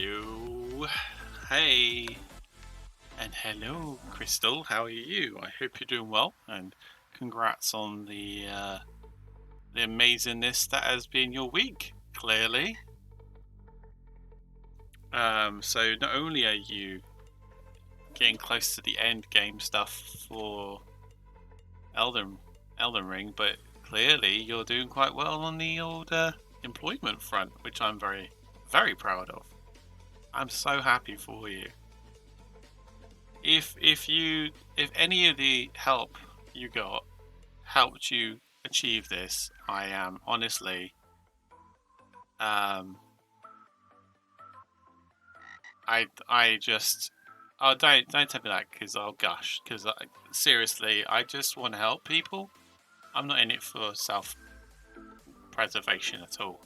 Hello. Hey. And hello, Crystal. How are you? I hope you're doing well. And congrats on the amazingness that has been your week, clearly. So not only are you getting close to the end game stuff for Elden Ring, but clearly you're doing quite well on the old employment front, which I'm very, very proud of. I'm so happy for you. If any of the help you got helped you achieve this, I am honestly I just don't tell me that because I'll gush because seriously I just want to help people. I'm not in it for self preservation at all.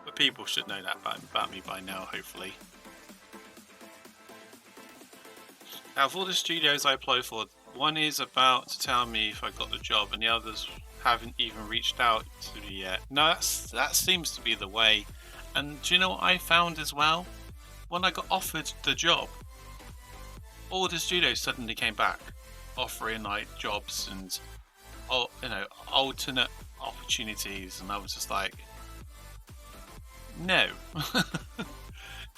But people should know that about me by now, hopefully. Out of all the studios I apply for, one is about to tell me if I got the job, and the others haven't even reached out to me yet. No, that seems to be the way. And do you know what I found as well? When I got offered the job, all the studios suddenly came back, offering like jobs and alternate opportunities, and I was just like, no.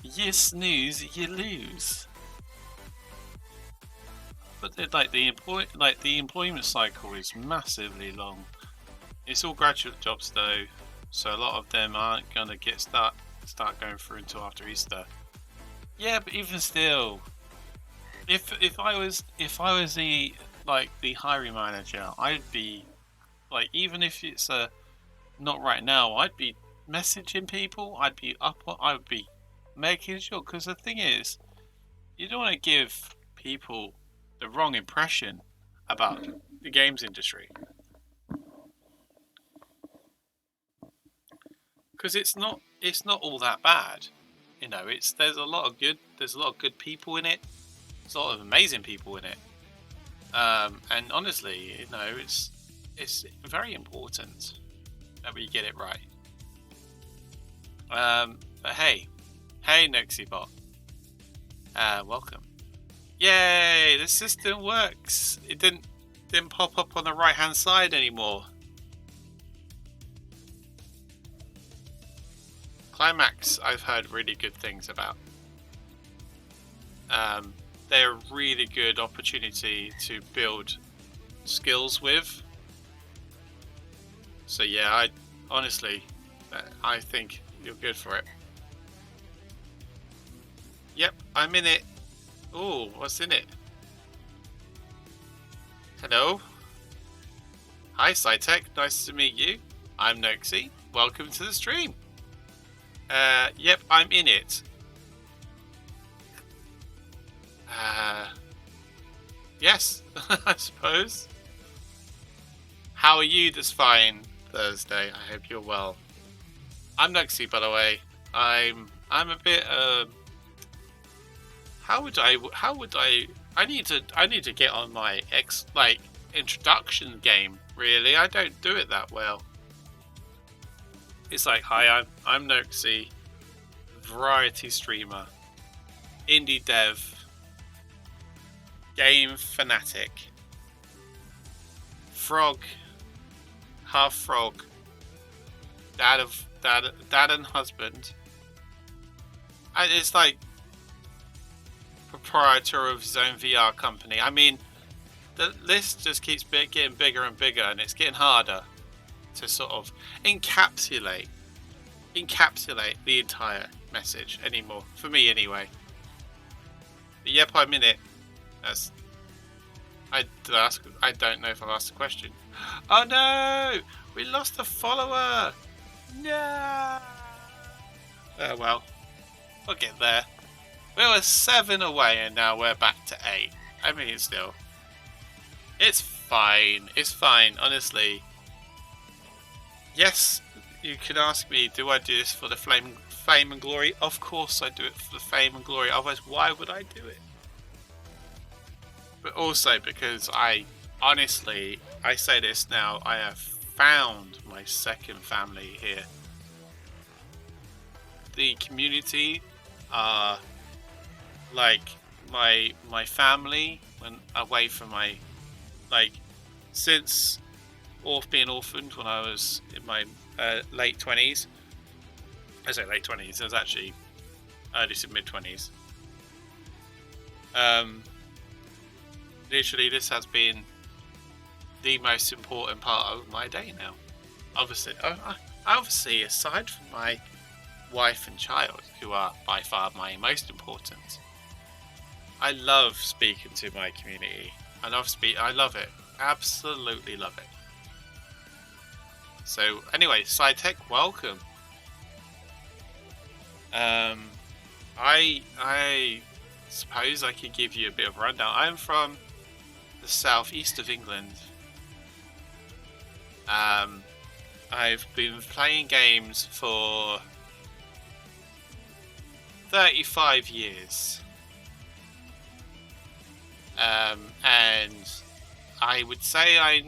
You snooze, you lose. But the employment cycle is massively long. It's all graduate jobs though, so a lot of them aren't gonna start going through until after Easter. Yeah, but even still, if I was the hiring manager, I'd be like, even if it's not right now, I'd be messaging people. I would be making sure, because the thing is, you don't want to give people the wrong impression about the games industry, because it's not all that bad. There's a lot of good people in it. There's a lot of amazing people in it. And honestly, it's very important that we get it right. But hey, Nexibot, welcome. Yay! The system works. It didn't pop up on the right hand side anymore. Climax, I've heard really good things about. They're a really good opportunity to build skills with. So yeah, I think you're good for it. Yep, I'm in it. Oh, what's in it? Hello. Hi, SciTech. Nice to meet you. I'm Noxie. Welcome to the stream. Yep, I'm in it. Yes, I suppose. How are you this fine Thursday? I hope you're well. I'm Noxie, by the way. I'm a bit how would I need to get on my introduction game, really. I don't do it that well. It's like, hi, I'm Noxie, variety streamer, indie dev, game fanatic, frog, half frog, dad and husband. And it's like proprietor of his own VR company. I mean, the list just keeps getting bigger and bigger, and it's getting harder to sort of encapsulate the entire message anymore, for me anyway. But yep, I'm in it. I don't know if I've asked a question. Oh no! We lost a follower! No! Oh well. We'll get there. We were 7 away and now we're back to 8. I mean, it's fine. It's fine, honestly. Yes, you can ask me, do I do this for the fame and glory? Of course I do it for the fame and glory. Otherwise, why would I do it? But also because I say this now, I have found my second family here. the community are like my family when away from my, like, since being orphaned when I was in my late 20s. I say late 20s, it was actually early to mid 20s. Literally, this has been the most important part of my day now. Obviously, aside from my wife and child, who are by far my most important, I love speaking to my community. I love it. Absolutely love it. So anyway, SciTech, welcome. I suppose I could give you a bit of a rundown. I'm from the southeast of England. I've been playing games for 35 years. And I would say I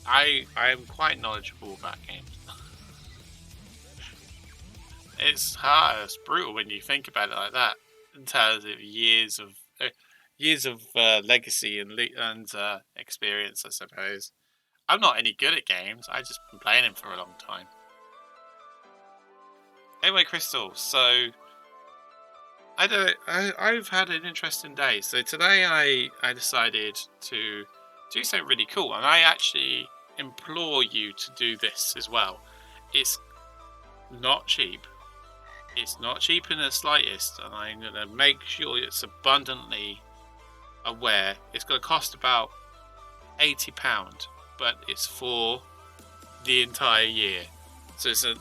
am quite knowledgeable about games. It's hard, it's brutal when you think about it like that, in terms of years of legacy and experience, I suppose. I'm not any good at games. I've just been playing them for a long time. Anyway, Crystal, so I've had an interesting day. So today I decided to do something really cool, and I actually implore you to do this as well. It's not cheap. It's not cheap in the slightest, and I'm going to make sure it's abundantly aware. It's going to cost about £80, but it's for the entire year. So it's a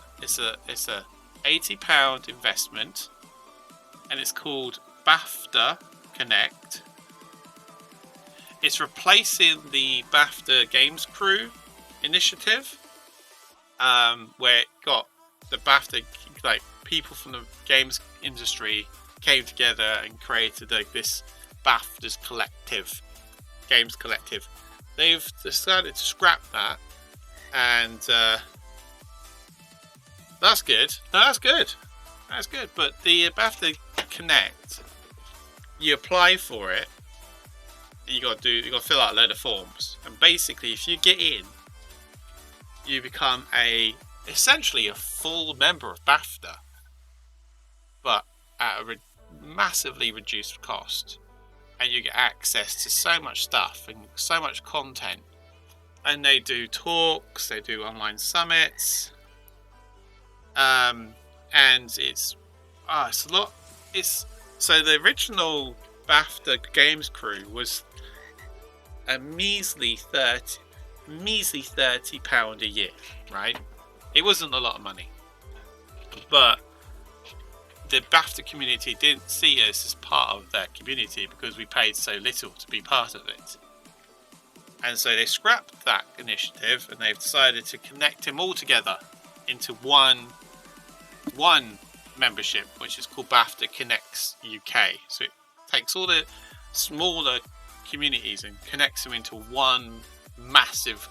£80 investment, and it's called BAFTA Connect. It's replacing the BAFTA Games Crew initiative, where it got the BAFTA, like, people from the games industry came together and created this BAFTA's games collective. They've decided to scrap that, and that's good. No, that's good. That's good. But the BAFTA Connect, you apply for it. You got to fill out a load of forms, and basically, if you get in, you become essentially a full member of BAFTA, but at a massively reduced cost, and you get access to so much stuff and so much content. And they do talks, they do online summits, and it's a lot. So the original BAFTA Games Crew was a measly £30 a year, right? It wasn't a lot of money, but the BAFTA community didn't see us as part of their community because we paid so little to be part of it. And so they scrapped that initiative, and they've decided to connect them all together into one membership, which is called BAFTA Connects UK. So it takes all the smaller communities and connects them into one massive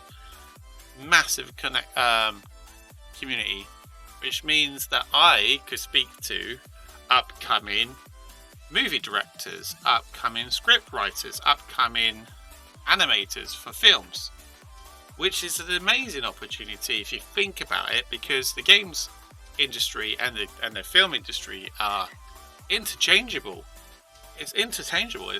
community, which means that I could speak to upcoming movie directors, upcoming script writers, upcoming animators for films, which is an amazing opportunity if you think about it, because the games industry and the film industry are interchangeable. It's interchangeable.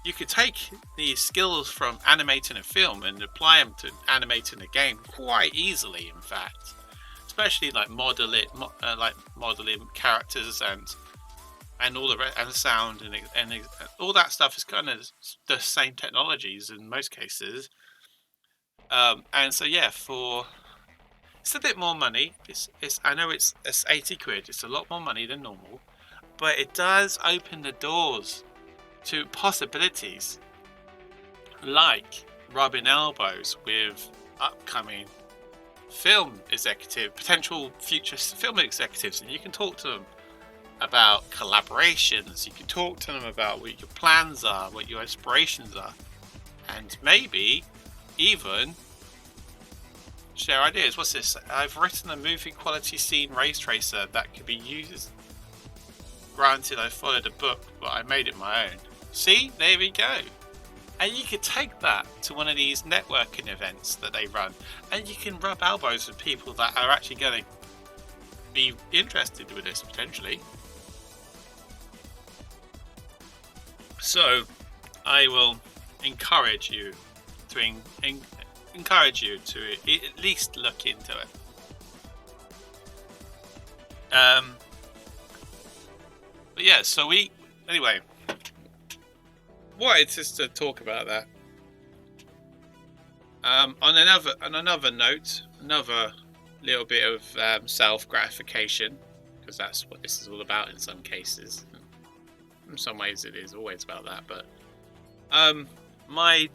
You could take the skills from animating a film and apply them to animating a game quite easily, in fact. Especially like modeling characters and all and sound and all that stuff is kind of the same technologies in most cases. And so yeah, it's a bit more money. I know it's £80. It's a lot more money than normal, but it does open the doors to possibilities like rubbing elbows with upcoming potential future film executives, and you can talk to them about collaborations. You can talk to them about what your plans are, what your aspirations are, and maybe even share ideas. What's this? I've written a movie quality scene race tracer that could be used. Granted, I followed a book, but I made it my own. See? There we go. And you could take that to one of these networking events that they run, and you can rub elbows with people that are actually going to be interested with this, potentially. So, I will encourage you to at least look into it. But yeah, so anyway, wanted just to talk about that. On another note, another little bit of self-gratification, because that's what this is all about in some cases. In some ways, it is always about that. But my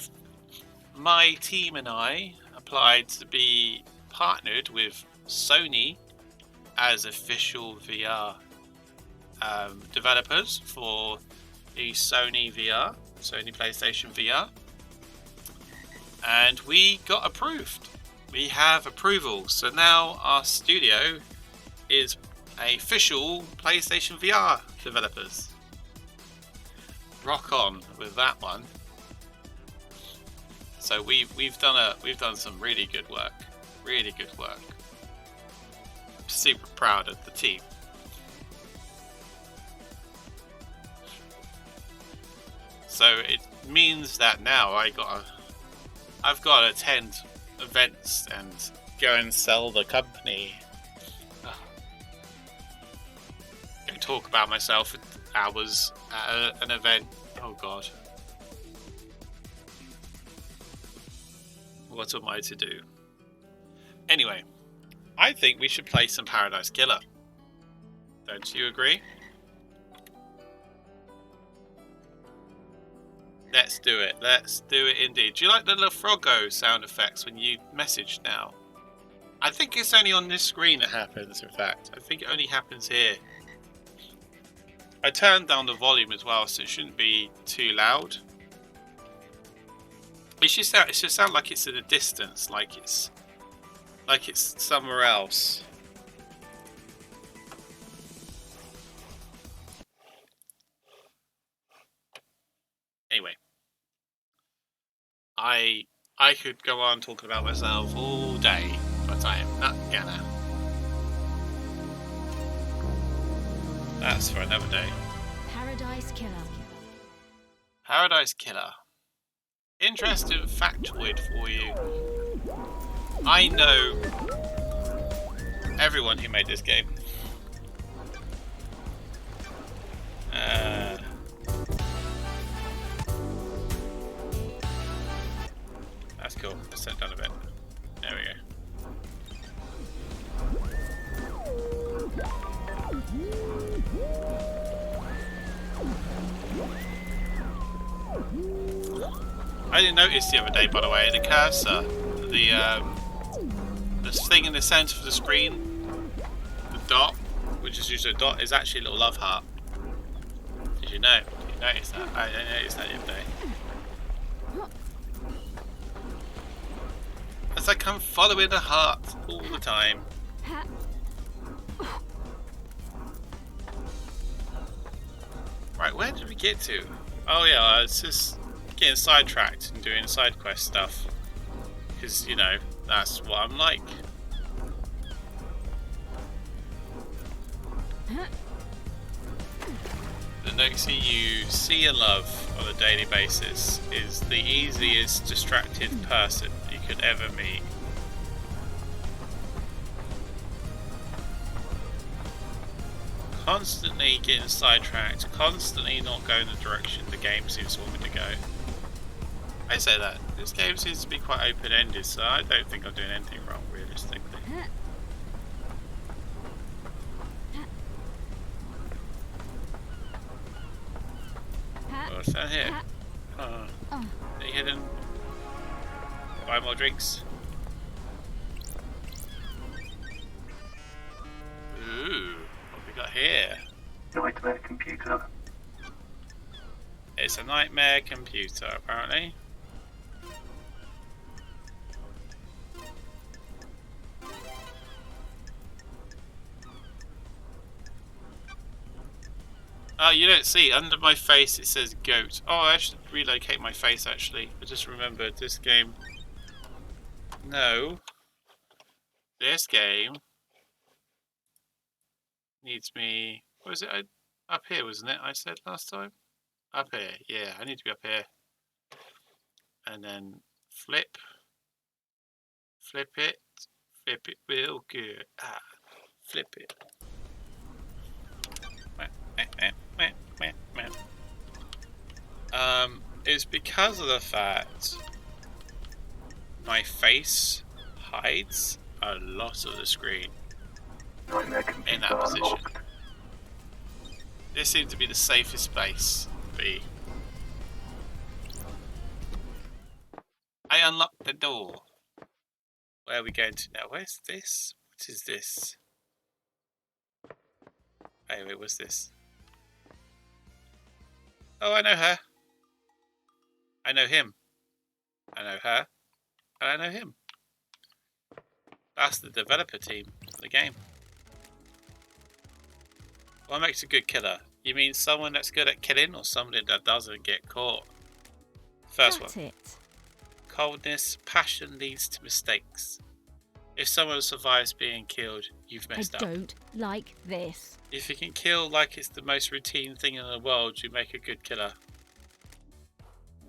team and I applied to be partnered with Sony as official VR developers for the Sony PlayStation VR, and we got approved. We have approval, so now our studio is official PlayStation VR developers. Rock on with that one. So we've done some really good work. I'm super proud of the team. So it means that now I've got to attend events and go and sell the company. Go talk about myself for hours at an event. Oh god. What am I to do? Anyway, I think we should play some Paradise Killer. Don't you agree? Let's do it. Let's do it indeed. Do you like the little froggo sound effects when you message now? I think it's only on this screen it happens, in fact. I think it only happens here. I turned down the volume as well, so it shouldn't be too loud. It should sound like it's at a distance, like it's somewhere else. Anyway, I could go on talking about myself all day, but I am not gonna. That's for another day. Paradise Killer. Paradise Killer. Interesting factoid for you. I know everyone who made this game. That's cool. Let's set down a bit. There we go. I didn't notice the other day, by the way, the cursor, the thing in the centre of the screen, the dot, which is usually a dot, is actually a little love heart. Did you know? Did you notice that? I didn't notice that the other day. It's like I'm following the heart all the time. Right, where did we get to? Oh yeah, I was just getting sidetracked and doing side quest stuff. Because, you know, that's what I'm like. The Noxie you see and love on a daily basis is the easiest distracted person you could ever meet. Constantly getting sidetracked, constantly not going the direction the game seems to want me to go. I say that, this game seems to be quite open-ended, so I don't think I'm doing anything wrong, realistically. What's that here? Any hidden? Buy more drinks. Ooh, what we got here? Nightmare computer. It's a nightmare computer, apparently. Oh, you don't see. Under my face it says goat. Oh, I should relocate my face actually. I just remembered this game. No. This game needs me... What was it? Up here, wasn't it? I said last time? Up here. Yeah, I need to be up here. And then flip. Flip it. Flip it real good. Ah. Flip it. It's because of the fact my face hides a lot of the screen Nightmare in computer that position. unlocked. This seems to be the safest space to be. I unlocked the door. Where are we going to now? Where's this? What is this? Oh, wait, what's this? Oh, I know her. I know him. I know her. And I know him. That's the developer team for the game. What makes a good killer? You mean someone that's good at killing or somebody that doesn't get caught? First Got one. it. Coldness, passion leads to mistakes. If someone survives being killed, you've I messed up. don't like this. If you can kill like it's the most routine thing in the world, you make a good killer.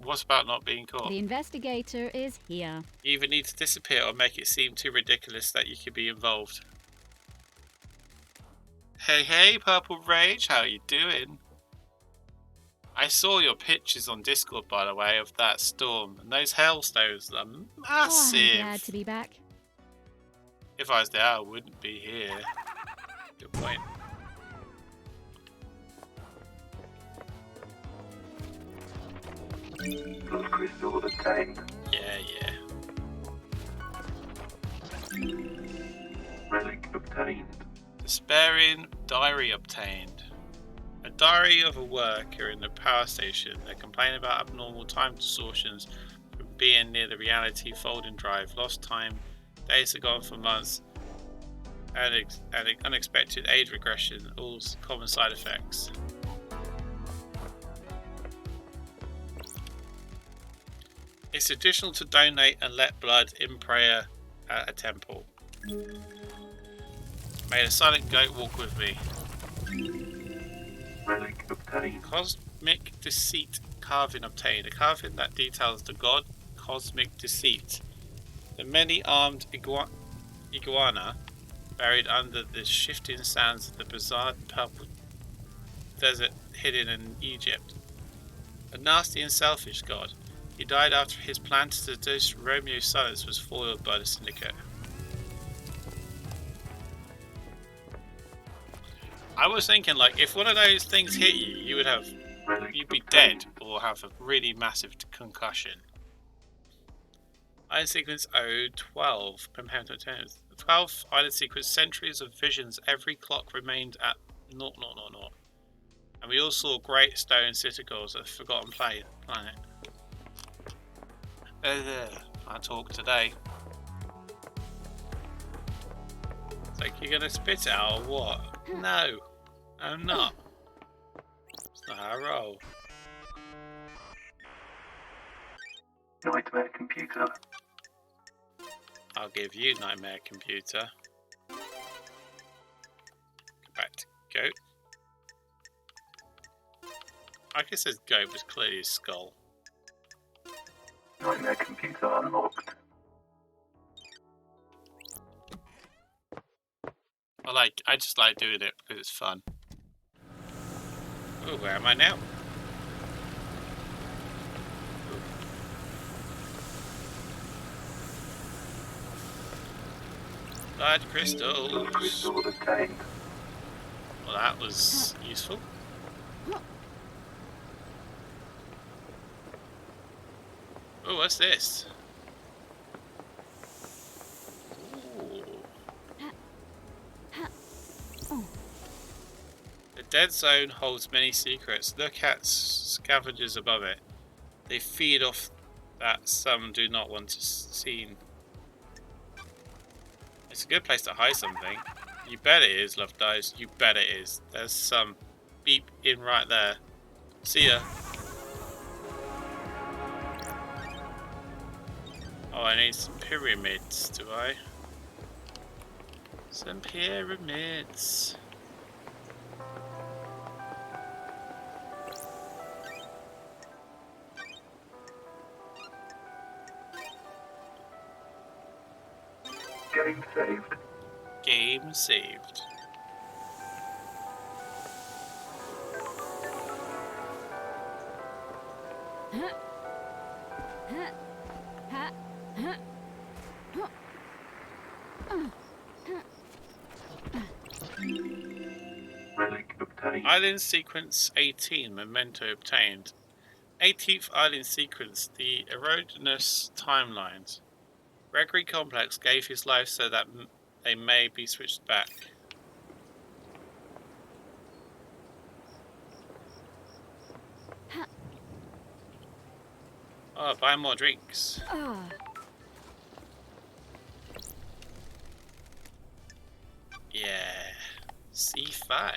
What about not being caught? The investigator is here. You either need to disappear or make it seem too ridiculous that you could be involved. Hey, hey, Purple Rage, how you doing? I saw your pictures on Discord, by the way, of that storm, and those hailstones are massive. Oh, I'm glad to be back. If I was there, I wouldn't be here. Good point. Blood crystal obtained. Yeah. Relic obtained. Despairing diary obtained. A diary of a worker in the power station. They complain about abnormal time distortions from being near the reality folding drive. Lost time. Days are gone for months. And unexpected age regression. All common side effects. It's traditional to donate and let blood in prayer at a temple. May the silent goat walk with me. Relic obtained. Cosmic Deceit carving obtained. A carving that details the god Cosmic Deceit. The many-armed iguana buried under the shifting sands of the bizarre purple desert hidden in Egypt. A nasty and selfish god. He died after his plan to seduce Romeo's sons was foiled by the Syndicate. I was thinking, like, if one of those things hit you, you'd be dead or have a really massive concussion. Island Sequence 012. Compared to 10. The 12th Island Sequence, centuries of visions, every clock remained at 000. And we all saw great stone citadels at the Forgotten Planet. I talk today. It's like, you're gonna spit it out or what? No, I'm not. It's not how I roll. Nightmare computer. I'll give you Nightmare Computer. Go back to goat. I guess it says goat, but it's clearly a skull. Nightmare computer unlocked. I just like doing it because it's fun. Oh, where am I now? Blood crystals. Blood crystal obtained. Well, that was useful. Oh, what's this? Ooh. The dead zone holds many secrets. Look at scavengers above it. They feed off that some do not want to seen. It's a good place to hide something. You bet it is, Love Dives. You bet it is. There's some beep in right there. See ya. Oh, I need some pyramids, do I? Some pyramids. Game saved. Game saved. Relic obtained. Island sequence 18, memento obtained. 18th island sequence, the erogenous timelines. Gregory Complex gave his life so that they may be switched back. Oh, buy more drinks. Yeah. C5.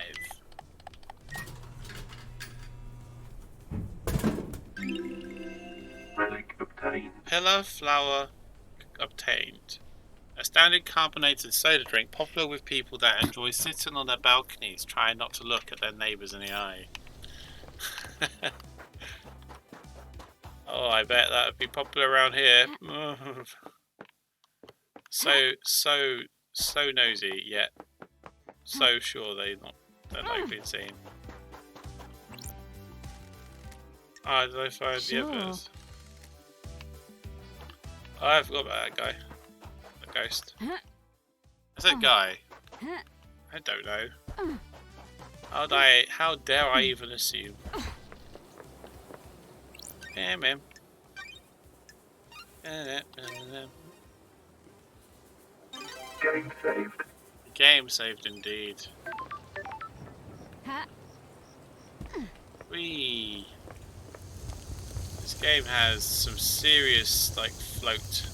Relic obtained. Pillar flower obtained. A standard carbonated soda drink popular with people that enjoy sitting on their balconies trying not to look at their neighbours in the eye. Oh, I bet that would be popular around here. So nosy, yet so sure they're not being seen. Ah, did I find the others? Oh, I forgot about that guy. The ghost. Is that guy? I don't know. How dare I even assume? Yeah, man. Game saved. Game saved indeed. Whee! This game has some serious like float.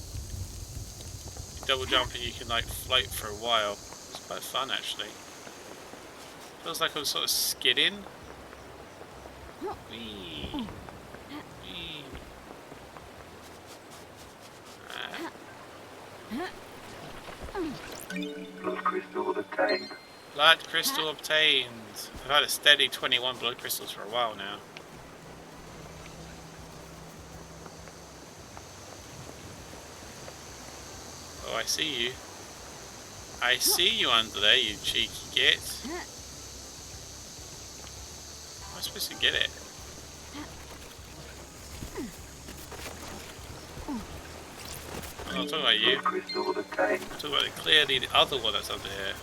You double jump and you can like float for a while. It's quite fun actually. Feels like I'm sort of skidding. Whee! Whee! Blood crystal obtained. Blood crystal obtained. I've had a steady 21 blood crystals for a while now. Oh, I see you. I see you under there, you cheeky git. Am I supposed to get it? I'm not talking about you. Blood crystal obtained. I'm talking about clearly the other one that's under here.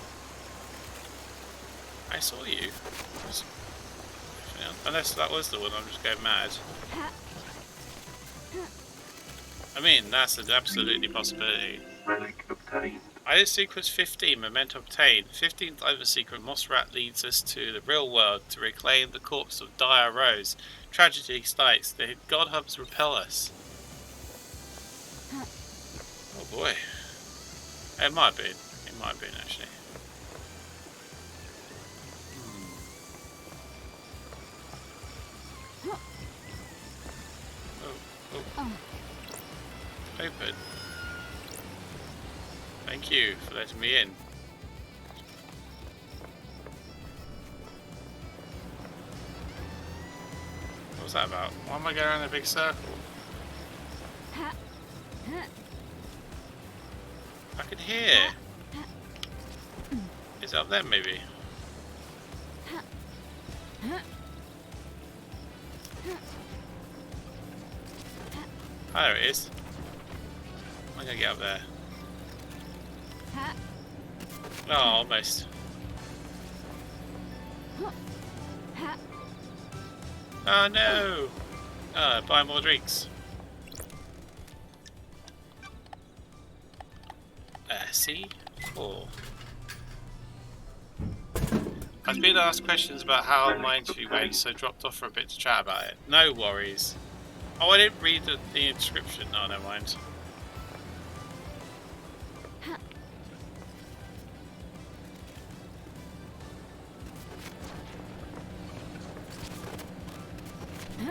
I saw you. Unless that was the one, I'm just going mad. I mean, that's an absolutely possibility. Relic obtained. Island sequence 15, memento obtained. 15th island secret, Mossrat leads us to the real world to reclaim the corpse of Dire Rose. Tragedy states the god hubs repel us. Oh boy. It might have been. It might have been actually. Oh. Open. Thank you for letting me in. What was that about? Why am I going around a big circle? I can hear. Is it up there maybe? Oh, there it is. I'm gonna get up there. Oh, almost. Oh no! Buy more drinks. C4. I've been asked questions about how my interview went, so dropped off for a bit to chat about it. No worries. Oh, I didn't read the inscription. Oh, never mind.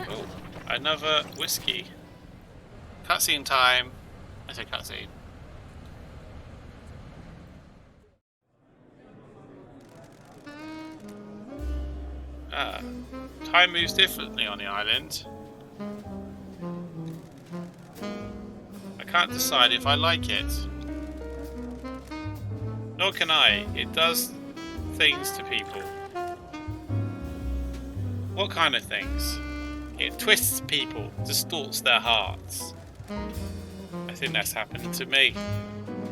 Oh, another whiskey. Cutscene time. I say cutscene. Ah, time moves differently on the island. I can't decide if I like it. Nor can I. It does things to people. What kind of things? It twists people, distorts their hearts. I think that's happened to me.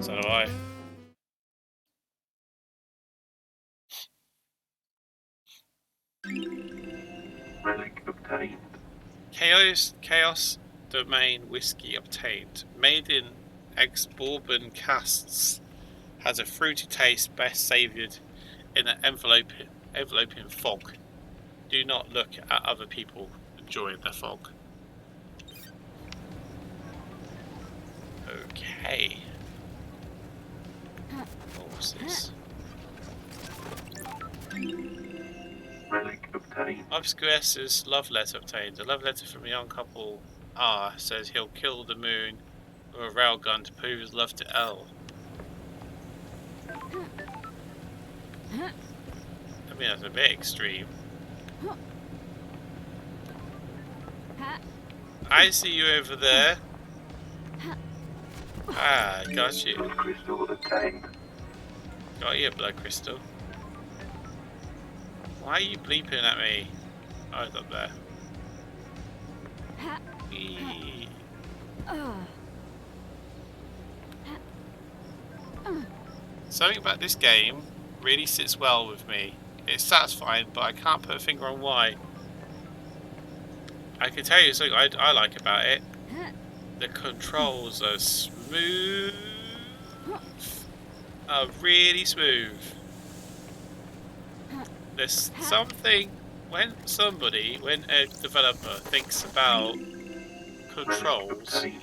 So do I. Relic obtained. Chaos Domain whiskey obtained. Made in ex-bourbon casks. Has a fruity taste best savoured in an enveloping fog. Do not look at other people enjoying the fog. Okay. What was this? Relic obtained. Obscures's love letter obtained. A love letter from a young couple R says he'll kill the moon with a railgun to prove his love to L. I mean, that's a bit extreme. I see you over there. Ah, got you. Blood crystal obtained. Got you, blood crystal. Why are you bleeping at me? I was up there. Eee. Something about this game really sits well with me. It's satisfying, but I can't put a finger on why. I can tell you something I like about it. The controls are smooth. Are really smooth. There's something when a developer thinks about controls. Obtained.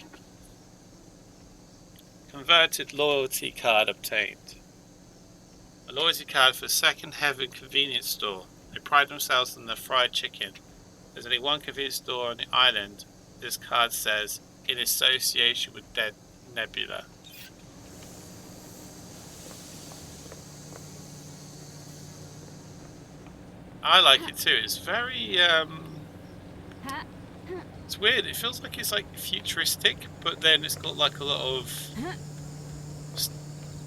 Converted loyalty card obtained. A loyalty card for Second Heaven convenience store. They pride themselves on their fried chicken. There's only one convenience store on the island. This card says, in association with Dead Nebula. I like it too. It's very, it's weird. It feels like it's like futuristic, but then it's got like a lot of...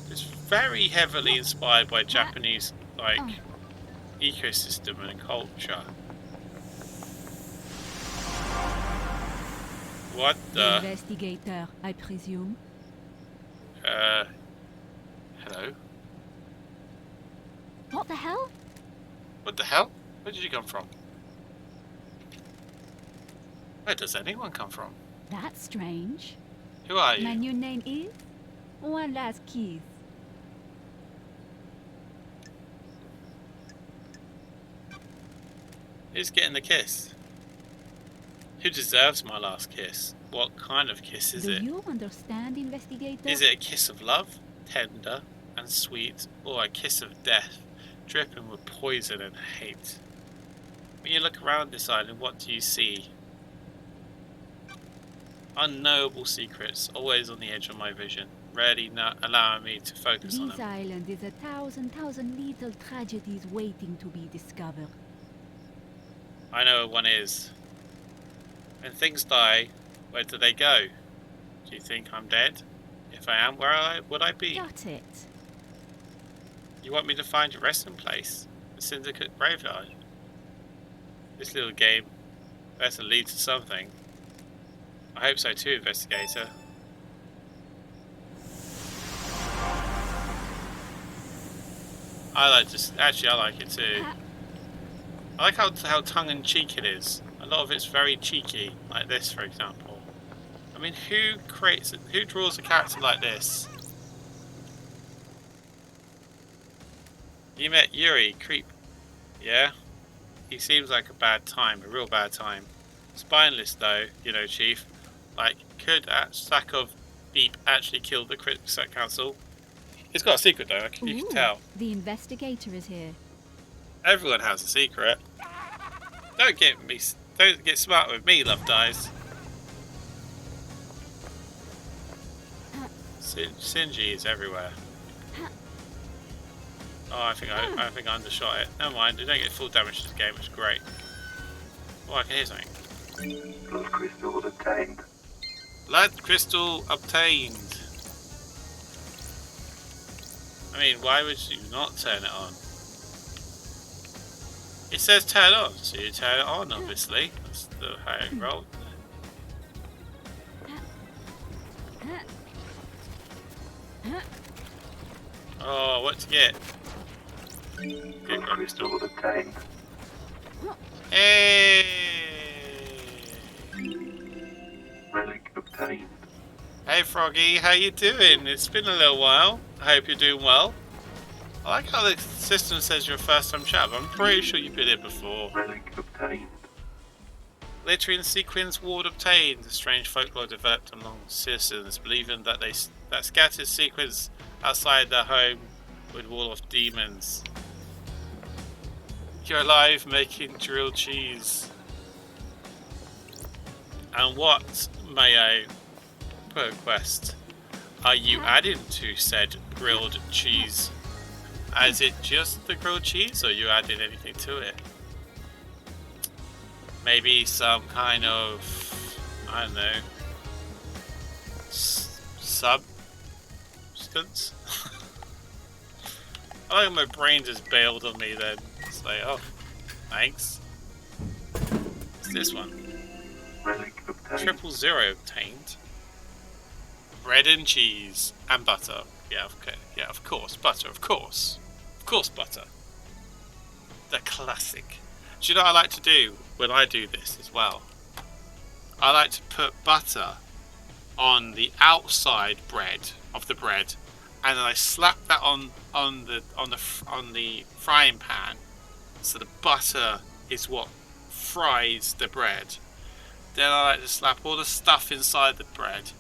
It's very heavily inspired by Japanese, like, ecosystem and culture. What the? Investigator, I presume. Hello? What the hell? What the hell? Where did you come from? Where does anyone come from? That's strange. Who are My you? new name is... One last kiss. Who's getting the kiss? Who deserves my last kiss? What kind of kiss is Do it? you understand, investigator? Is it a kiss of love, tender and sweet, or a kiss of death, dripping with poison and hate? When you look around this island, what do you see? Unknowable secrets, always on the edge of my vision, rarely not allowing me to focus on This them. island is a thousand little tragedies waiting to be discovered. I know what one is. When things die, where do they go? Do you think I'm dead? If I am, where would I be? Got it. You want me to find your resting place? The Syndicate Graveyard? This little game better lead to something. I hope so too, investigator. I like it too. I like how tongue-in-cheek it is. A lot of it's very cheeky, like this, for example. I mean, who draws a character like this? You met Yuri, creep. Yeah? He seems like a bad time, a real bad time. Spineless though, you know, Chief. Like, could that stack of beep actually kill the Critics Council? He's got a secret though, you can Ooh, tell. The investigator is here. Everyone has a secret. Don't get me don't get smart with me, Love Dies. Sinji is everywhere. Oh, I think I undershot it. Never mind. You don't get full damage to the game, which is great. Oh, I can hear something. Blood crystal obtained. Blood crystal obtained. I mean, why would you not turn it on? It says turn on, so you turn it on, obviously. That's how it rolled. Oh, what to get? Blood crystal obtained. Hey! Relic obtained. Hey Froggy, how you doing? It's been a little while. I hope you're doing well. I like how the system says you're a first time chat, but I'm pretty sure you've been here before. Relic obtained. Later sequence ward obtained. A strange folklore developed among citizens, believing that that scattered sequence outside their home would wall off demons. You're alive making drilled cheese. And what, may I put a quest, are you adding to said grilled cheese? Is it just the grilled cheese, or are you adding anything to it? Maybe some kind of, I don't know, substance? I think my brain just bailed on me then. It's like, oh, thanks. What's this one? Relic obtained. 000 obtained. Bread and cheese and butter. Yeah, okay. Yeah, of course. Butter, of course. Of course, butter. The classic. Do you know what I like to do when I do this as well? I like to put butter on the outside bread of the bread, and then I slap that on the frying pan, so the butter is what fries the bread. Then I like to slap all the stuff inside the bread,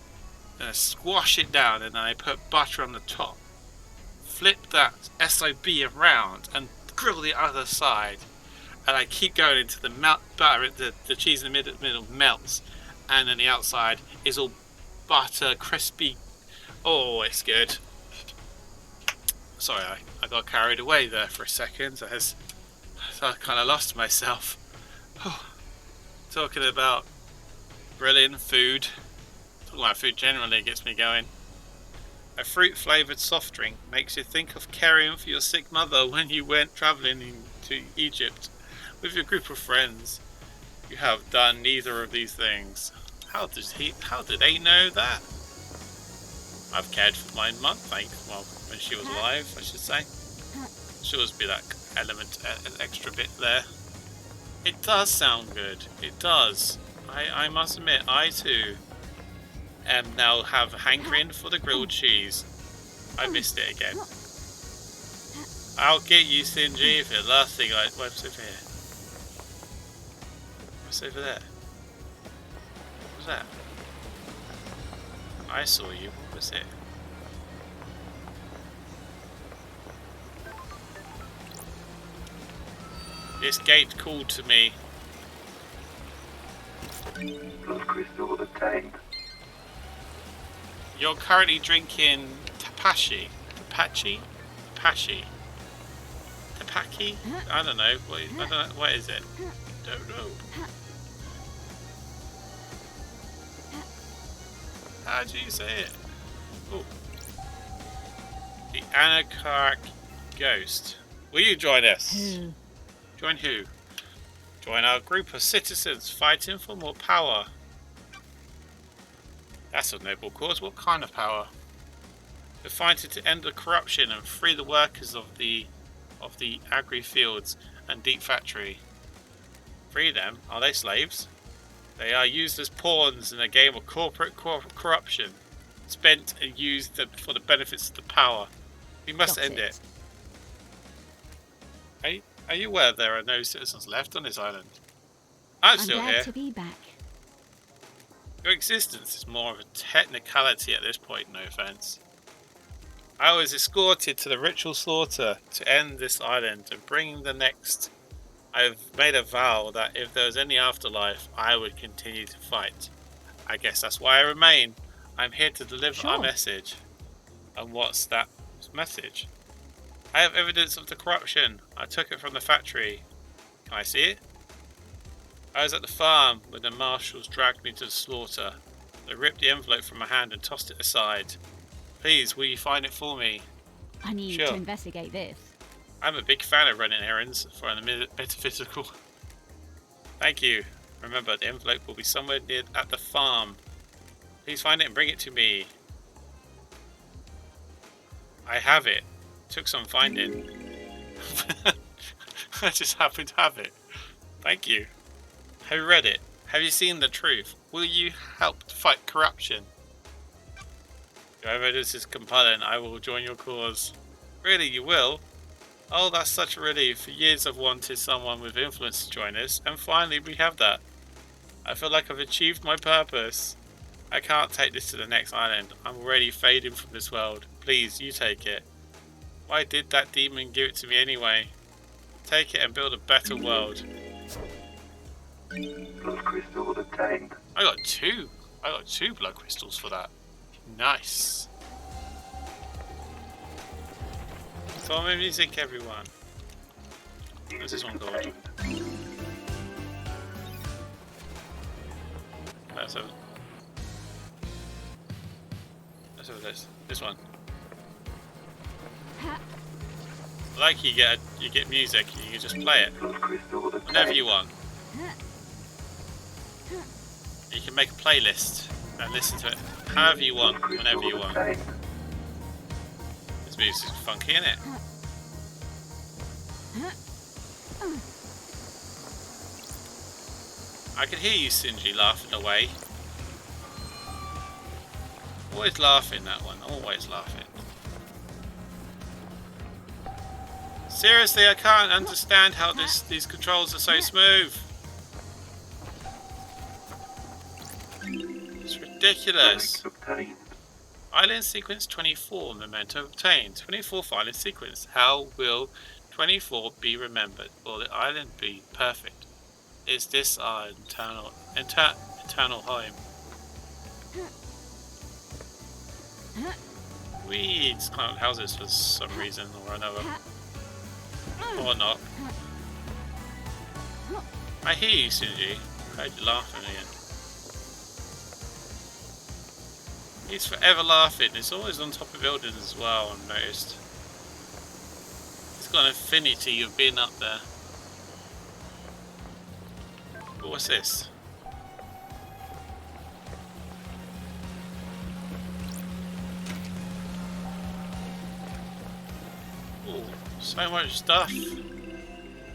then I squash it down, and then I put butter on the top. Flip that SOB around and grill the other side, and I keep going until the butter, the cheese in the middle melts, and then the outside is all butter, crispy. Oh, it's good. Sorry, I got carried away there for a second. I kind of lost myself. Talking about brilliant food. Talking about food generally gets me going. A fruit-flavoured soft drink makes you think of caring for your sick mother when you went travelling to Egypt with your group of friends. You have done neither of these things. How did they know that? I've cared for my mum, well, when she was alive, I should say. Should always be that element, an extra bit there. It does sound good. It does. I must admit, I too now have a hankering for the grilled cheese. I missed it again. I'll get you, Sinji, if the last thing what's over here? What's over there? What was that? I saw you. What was it? This gate called to me. Blood crystal obtained. You're currently drinking Tapashi. Tapachi? Tapashi. Tapaki? I don't know. What is it? Don't know. How do you say it? Oh. The Anarchic Ghost. Will you join us? Join who? Join our group of citizens fighting for more power. That's a noble cause. What kind of power? We're fighting to end the corruption and free the workers of the agri fields and deep factory. Free them? Are they slaves? They are used as pawns in a game of corporate corruption, spent and used for the benefits of the power. We must end it. Are you aware there are no citizens left on this island? I'm still glad here. to be back. Your existence is more of a technicality at this point, no offense. I was escorted to the ritual slaughter to end this island and bring the next. I've made a vow that if there was any afterlife, I would continue to fight. I guess that's why I remain. I'm here to deliver our Sure. message. And what's that message? I have evidence of the corruption. I took it from the factory. Can I see it? I was at the farm when the marshals dragged me to the slaughter. They ripped the envelope from my hand and tossed it aside. Please, will you find it for me? I need Sure. to investigate this. I'm a big fan of running errands for the metaphysical. Thank you. Remember, the envelope will be somewhere near at the farm. Please find it and bring it to me. I have it. Took some finding. I just happen to have it. Thank you. Have you read it? Have you seen the truth? Will you help to fight corruption? Your evidence is compelling. I will join your cause. Really, you will? Oh, that's such a relief. For years I've wanted someone with influence to join us, and finally we have that. I feel like I've achieved my purpose. I can't take this to the next island. I'm already fading from this world. Please, you take it. Why did that demon give it to me anyway? Take it and build a better world. Blood crystal obtained. I got two blood crystals for that. Nice. So my music, everyone. Where's this one called? Let's have this one. Ha. Like you get music, you can just play it Blood crystal obtained. whenever you want. You can make a playlist and listen to it however you want, whenever you want. This music's funky, isn't it? I can hear you, Sinji, laughing away. Always laughing, that one. Always laughing. Seriously, I can't understand how these controls are so smooth. It's ridiculous. Relic obtained. Island sequence 24, memento obtained. 24th island sequence. How will 24 be remembered? Will the island be perfect? Is this our eternal home? We just climb up houses for some reason or another. Or not. I hear you, Shinji. I heard you laughing again. He's forever laughing. It's always on top of buildings as well, I've noticed. He's got an affinity of being up there. But what's this? Ooh, so much stuff.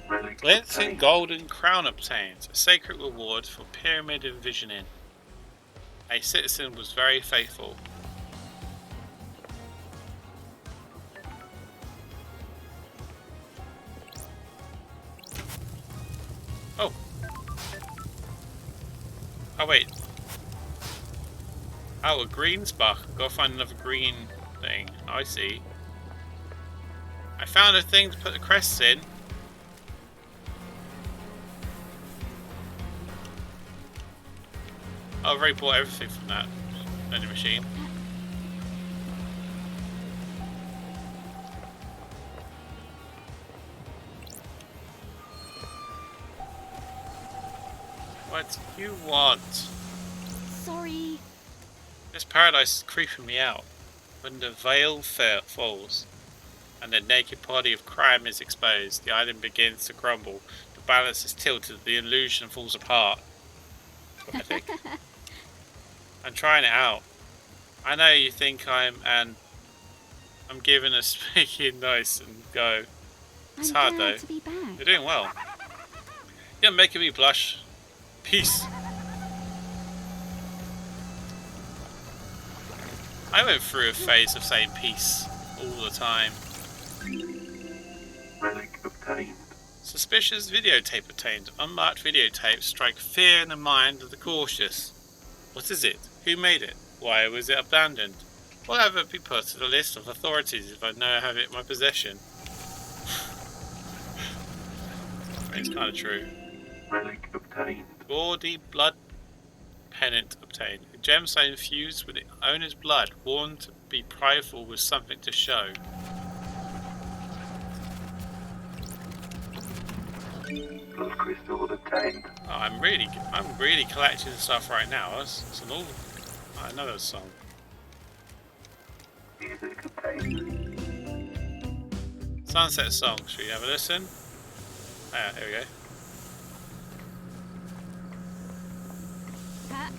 Relic Glancing obtained. golden crown obtained. A sacred reward for pyramid envisioning. A citizen was very faithful. Oh. Oh wait. Oh, a green spark. Gotta find another green thing. I see. I found a thing to put the crests in. I've already bought everything from that vending machine. What do you want? Sorry. This paradise is creeping me out. When the veil falls and the naked body of crime is exposed, the island begins to crumble. The balance is tilted, the illusion falls apart. Poetic. I'm trying it out. I know you think I'm giving a speaking nice and go. It's I'm hard glad though. to be back. You're doing well. You're making me blush. Peace. I went through a phase of saying peace all the time. Relic obtained. Suspicious videotape obtained. Unmarked videotapes strike fear in the mind of the cautious. What is it? Who made it? Why was it abandoned? Will I ever be put to the list of authorities if I know I have it in my possession? It's kind of true. Relic obtained. Gaudy blood pennant obtained. A gemstone infused with the owner's blood, worn to be prideful with something to show. Blood crystal obtained. Oh, I'm really collecting stuff right now. It's an all. I know that song. Music obtained. Sunset song. Should we have a listen? Ah, here we go. Ha.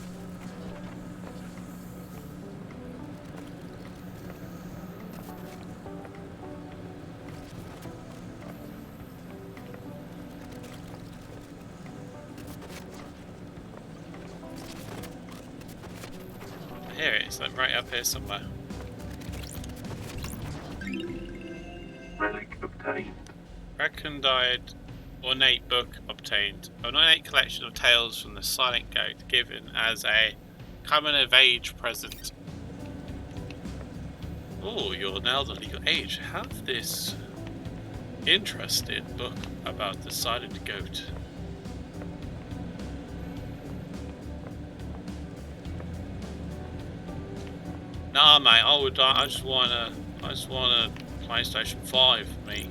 I hear it. It's like right up here somewhere. Relic obtained. Recondite ornate book obtained. An ornate collection of tales from the Silent Goat given as a coming of age present. Oh, you're now the legal age. Have this interesting book about the Silent Goat. Nah, mate. I just want a PlayStation 5, mate.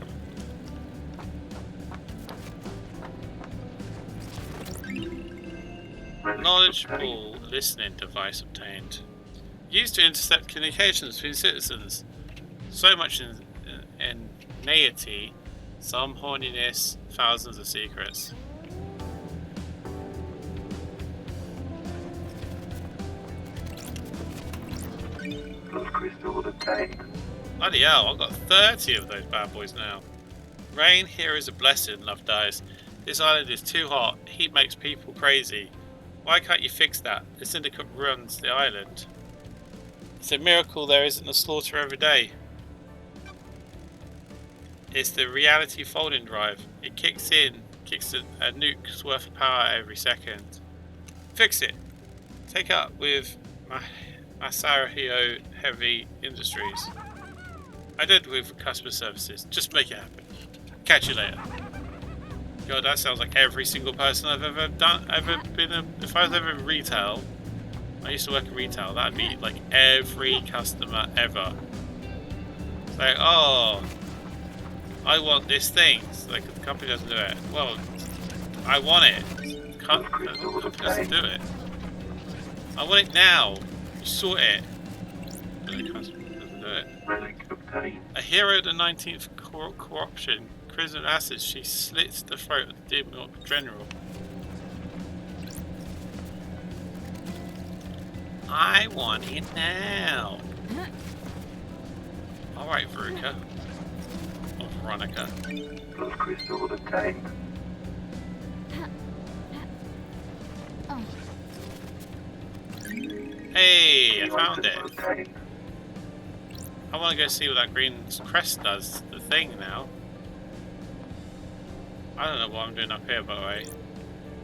Relic Knowledgeable listening device obtained. Used to intercept communications between citizens. So much in naivety, some horniness, thousands of secrets. obtained. Blood crystal obtained. Bloody hell, I've got 30 of those bad boys now. Rain here is a blessing, love dies. This island is too hot. Heat makes people crazy. Why can't you fix that? The syndicate runs the island. It's a miracle there isn't a slaughter every day. It's the reality folding drive. It kicks a nuke's worth of power every second. Fix it. Take up with Masahiro Heavy Industries. I did with customer services. Just make it happen. Catch you later. God, that sounds like every single person I've ever been if I was ever in retail, I used to work in retail, that'd be like every customer ever. It's like, oh, I want this thing. It's like the company doesn't do it. Well, I want it. The company doesn't do it. I want it now. You sort it. But the customer doesn't do it. Relic obtained. A hero of the 19th corruption. Crimson Acid, she slits the throat of the Dim General. I want it now. Alright, Veruca. Or Veronica. Blood crystal obtained. Oh. Hey, I found it. Obtained. I want to go see what that green crest does. The thing now. I don't know what I'm doing up here, by the way.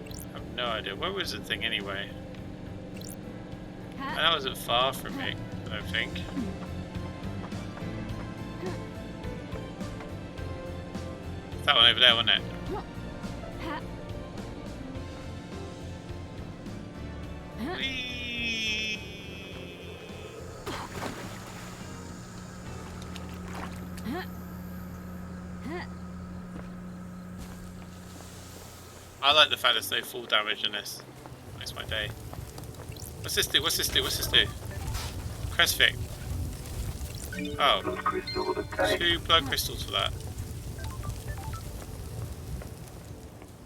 I have no idea. Where was the thing anyway? That wasn't far from me, I don't think. That one over there, wasn't it? Whee! I like the fact there's no full damage in this. Makes my day. What's this do? What's this do? What's this do? Crestfix. Oh, Blood crystal obtained. 2 blood crystals for that.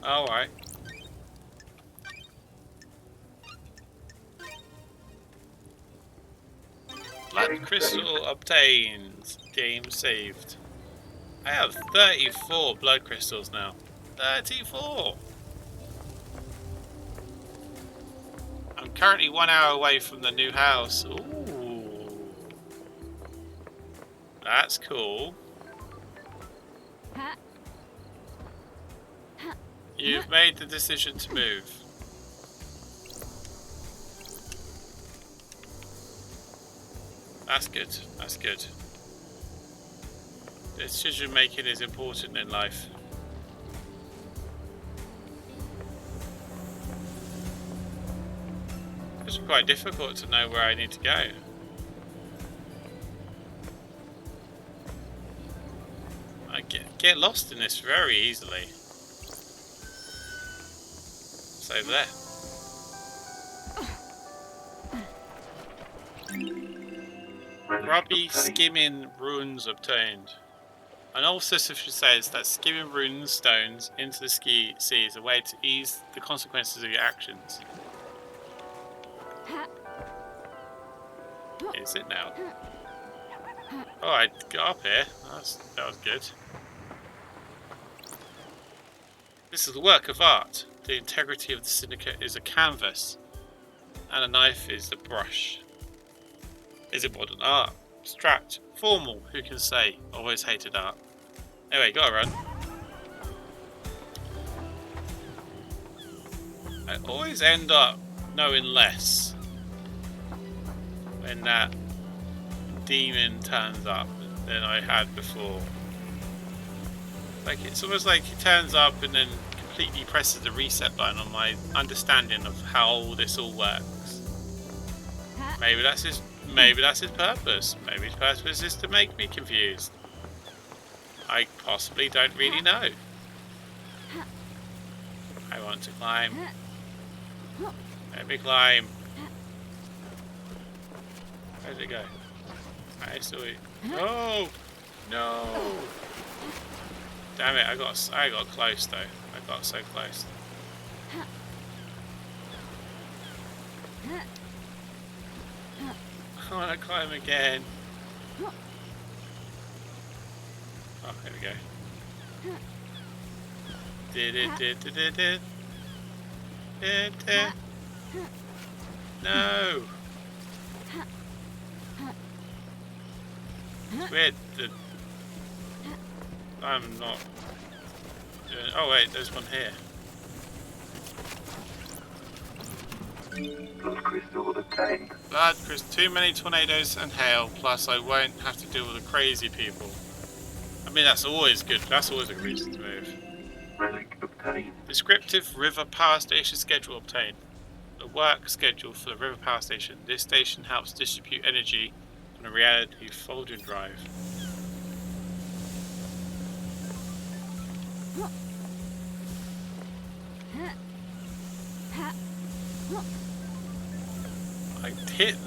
Alright. Blood crystal obtained. Game saved. I have 34 blood crystals now. 34! I'm currently 1 hour away from the new house. Ooh. That's cool. You've made the decision to move. That's good. That's good. Decision making is important in life. quite difficult to know where I need to go. I get lost in this very easily. It's over there. Grubby skimming runes obtained. An old system says that skimming rune stones into the sea is a way to ease the consequences of your actions. Is it now? Oh, I got up here. That was good. This is a work of art. The integrity of the syndicate is a canvas, and a knife is a brush. Is it modern art? Abstract, formal, who can say? Always hated art. Anyway, gotta run. I always end up knowing less when that demon turns up than I had before. Like, it's almost like he turns up and then completely presses the reset button on my understanding of how this all works. Maybe that's his purpose. Maybe his purpose is to make me confused. I possibly don't really know. I want to climb. Let me climb. Where'd it go? I saw it. No! No! Damn it, I got close though. I got so close. I want to climb again. Oh, here we go. No! It's weird that I'm not doing... Oh wait, there's one here. Blood crystal obtained. Blood crystal, too many tornadoes and hail, plus I won't have to deal with the crazy people. I mean, that's always good. That's always a reason to move. Relic obtained. Descriptive river power station schedule obtained. The work schedule for the river power station. This station helps distribute energy on a reality folding drive.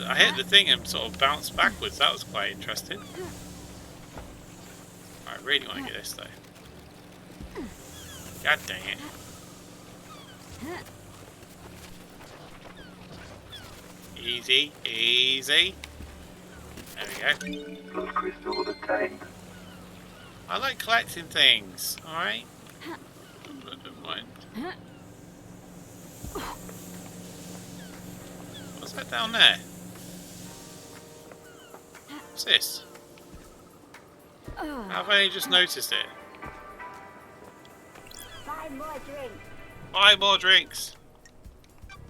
I hit the thing and sort of bounced backwards. That was quite interesting. I really want to get this though. God dang it. Easy, easy. There we go. Blood crystal obtained. I like collecting things, alright? I don't mind. What's that down there? What's this? I've only just noticed it. 5 more drinks. 5 more drinks.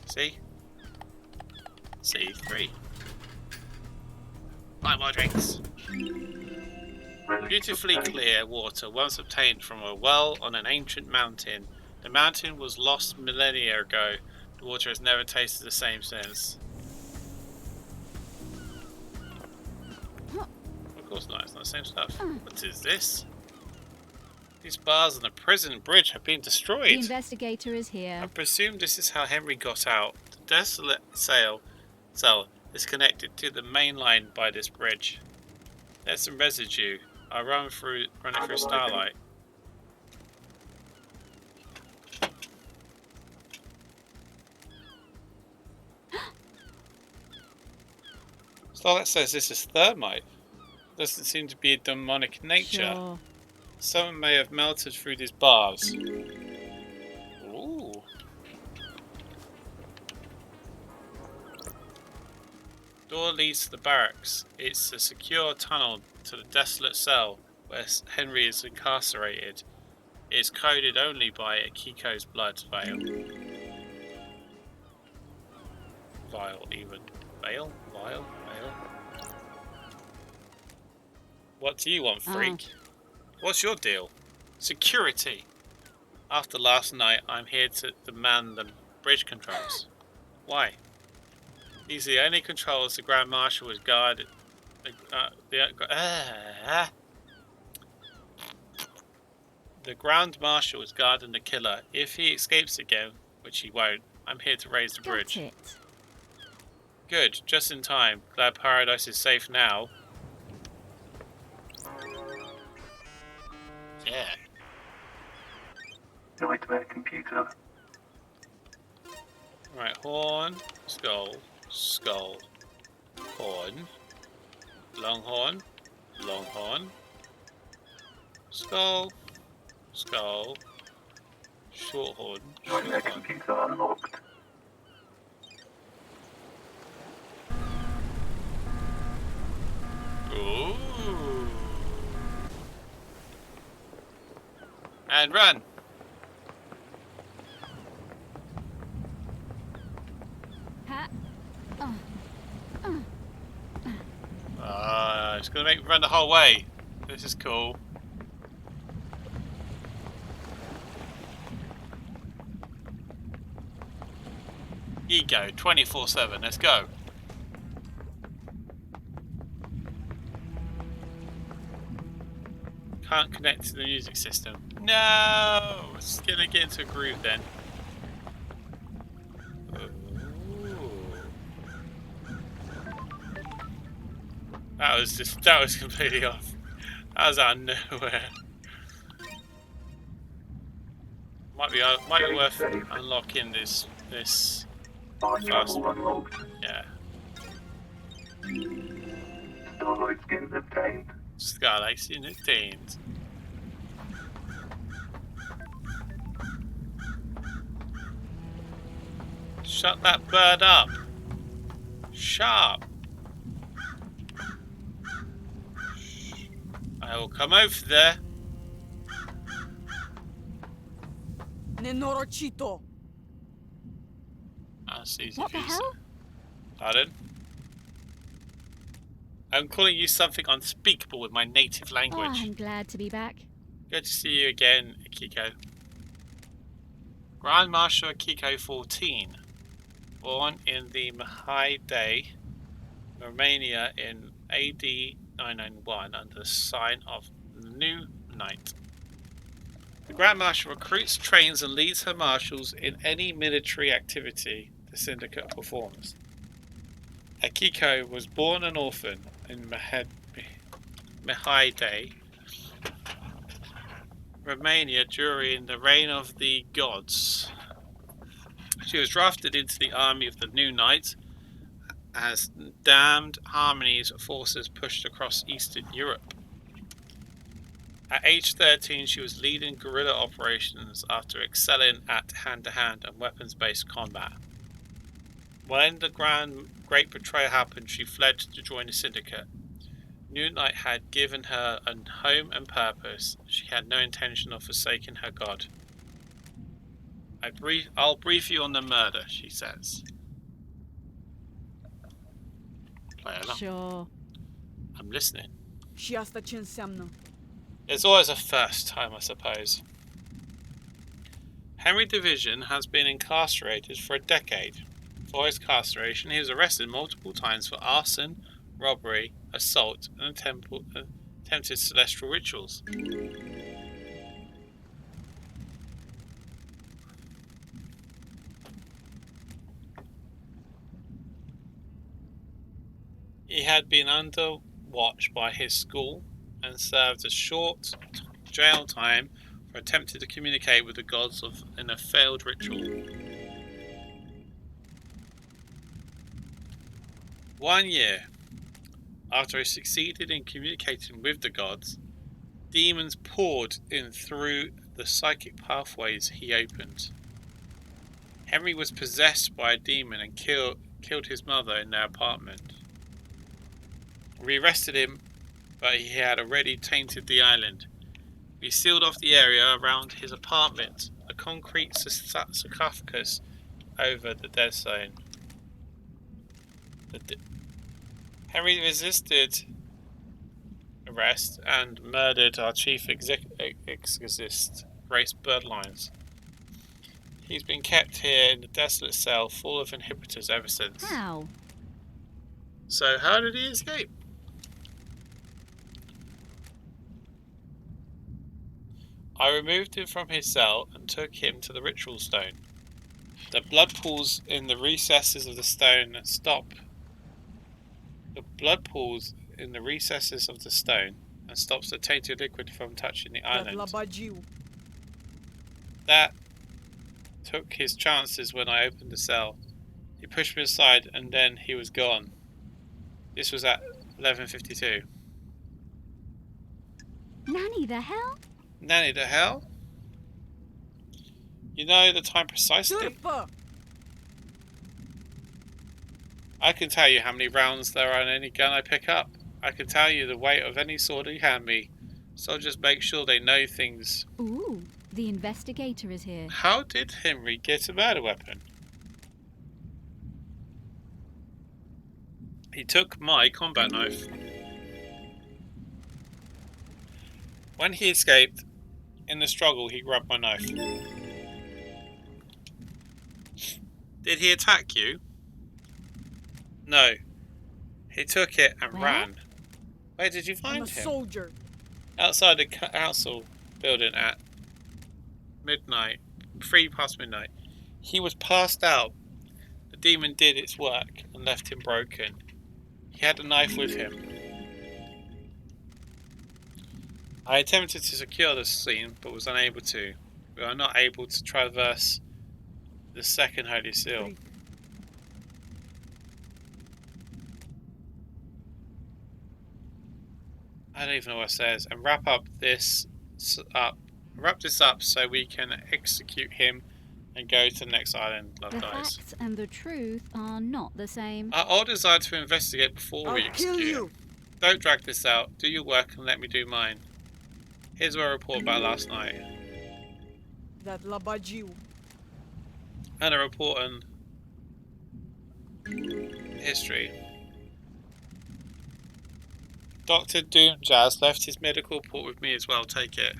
See? C3. 5 more drinks. Relic Beautifully obtained. clear water once obtained from a well on an ancient mountain. The mountain was lost millennia ago. The water has never tasted the same since. Of course not, it's not the same stuff. What is this? These bars on the prison bridge have been The destroyed. investigator is here. I presume this is how Henry got out. The desolate cell is connected to the main line by this bridge. There's some residue. I'll run it through Starlight. Starlight says this is thermite. Doesn't seem to be a demonic nature. Sure. Someone may have melted through these bars. Ooh. Door leads to the barracks. It's a secure tunnel to the desolate cell where Henry is incarcerated. It is coded only by Akiko's blood vial. Vial, even. Vial? Vial? Vial? What do you want, freak? What's your deal? Security. After last night, I'm here to demand the bridge controls. Why? He's the only controls the Grand Marshal was guarded. The Grand Marshal is guarding the killer. If he escapes again, which he won't, I'm here to raise the Got bridge. it. Good, just in time. Glad Paradise is safe now. Yeah. Nightmare computer. Right, horn, skull, skull, horn, longhorn, longhorn, skull, skull, shorthorn, Nightmare shorthorn. computer unlocked. Ooh. And run. Ha. It's gonna make me run the whole way. This is cool. Ego 24/7. Let's go. Can't connect to the music system. No! It's gonna get into a groove then. Ooh. That was completely off. That was out of nowhere. Might be worth unlocking this Fire fast. level unlocked. Yeah. Starlight skins obtained. Skylights in its teens. Shut that bird up. Sharp. I will come over there. Nenorocito. That's easy What for the you, hell? sir. Pardon? I'm calling you something unspeakable with my native Oh, language. I'm glad to be back. Good to see you again, Akiko. Grand Marshal Akiko 14. Born in the Mahai Day, Romania in AD 991 under the sign of New Night. The Grand Marshal recruits, trains and leads her marshals in any military activity the Syndicate performs. Akiko was born an orphan in Mahai Day, Romania during the reign of the gods. She was drafted into the army of the New Night as Damned Harmony's forces pushed across Eastern Europe. At age 13, she was leading guerrilla operations after excelling at hand-to-hand and weapons-based combat. When the Great Betrayal happened, she fled to join the Syndicate. New Night had given her a home and purpose. She had no intention of forsaking her god. I'll brief you on the murder, she says. Play along. Sure. I'm listening. Și asta ce înseamnă? There's always a first time, I suppose. Henry Division has been incarcerated for a decade. For his incarceration, he was arrested multiple times for arson, robbery, assault, and attempted celestial rituals. He had been under watch by his school and served a short jail time for attempting to communicate with the gods in a failed ritual. 1 year after he succeeded in communicating with the gods, demons poured in through the psychic pathways he opened. Henry was possessed by a demon and killed his mother in their apartment. We arrested him, but he had already tainted the island. We sealed off the area around his apartment, a concrete sarcophagus over the dead zone. Henry resisted arrest and murdered our chief exorcist, Grace Birdlines. He's been kept here in the desolate cell full of inhibitors ever since. How? So how did he escape? I removed him from his cell and took him to the ritual stone. The blood pools in the recesses of the stone stop. The blood pools in the recesses of the stone and stops the tainted liquid from touching the That island. Labajiu. That took his chances when I opened the cell. He pushed me aside and then he was gone. This was at 11:52. Nanny, the hell? Nanny, the hell? You know the time precisely? Surfa! I can tell you how many rounds there are in any gun I pick up. I can tell you the weight of any sword you hand me. So just make sure they know things. Ooh, the investigator is here. How did Henry get a murder weapon? He took my combat knife. When he escaped, in the struggle he grabbed my knife. Did he attack you? No. He took it and Where? ran. Where did you I'm find a him? soldier. Outside the council building at midnight, 3 past midnight. He was passed out. The demon did its work and left him broken. He had a knife with him. I attempted to secure the scene, but was unable to. We are not able to traverse the second holy seal. I don't even know what it says. And wrap this up so we can execute him and go to the next island, love The guys. facts and the truth are not the same. Our orders are to investigate before we I'll kill execute. you! Don't drag this out. Do your work and let me do mine. Here's what I report about last night. That Labajiu. And a report on history. Dr. Doomjazz left his medical report with me as well. Take it.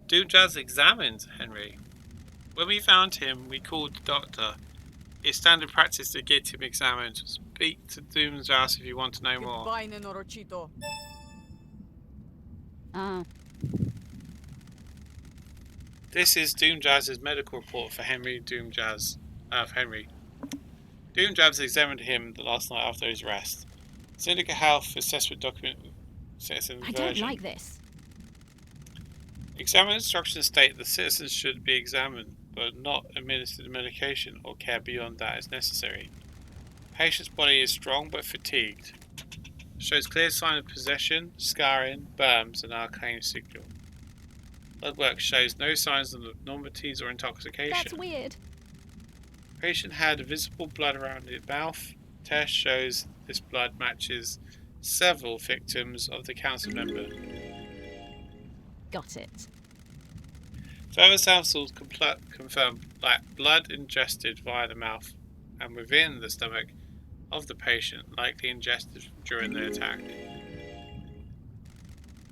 Doomjazz examined Henry. When we found him, we called the doctor. It's standard practice to get him examined. Speak to Doomjazz if you want to know more. Goodbye, Nenorochito. Ah, This is Doomjazz's medical report for Henry Doomjazz. Henry. Doomjazz examined him the last night after his arrest. Syndicate Health assessment document citizen I don't version. like this. Examiner instructions state that citizens should be examined, but not administered medication or care beyond that is necessary. Patient's body is strong but fatigued. Shows clear sign of possession, scarring, burns, and arcane signal. Blood work shows no signs of abnormalities or intoxication. That's weird. Patient had visible blood around his mouth. Test shows this blood matches several victims of the council member. Got it. Further samples confirm that blood ingested via the mouth and within the stomach of the patient, likely ingested during the attack.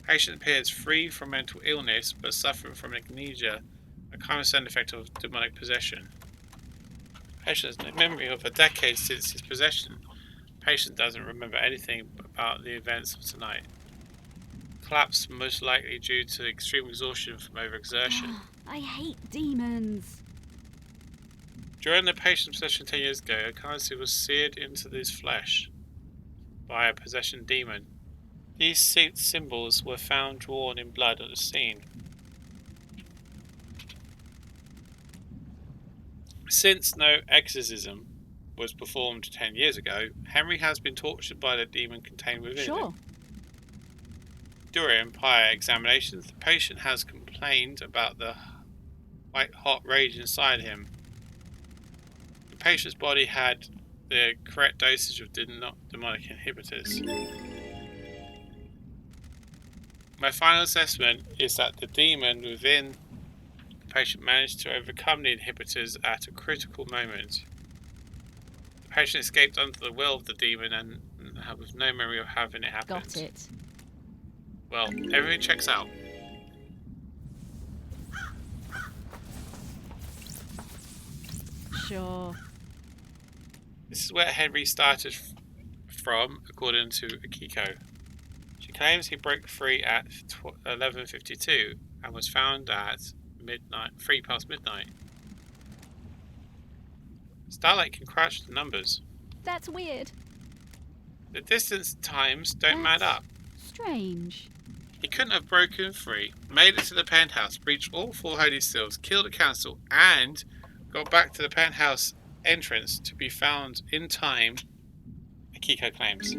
Patient appears free from mental illness but suffering from amnesia, a common side effect of demonic possession. Patient has no memory of a decade since his possession. Patient doesn't remember anything about the events of tonight. Collapse most likely due to extreme exhaustion from overexertion. I hate demons. During the patient's possession 10 years ago, a currency was seared into his flesh by a possession demon. These symbols were found drawn in blood at the scene. Since no exorcism was performed 10 years ago, Henry has been tortured by the demon contained within Sure. him. During prior examinations, the patient has complained about the white-hot rage inside him. The patient's body had the correct dosage of demonic inhibitors. My final assessment is that the demon within the patient managed to overcome the inhibitors at a critical moment. The patient escaped under the will of the demon and with no memory of having it happen. Got it. Well, everything checks out. Sure. This is where Henry started from, according to Akiko. She claims he broke free at 11:52 and was found at midnight, 3 past midnight. Starlight can crouch the numbers. That's weird. The distance times don't add up. Strange. He couldn't have broken free, made it to the penthouse, breached all 4 holy seals, killed the council, and got back to the penthouse entrance to be found in time, Akiko claims.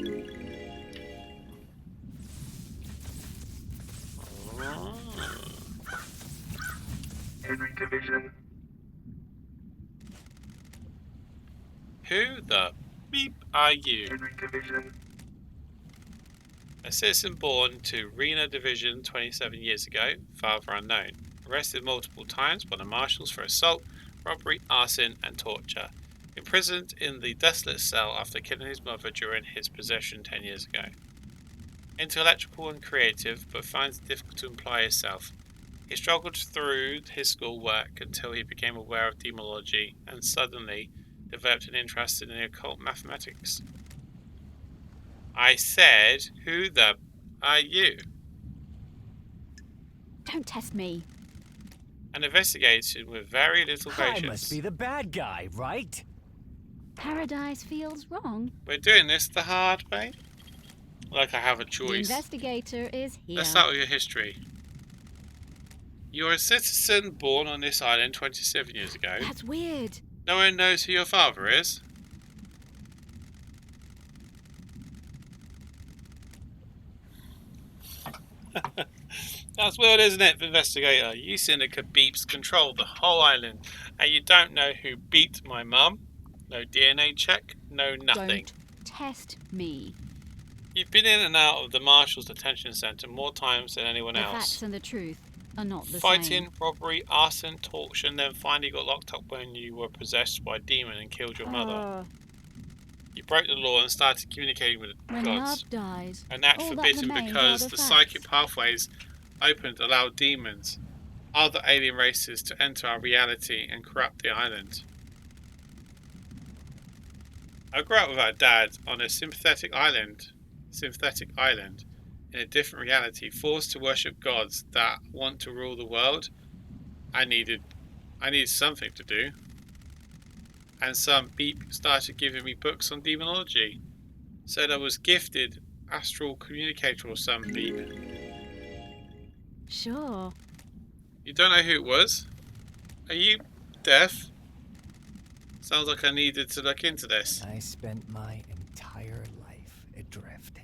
Henry Division. Who the beep are you? Henry Division. A citizen born to Rena Division 27 years ago, father unknown. Arrested multiple times by the marshals for assault, robbery, arson and torture. Imprisoned in the desolate cell after killing his mother during his possession 10 years ago. Intellectual and creative, but finds it difficult to apply himself. He struggled through his schoolwork until he became aware of demonology and suddenly developed an interest in occult mathematics. I said, who the are you? Don't test me. An investigator with very little patience. I must be the bad guy, right? Paradise feels wrong. We're doing this the hard way? Like I have a The choice. investigator is here. Let's start with your history. You're a citizen born on this island 27 years ago. That's weird. No one knows who your father is. That's weird, isn't it, investigator? You syndicate beeps control the whole island, and you don't know who beat my mum? No DNA check, no nothing. Don't test me. You've been in and out of the Marshal's detention centre more times than anyone The else. facts and the truth are not the Fighting, same. robbery, arson, torture, and then finally got locked up when you were possessed by a demon and killed your mother. You broke the law and started communicating with the When gods. love dies, An act all that forbidden remains because are the the psychic facts. pathways opened allowed demons, other alien races to enter our reality and corrupt the island. I grew up without a dad on a synthetic island in a different reality, forced to worship gods that want to rule the world. I needed something to do. And some beep started giving me books on demonology. Said I was gifted astral communicator or some beep. Sure. You don't know who it was? Are you deaf? Sounds like I needed to look into this. I spent my entire life adrift.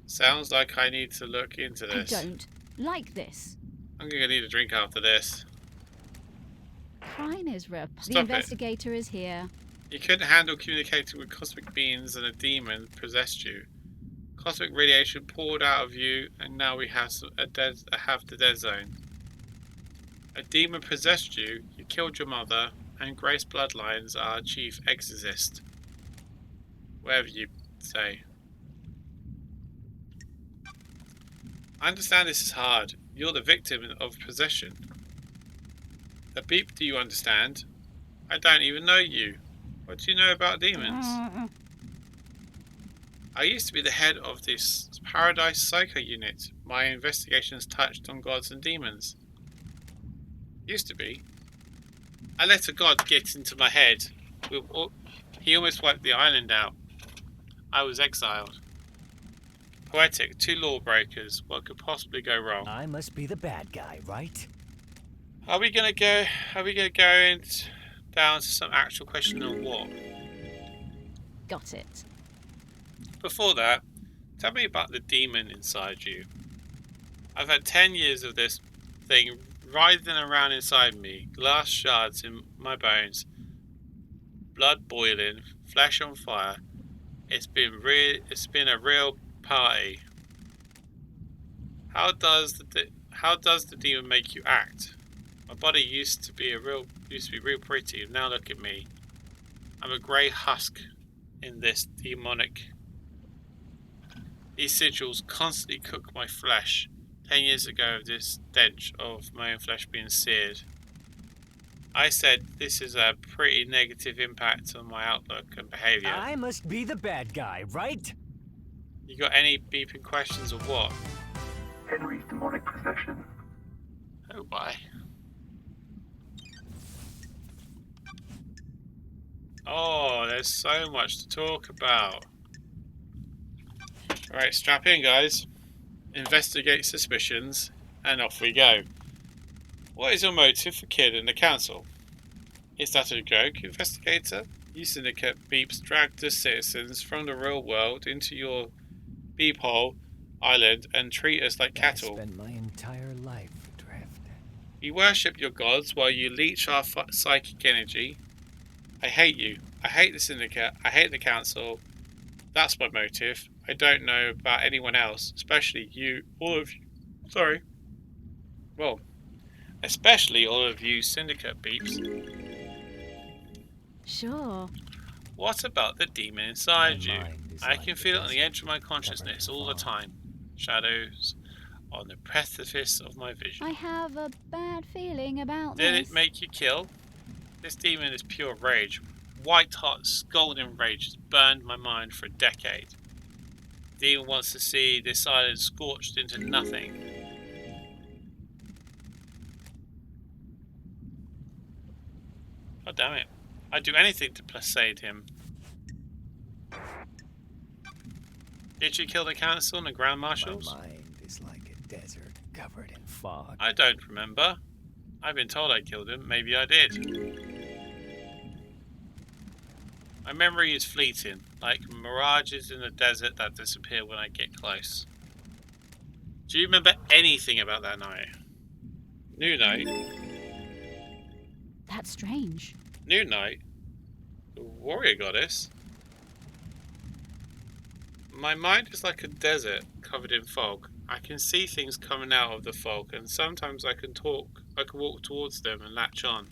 Sounds like I need to look into this. I don't like this. I'm gonna need a drink after this. Fine, Ezra. Stop The it. investigator is here. You couldn't handle communicating with cosmic beings and a demon possessed you. Cosmic radiation poured out of you, and now we have the dead zone. A demon possessed you, you killed your mother, and Grace Bloodlines are chief exorcist. Whatever you say. I understand this is hard. You're the victim of possession. A beep, do you understand? I don't even know you. What do you know about demons? I used to be the head of this Paradise Psycho unit. My investigations touched on gods and demons. Used to be. I let a god get into my head. He almost wiped the island out. I was exiled. Poetic, 2 lawbreakers. What could possibly go wrong? I must be the bad guy, right? Are we gonna go down to some actual question on what? Got it. Before that, tell me about the demon inside you. I've had 10 years of this thing writhing around inside me, glass shards in my bones, blood boiling, flesh on fire. It's been a real party. How does the demon make you act? My body used to be real pretty, and now look at me. I'm a grey husk in this demonic. These sigils constantly cook my flesh. 10 years ago, this stench of my own flesh being seared. I said this is a pretty negative impact on my outlook and behaviour. I must be the bad guy, right? You got any beeping questions or what? Henry's demonic possession. Oh, bye. Oh, there's so much to talk about. Alright, strap in, guys. Investigate suspicions, and off we go. What is your motive for killing the council? Is that a joke, investigator? You syndicate beeps dragged the citizens from the real world into your beep hole island and treat us like cattle. I spent my entire life adrift. You worship your gods while you leech our psychic energy. I hate you. I hate the syndicate. I hate the council. That's my motive. I don't know about anyone else, especially you, all of you. Sorry. Well, especially all of you syndicate beeps. Sure. What about the demon inside My you? mind is I like can a feel it on the desert edge of my consciousness covered in all the fog. time. Shadows on the precipice of my vision. I have a bad feeling about Did this. it make you kill? This demon is pure rage. White hot, scalding rage has burned my mind for a decade. The demon wants to see this island scorched into nothing. Oh damn it. I'd do anything to persuade him. Did you kill the council and the grand marshals? My mind is like a desert covered in fog. I don't remember. I've been told I killed him. Maybe I did. My memory is fleeting, like mirages in the desert that disappear when I get close. Do you remember anything about that night? New night? That's strange. New night? The warrior goddess? My mind is like a desert covered in fog. I can see things coming out of the fog, and sometimes I can walk towards them and latch on.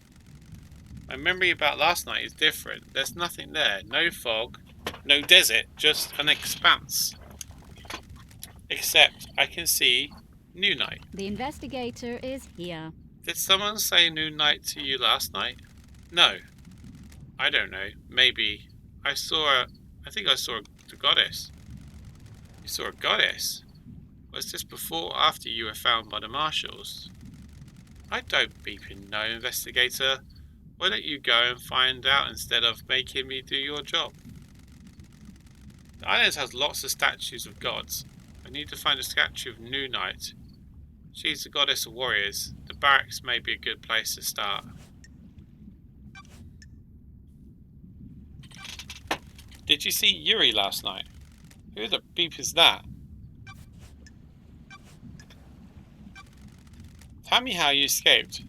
My memory about last night is different. There's nothing there. No fog, no desert, just an expanse. Except I can see new night. The investigator is here. Did someone say new night to you last night? No. I don't know. Maybe. I think I saw the goddess. You saw a goddess? Was this before or after you were found by the marshals? I don't beeping know, investigator. Why don't you go and find out instead of making me do your job? The island has lots of statues of gods. I need to find a statue of New Night. She's the goddess of warriors. The barracks may be a good place to start. Did you see Yuri last night? Who the beep is that? Tell me how you escaped.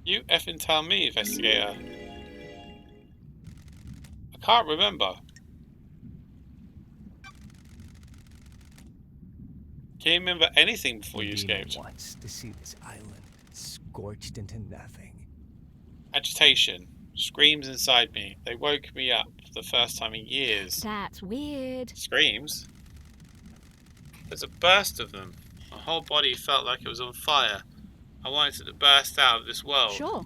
You effing tell me, investigator. I can't remember. Can you remember anything before you The demon escaped? wants to see this island scorched into nothing. Agitation. Screams inside me. They woke me up for the first time in years. That's weird. Screams? There's a burst of them. My whole body felt like it was on fire. I wanted it to burst out of this world. Sure.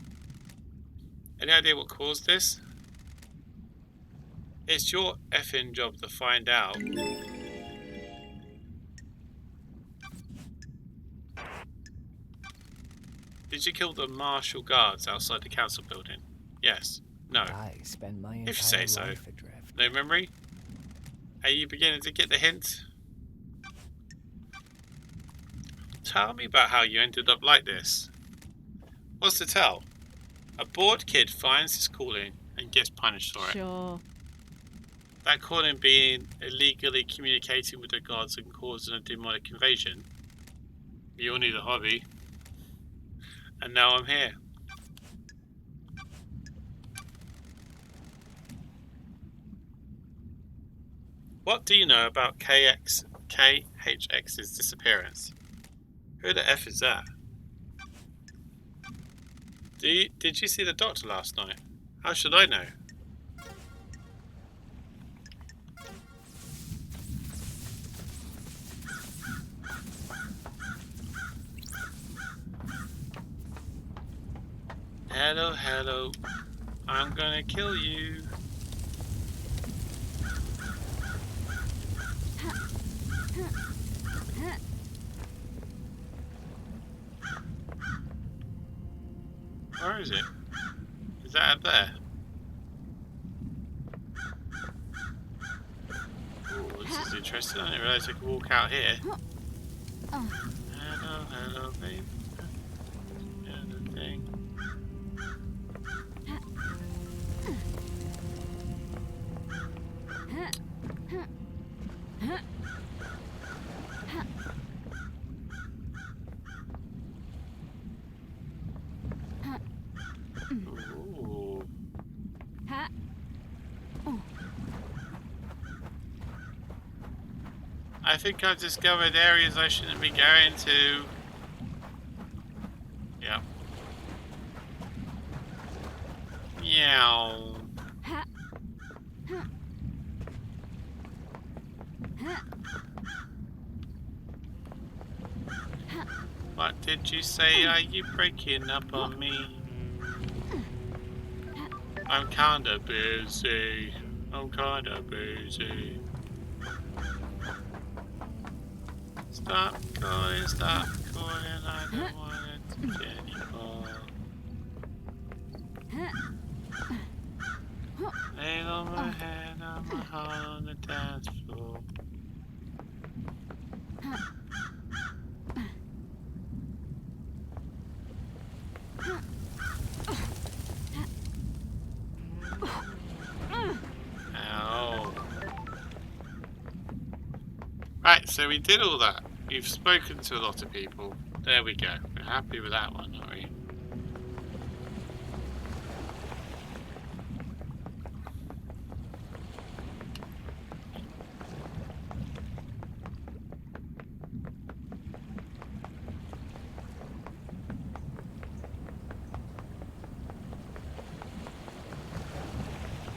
Any idea what caused this? It's your effing job to find out. Did you kill the martial guards outside the council building? Yes. No. I spend my you entire say so. life adrift. No memory? Are you beginning to get the hint? Tell me about how you ended up like this. What's to tell? A bored kid finds his calling and gets punished for it. Sure. That calling being illegally communicating with the gods and causing a demonic invasion. You all need a hobby. And now I'm here. What do you know about KHX's disappearance? Who the F is that? Did you see the doctor last night? How should I know? Hello, hello. I'm gonna kill you. Where is it? Is that up there? Oh, this is interesting. I didn't realise I could walk out here. Hello, hello, baby. Yeah, the thing. Ooh. I think I've discovered areas I shouldn't be going to. Yep. Meow. What did you say? Are you breaking up on me? I'm kinda busy. I'm kinda busy. Stop calling, I don't want it anymore. Lay on my head, on my heart on the dance floor. Ow. Right, so we did all that. We've spoken to a lot of people. There we go. We're happy with that one, aren't we?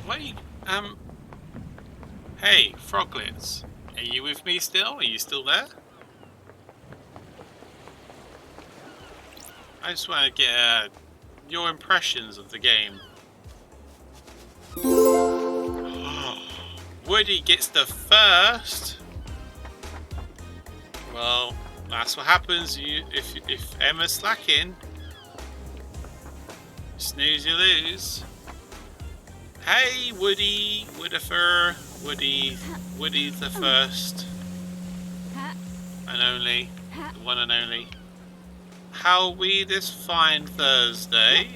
Wait, hey, Froglets. Are you with me still? Are you still there? I just want to get your impressions of the game. Woody gets the first. Well, that's what happens. If Emma's slacking, snooze you lose. Hey, Woody, Woodifer, Woody the first and only, the one and only. How are we this fine Thursday?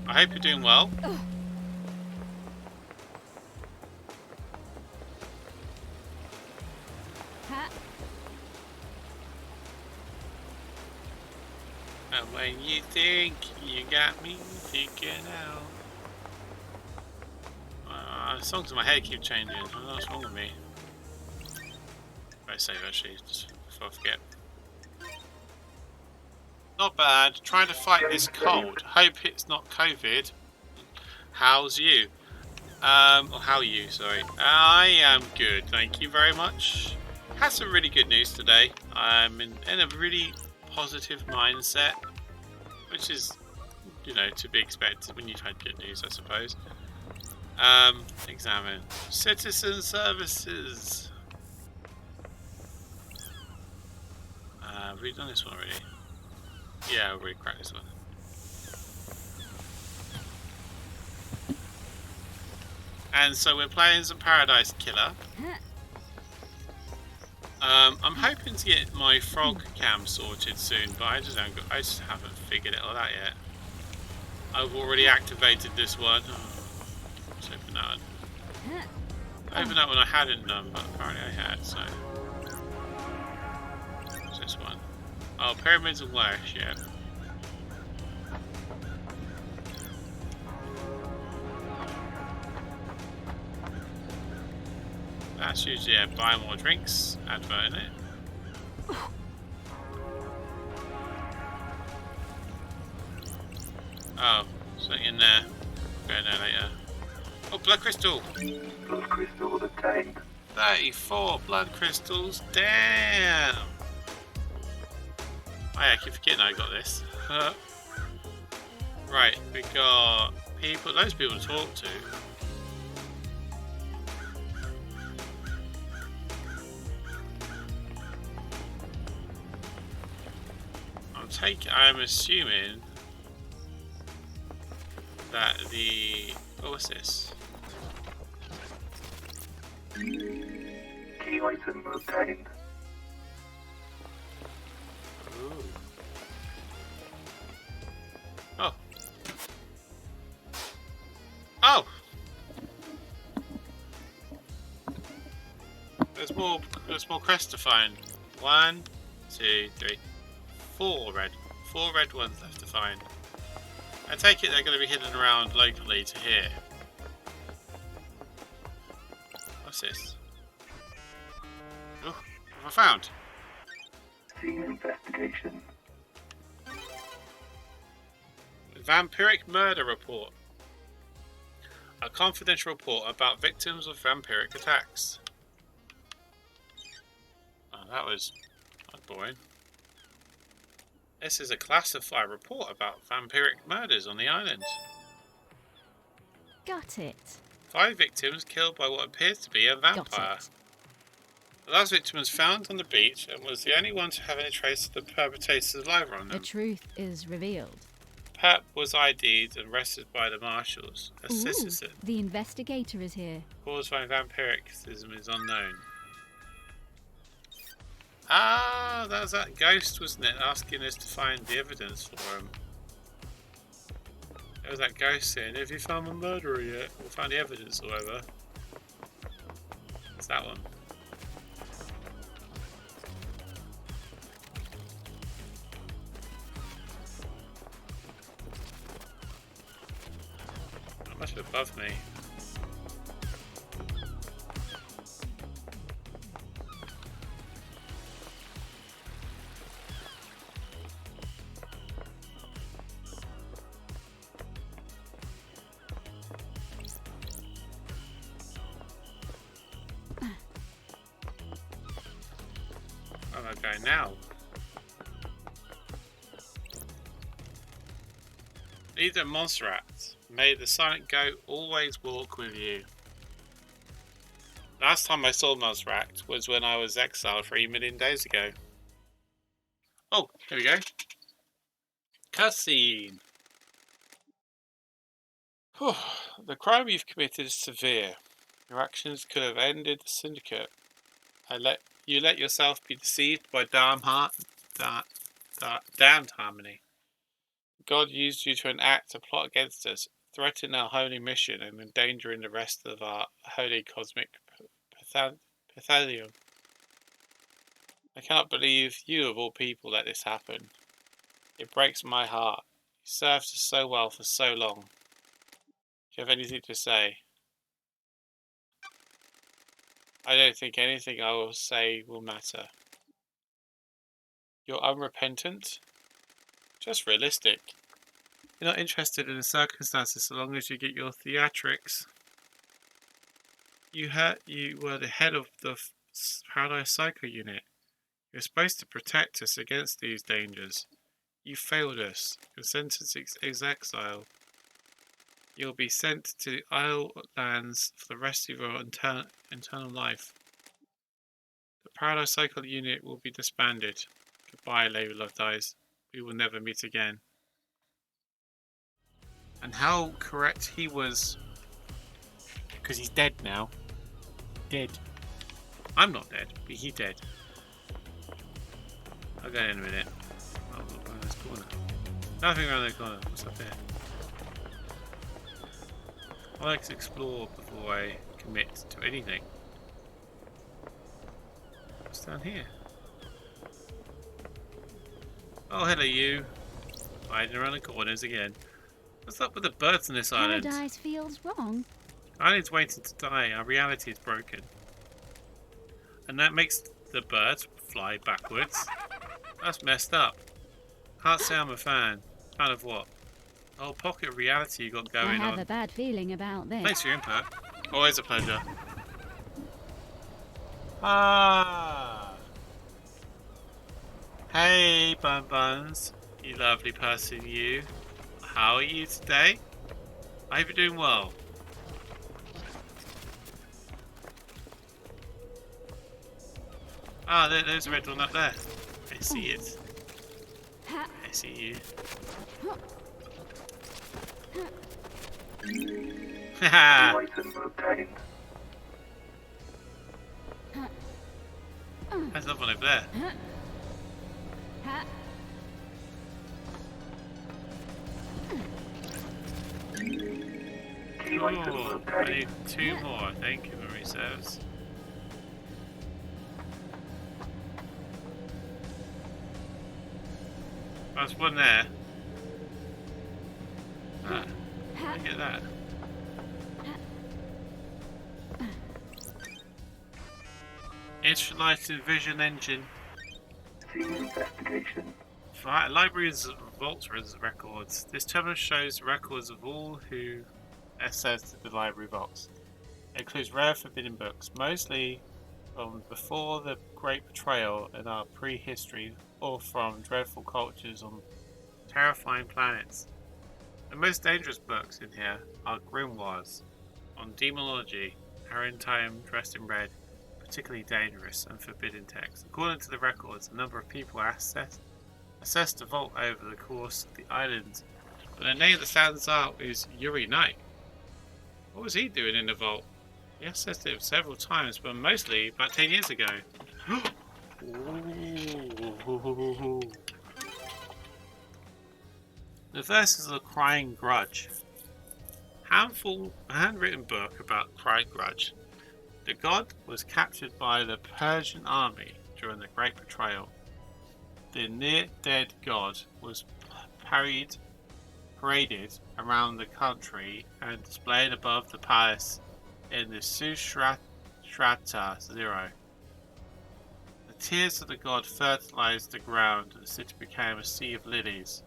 I hope you're doing well. And when you think you got me thinking out. The songs in my head keep changing. I don't know what's wrong with me. Very safe actually, just before I forget. Not bad. Trying to fight this cold. Hope it's not COVID. How's you? Or how are you, sorry. I am good, thank you very much. Had some really good news today. I'm in a really positive mindset, which is, you know, to be expected when you've had good news, I suppose. Examine. Citizen services. Have we done this one already? Yeah, we'll crack this one. And so we're playing some Paradise Killer. I'm hoping to get my frog cam sorted soon, but I just haven't figured it all out yet. I've already activated this one. Let's open that one. I opened that one I hadn't done, but apparently I had, so. What's this one? Oh, Pyramids of Lash, yeah. That's usually buy more drinks advert, isn't it? Oh, something in there. Go in there later. Oh, blood crystal! Blood crystal obtained. 34 blood crystals, damn! Oh yeah, I keep forgetting I got this. Right, we got people, loads of people to talk to. I'm assuming that the, oh, what's this? Key item obtained. Ooh. Oh. Oh! There's more crests to find. 1, 2, 3, 4 red. 4 red ones left to find. I take it they're going to be hidden around locally to here. What's this? Oh, what have I found? Scene investigation. Vampiric murder report. A confidential report about victims of vampiric attacks. Oh, that was boring. This is a classified report about vampiric murders on the island. Got it. 5 victims killed by what appears to be a vampire. Got it. The last victim was found on the beach and was the only one to have any trace of the perpetrator's saliva on The them. truth is revealed. Pep was ID'd and arrested by the marshals. A Ooh, citizen the investigator is here. caused by vampiricism is unknown. Ah, that was that ghost, wasn't it? Asking us to find the evidence for him. There was that ghost saying, have you found the murderer yet? Or found the evidence or whatever. It's that one. That must be above me. Where am I going now? Leader Montserrat, may the silent goat always walk with you. Last time I saw Montserrat was when I was exiled 3 million days ago. Oh, here we go. Cutscene. The crime you've committed is severe. Your actions could have ended the syndicate. You let yourself be deceived by damned harmony. God used you to enact a plot against us, threaten our holy mission, and endangering the rest of our holy cosmic Pythalion. I cannot believe you, of all people, let this happen. It breaks my heart. You served us so well for so long. Do you have anything to say? I don't think anything I will say will matter. You're unrepentant? Just realistic. You're not interested in the circumstances so long as you get your theatrics. You were the head of the Paradise Psycho unit. You're supposed to protect us against these dangers. You failed us. Your sentence is exile. You'll be sent to the Islands for the rest of your eternal life. The Paradise Cycle unit will be disbanded. Goodbye, Lady Love Dies. We will never meet again. And how correct he was, because he's dead now. Dead. I'm not dead, but he's dead. I'll go in a minute. Oh, look around this corner. Nothing around the corner. What's up there? I like to explore before I commit to anything. What's down here? Oh, hello you. Hiding around the corners again. What's up with the birds on this island? Paradise feels wrong. Island's waiting to die. Our reality is broken. And that makes the birds fly backwards. That's messed up. Can't say I'm a fan. Fan of what? Oh, pocket reality you got I going have on. a bad feeling about this. Thanks for your input. Always a pleasure. Ah. Hey, Bun Buns, you lovely person, you. How are you today? I hope you're doing well. Ah, there's a red one up there. I see it. I see you. Haha! Item obtained. There's another one over there. Key item Oh, I obtained. need 2 more, I think, if memory serves. There's one there. Ah, look at that. Intralighted vision engine. Scene investigation. Library's vault records. This terminal shows records of all who accessed the library vaults. It includes rare forbidden books, mostly from before the Great Betrayal in our prehistory, or from dreadful cultures on terrifying planets. The most dangerous books in here are grimoires on demonology, Harrowing Time dressed in red, particularly dangerous and forbidden texts. According to the records, a number of people assessed the vault over the course of the island, but the name that stands out is Yuri Knight. What was he doing in the vault? He assessed it several times, but mostly about 10 years ago. Ooh. The verse is a crying grudge. A handwritten book about crying grudge. The god was captured by the Persian army during the Great Betrayal. The near-dead god was paraded around the country and displayed above the palace in the Sustrata Zero. The tears of the god fertilized the ground and the city became a sea of lilies.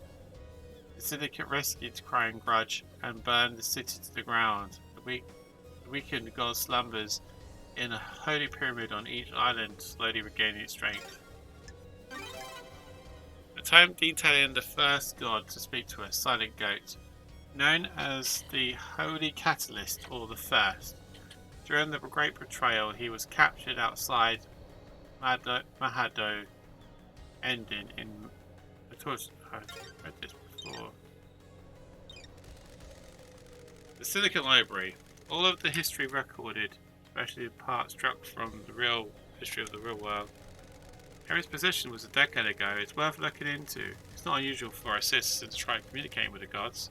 The syndicate rescued Crying Grudge and burned the city to the ground. The weakened god slumbers in a holy pyramid on each island, slowly regaining its strength. A tome detailing the first god to speak to us, Silent Goat, known as the Holy Catalyst or the First. During the Great Betrayal, he was captured outside Mahado Ending in I've read this before. The Syndicate Library. All of the history recorded, especially the part struck from the real history of the real world. Harry's position was a decade ago. It's worth looking into. It's not unusual for our citizens to try communicating with the gods.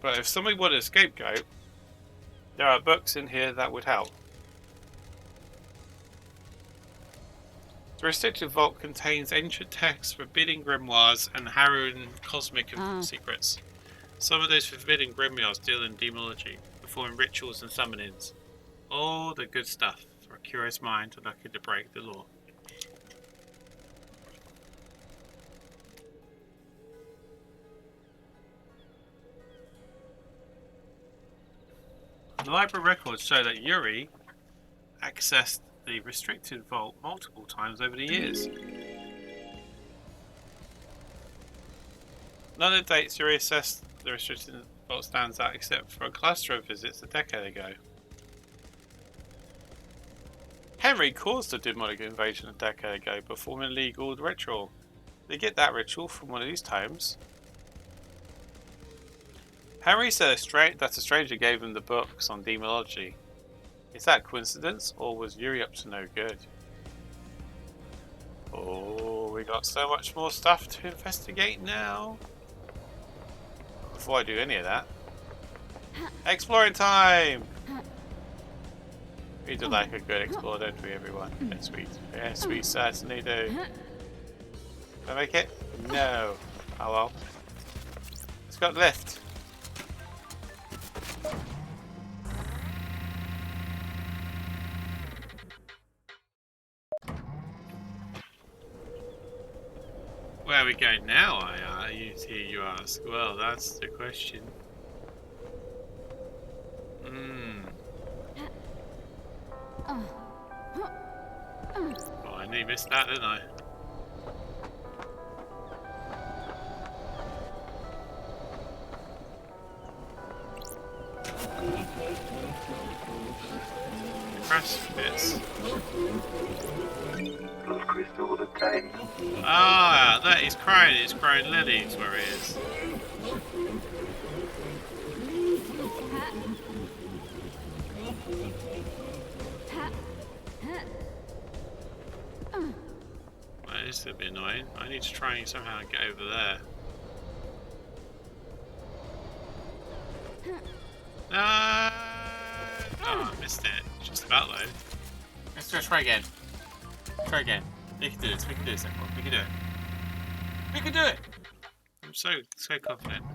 But if somebody wanted a scapegoat, there are books in here that would help. The restricted vault contains ancient texts, forbidden grimoires, and harrowing cosmic secrets. Some of those forbidden grimoires deal in demonology, performing rituals and summonings. All the good stuff for a curious mind looking to break the law. The library records show that Yuri accessed the restricted vault multiple times over the years. None of the dates Yuri assessed the restricted vault stands out except for a cluster of visits a decade ago. Henry caused the demonic invasion a decade ago, performing a legal ritual. They get that ritual from one of these tomes. Henry said that a stranger gave him the books on demonology. Is that coincidence, or was Yuri up to no good? Oh, we got so much more stuff to investigate now. Before I do any of that, exploring time! We do like a good explore, don't we, everyone? Yes, we certainly do. Did I make it? No. Oh well. It's got lift. Where are we going now, you ask? Well, that's the question. Oh, I nearly missed that, didn't I? Press bits. Blood crystal obtained. Ah, that is crying. It's growing lilies where it is. That is a bit annoying. I need to try and somehow get over there. No! Oh, I missed it. Just about though. Let's try again. Try again. We can do this. We can do this, everyone. We can do it. We can do it! I'm so confident.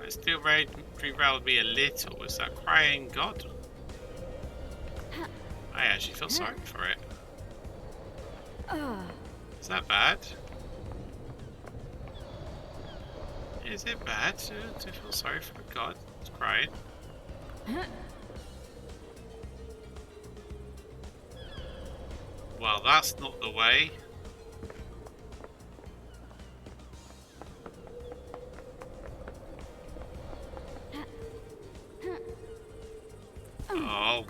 It still derailed me a little. Is that crying God? I actually feel sorry for it. Is that bad? Is it bad to feel sorry for a God that's crying? Well, that's not the way. Oh.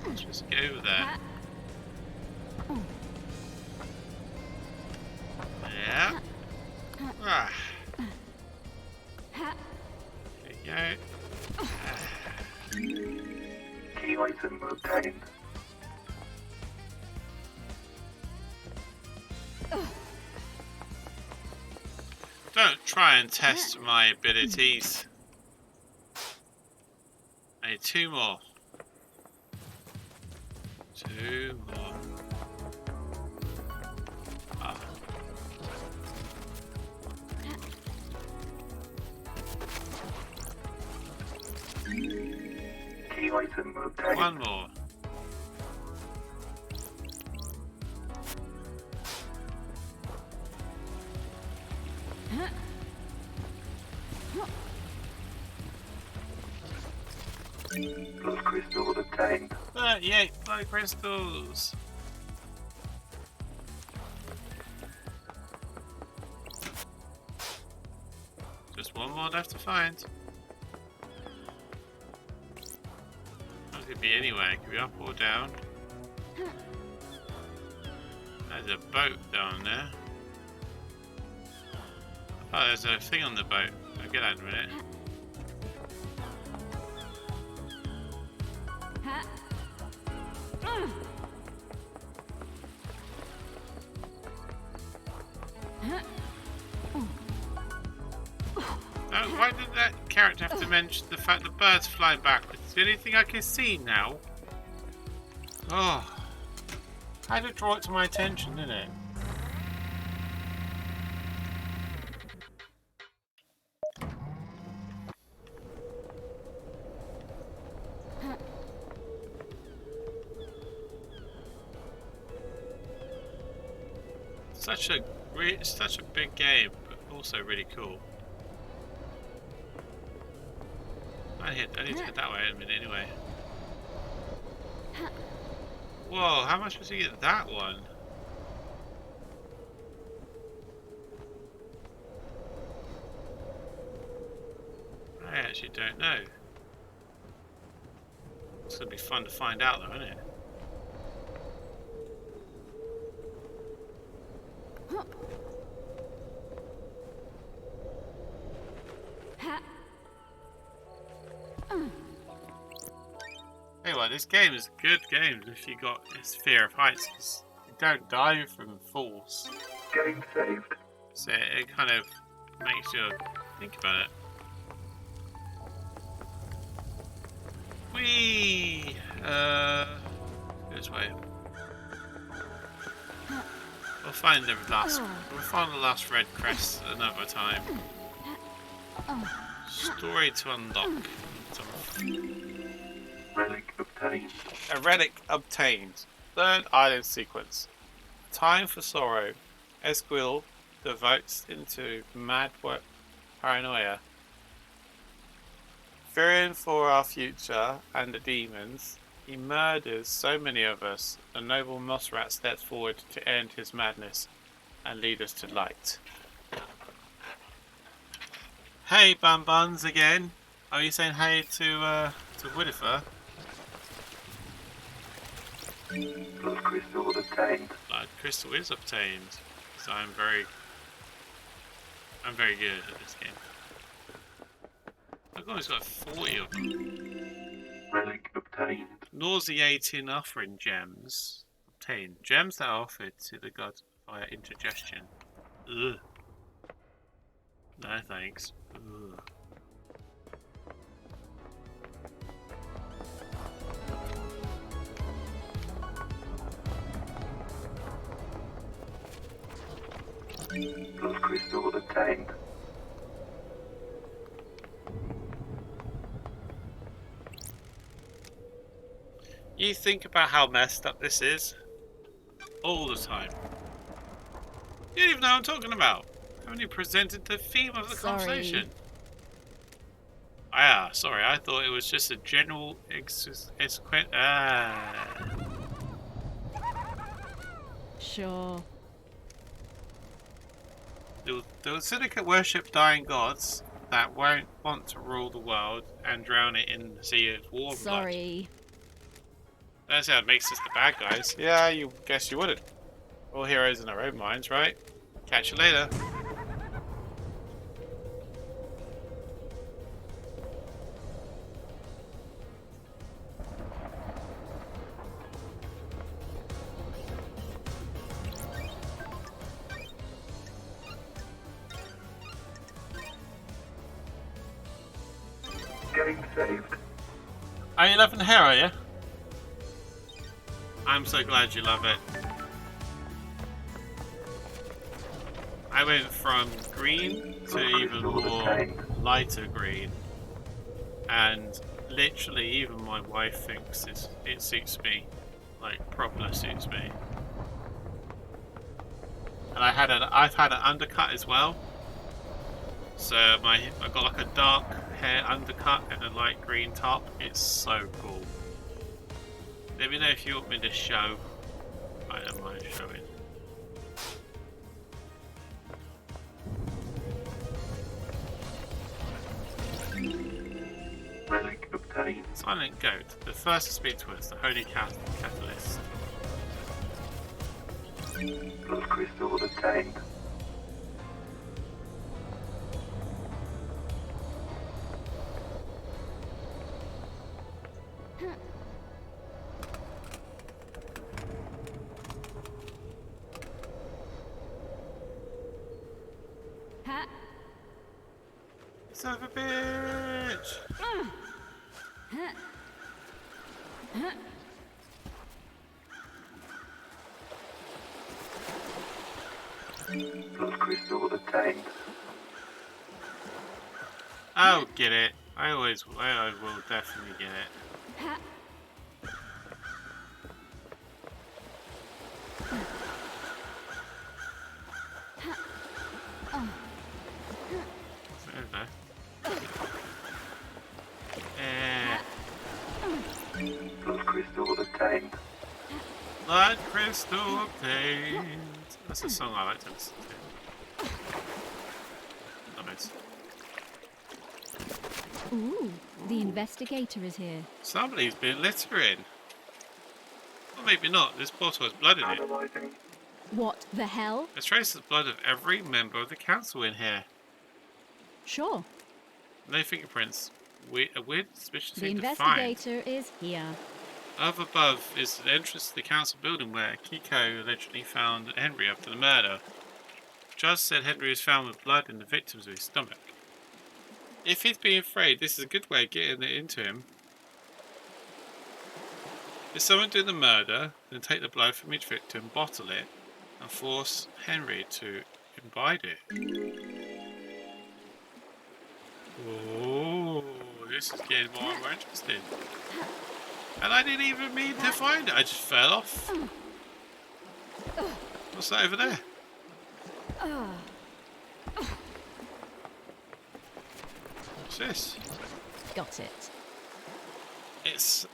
Let's just go over there. Yeah. Ah. There you go. Key item obtained. Don't try and test my abilities. I need 2 more. 2 more. Ah. Key item obtained. 1 more. Blood crystal obtained. 38 blood crystals. Just 1 more left to find. That could be anywhere. It could be up or down. There's a boat down there. Oh, there's a thing on the boat. I'll get that in a minute. Oh, why did that character have to mention the fact the birds fly backwards? It's the only thing I can see now. Oh. I had to draw it to my attention, didn't it? Such a big game, but also really cool. I need to head that way in a minute anyway. Whoa, how am I supposed to get that one? I actually don't know. It's gonna be fun to find out though, isn't it? Anyway, this game is a good game if you got this fear of heights, because you don't die from falls. Game saved. So it kind of makes you think about it. Whee! This way. We'll find the last red crest another time. Story to unlock. Relic obtained. A relic obtained. Third island sequence. Time for sorrow. Esquil devotes into mad work paranoia. Fearing for our future and the demons, He murders so many of us. The noble Mossrat steps forward to end his madness and lead us to light. Hey, Bun Buns again. Are you saying hey to Woodifer? Blood crystal obtained. Blood crystal is obtained. So I'm very good at this game. I've always got 40 of them. Relic obtained. Nauseating offering gems. Obtained. Gems that are offered to the god via indigestion. Ugh. No thanks. Ugh. Blood crystal obtained. You think about how messed up this is all the time. You don't even know what I'm talking about. I haven't even presented the theme of the conversation. Ah, sorry, I thought it was just a general Sure. The Syndicate worship dying gods that won't want to rule the world and drown it in the sea of war and blood. Sorry. That's how it makes us the bad guys. Yeah, you guess you wouldn't. All heroes in their own minds, right? Catch you later. Game saved. Are you loving the hair, are you? I'm so glad you love it. I went from green to even more lighter green, and literally even my wife thinks it suits me, like proper suits me. And I've had an undercut as well. So I got like a dark hair undercut and a light green top. It's so cool. Let me know if you want me to show. I don't mind showing. Relic obtained. Silent Goat. The first to speak to us, the Holy Catalyst. Blood crystal obtained. Ha. Son of a bitch! Blood crystal obtained. I'll get it. I will definitely get it. Ha. I don't know. Blood crystal obtained. Blood crystal obtained. That's a song I like to listen to. Nice. Ooh, the investigator is here. Somebody's been littering. Or maybe not. This bottle has blood in it. Analyzing. What the hell? There's traces of blood of every member of the council in here. Sure. No fingerprints. A weird suspicious The thing to find. investigator is here. Up above is the entrance to the council building where Kiko allegedly found Henry after the murder. Judge said Henry was found with blood in the victims of his stomach. If he's being afraid, this is a good way of getting it into him. If someone did the murder, then take the blood from each victim, bottle it, and force Henry to imbibe it. Oh, this is getting more and more interesting. And I didn't even mean to find it, I just fell off. What's that over there? What's this? Got it. It's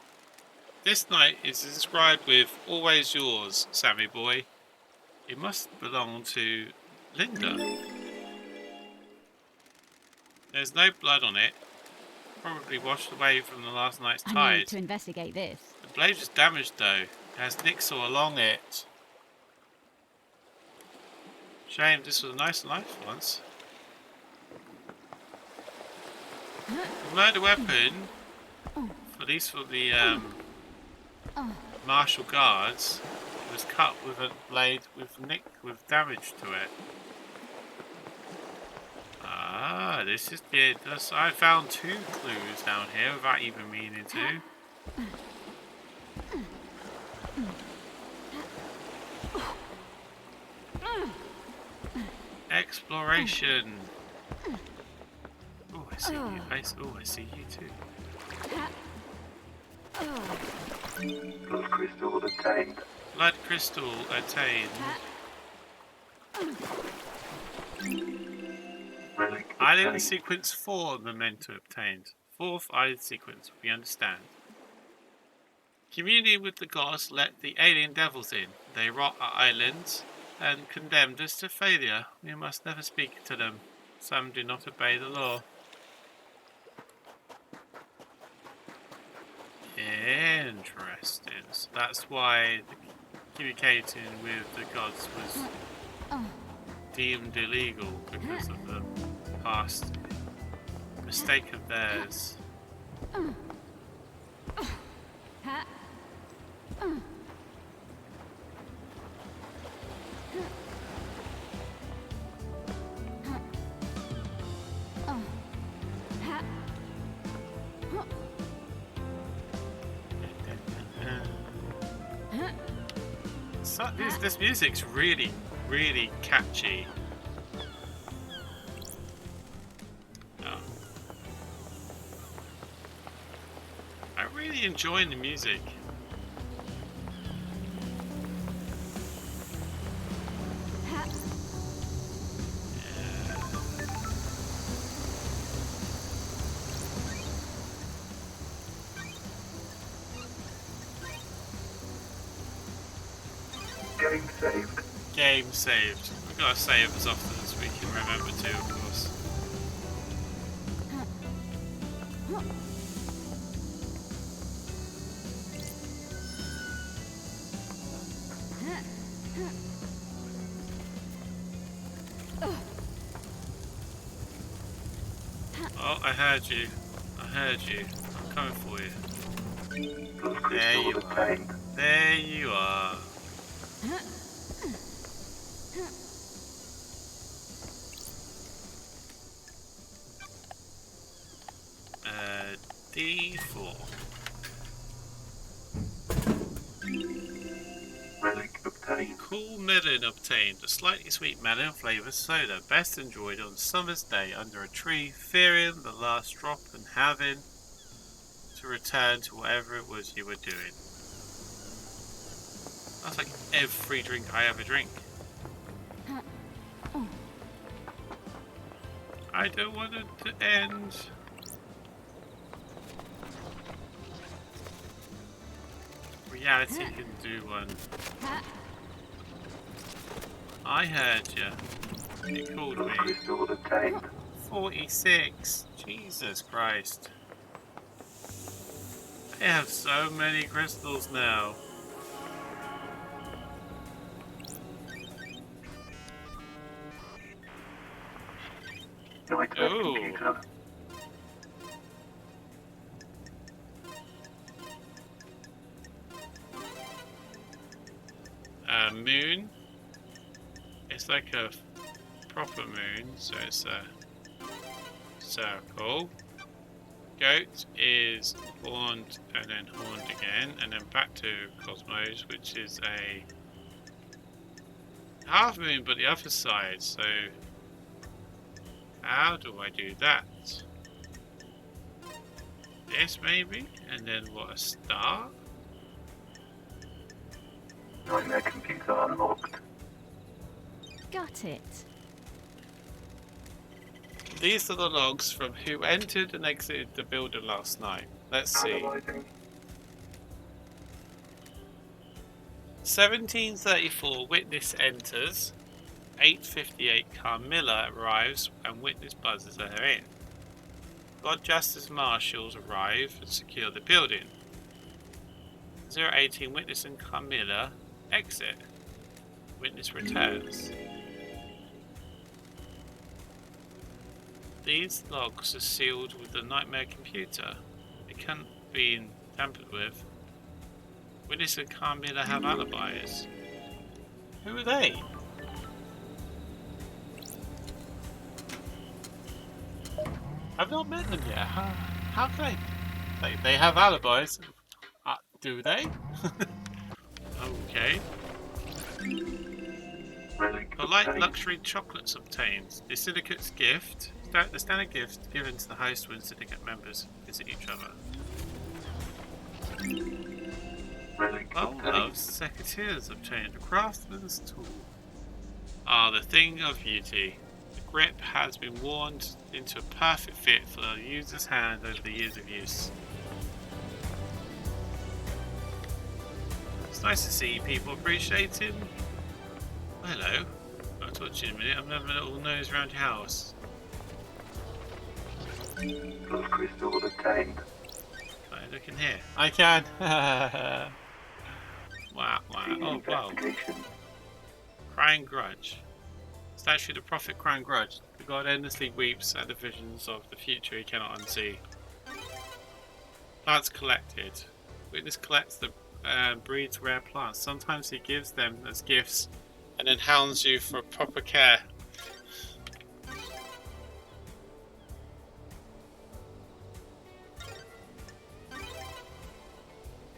This night is described with "Always yours, Sammy boy." It must belong to Linda. There's no blood on it. Probably washed away from the last night's I tide. need to investigate this. The blade was damaged though. It has nicks all along it. Shame, this was a nice life once. The murder weapon, at least for the martial guards, was cut with a blade with damage to it. Ah, this is it. I found 2 clues down here without even meaning to. Exploration. Oh, I see you. I see you too. Blood crystal obtained. Blood crystal attained. Relic Island obtained. sequence 4 memento obtained. 4th island sequence, we understand. Communing with the gods let the alien devils in. They rot our islands and condemned us to failure. We must never speak to them. Some do not obey the law. Interesting. So that's why communicating with the gods was deemed illegal because of the past mistake of theirs. So, this music's really, really catchy. Oh. I'm really enjoying the music. Game saved. Game saved. We've got to save as often as we can remember to, of course. Oh, I heard you. I heard you. I'm coming for you. Blood There crystal you are. obtained. There you are. D4. Relic obtained. Cool melon obtained. A slightly sweet melon flavoured soda, best enjoyed on a summer's day under a tree, fearing the last drop and having to return to whatever it was you were doing. That's like every drink I ever drink. I don't want it to end. Reality can do one. I heard you. You called Blood me. crystal obtained. 46. Jesus Christ. I have so many crystals now. Nightmare Ooh. computer. Moon. It's like a proper moon, so it's a circle. Goat is horned and then horned again, and then back to Cosmos, which is a half moon but the other side, so how do I do that? This maybe? And then what, a star? Nightmare computer unlocked. Got it. These are the logs from who entered and exited the building last night. Let's see. Analyzing. 1734, witness enters. 8:58, Carmilla arrives and witness buzzes her in. God Justice Marshals arrive and secure the building. 018, witness and Carmilla exit. Witness returns. These logs are sealed with the Nightmare computer. It can't be tampered with. Witness and Carmilla have alibis. Who are they? I've not met them yet. How can they have alibis? Do they? Okay. Relic The light obtained. luxury chocolates obtained. The syndicate's gift. The standard gift given to the host when syndicate members visit each other. Relic Well, obtained. love's secateurs obtained. A craftsman's tool. Ah, the thing of beauty. The grip has been worn into a perfect fit for the user's hand over the years of use. It's nice to see people appreciating. Hello. I'll talk to you in a minute. I'm having a little nose around your house. Blood crystal obtained. Can I look in here? I can. Wow, wow. Team Oh, wow. investigation. Crying grudge. Statue of the prophet crying grudge. The god endlessly weeps at the visions of the future he cannot unsee. Plants collected. Witness collects the breeds rare plants. Sometimes he gives them as gifts and then hounds you for proper care.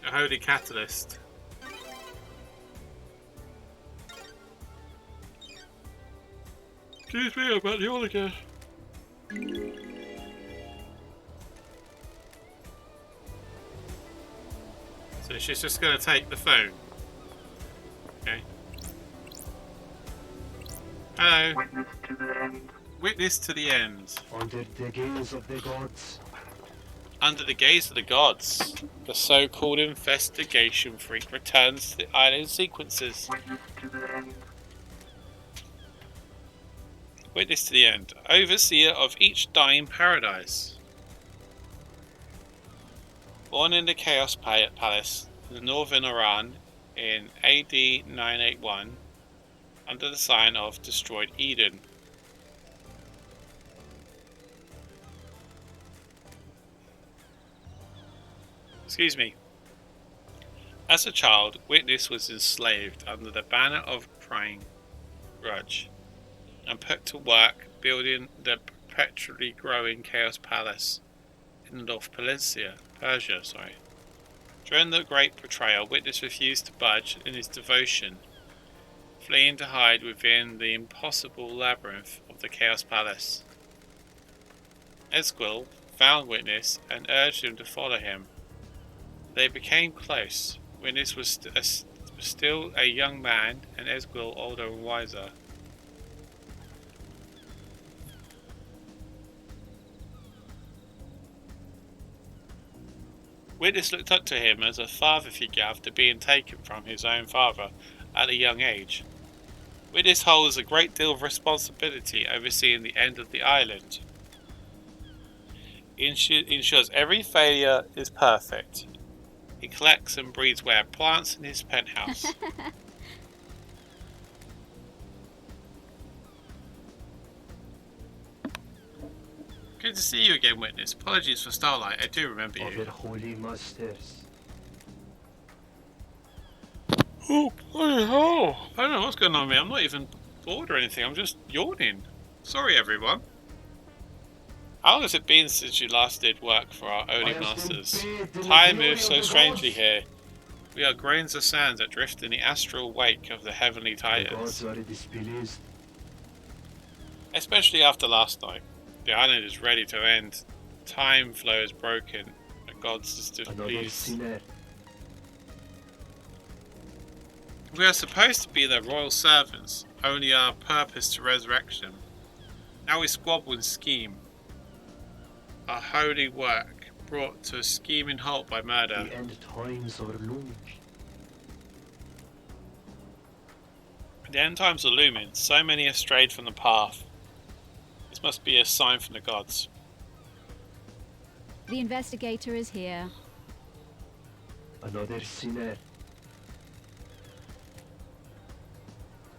A holy catalyst. Excuse me, about the oligarch. So she's just going to take the phone. Okay. Hello. Witness to the end. Witness to the end. Under the gaze of the gods. Under the gaze of the gods, the so-called investigation freak returns to the island sequences. Witness to the end. Witness to the end. Overseer of each dying paradise. Born in the Chaos Palace in the northern Iran in AD 981 under the sign of Destroyed Eden. Excuse me. As a child, Witness was enslaved under the banner of Crying Grudge and put to work building the perpetually growing Chaos Palace in North Persia. During the Great Betrayal, Witness refused to budge in his devotion, fleeing to hide within the impossible labyrinth of the Chaos Palace. Esquil found Witness and urged him to follow him. They became close. Witness was still a young man, and Esquil older and wiser. Witness looked up to him as a father figure after being taken from his own father at a young age. Witness holds a great deal of responsibility overseeing the end of the island. He ensures every failure is perfect. He collects and breeds rare plants in his penthouse. Good to see you again, Witness. Apologies for Starlight, I do remember Of you. the holy masters. Oh, bloody hell. I don't know what's going on with me. I'm not even bored or anything. I'm just yawning. Sorry, everyone. How long has it been since you last did work for our Holy Masters? Time moves so strangely here. We are grains of sand that drift in the astral wake of the heavenly The titans. gods are displeased. Especially after last night. The island is ready to end. Time flow is broken. The gods are Another displeased. sinner. We are supposed to be their royal servants, only our purpose to resurrection. Now we squabble and scheme. Our holy work brought to a scheming halt by murder. The end times are looming. The end times are looming. So many have strayed from the path. This must be a sign from the gods. The investigator is here. Another sinner.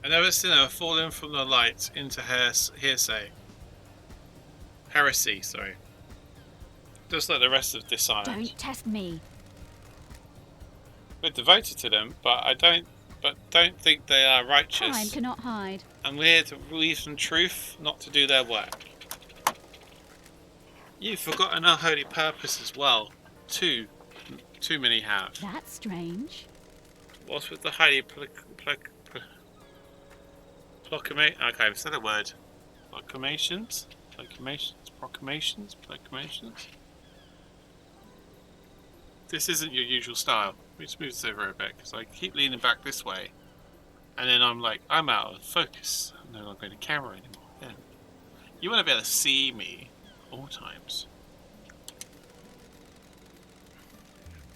Another sinner fallen from the light into heresy, sorry. Just like the rest of this island. Don't test me. We're devoted to them, but don't think they are righteous. Time cannot hide. And we're here to believe in truth, not to do their work. You've forgotten our holy purpose as well. Too many have. That's strange. What's with the holy proclamation? Okay, I've said a word. Proclamations? Proclamations? This isn't your usual style. Let me just move this over a bit, because I keep leaning back this way. And then I'm like, I'm out of focus. I'm no longer in the camera anymore. Then you want to be able to see me all times.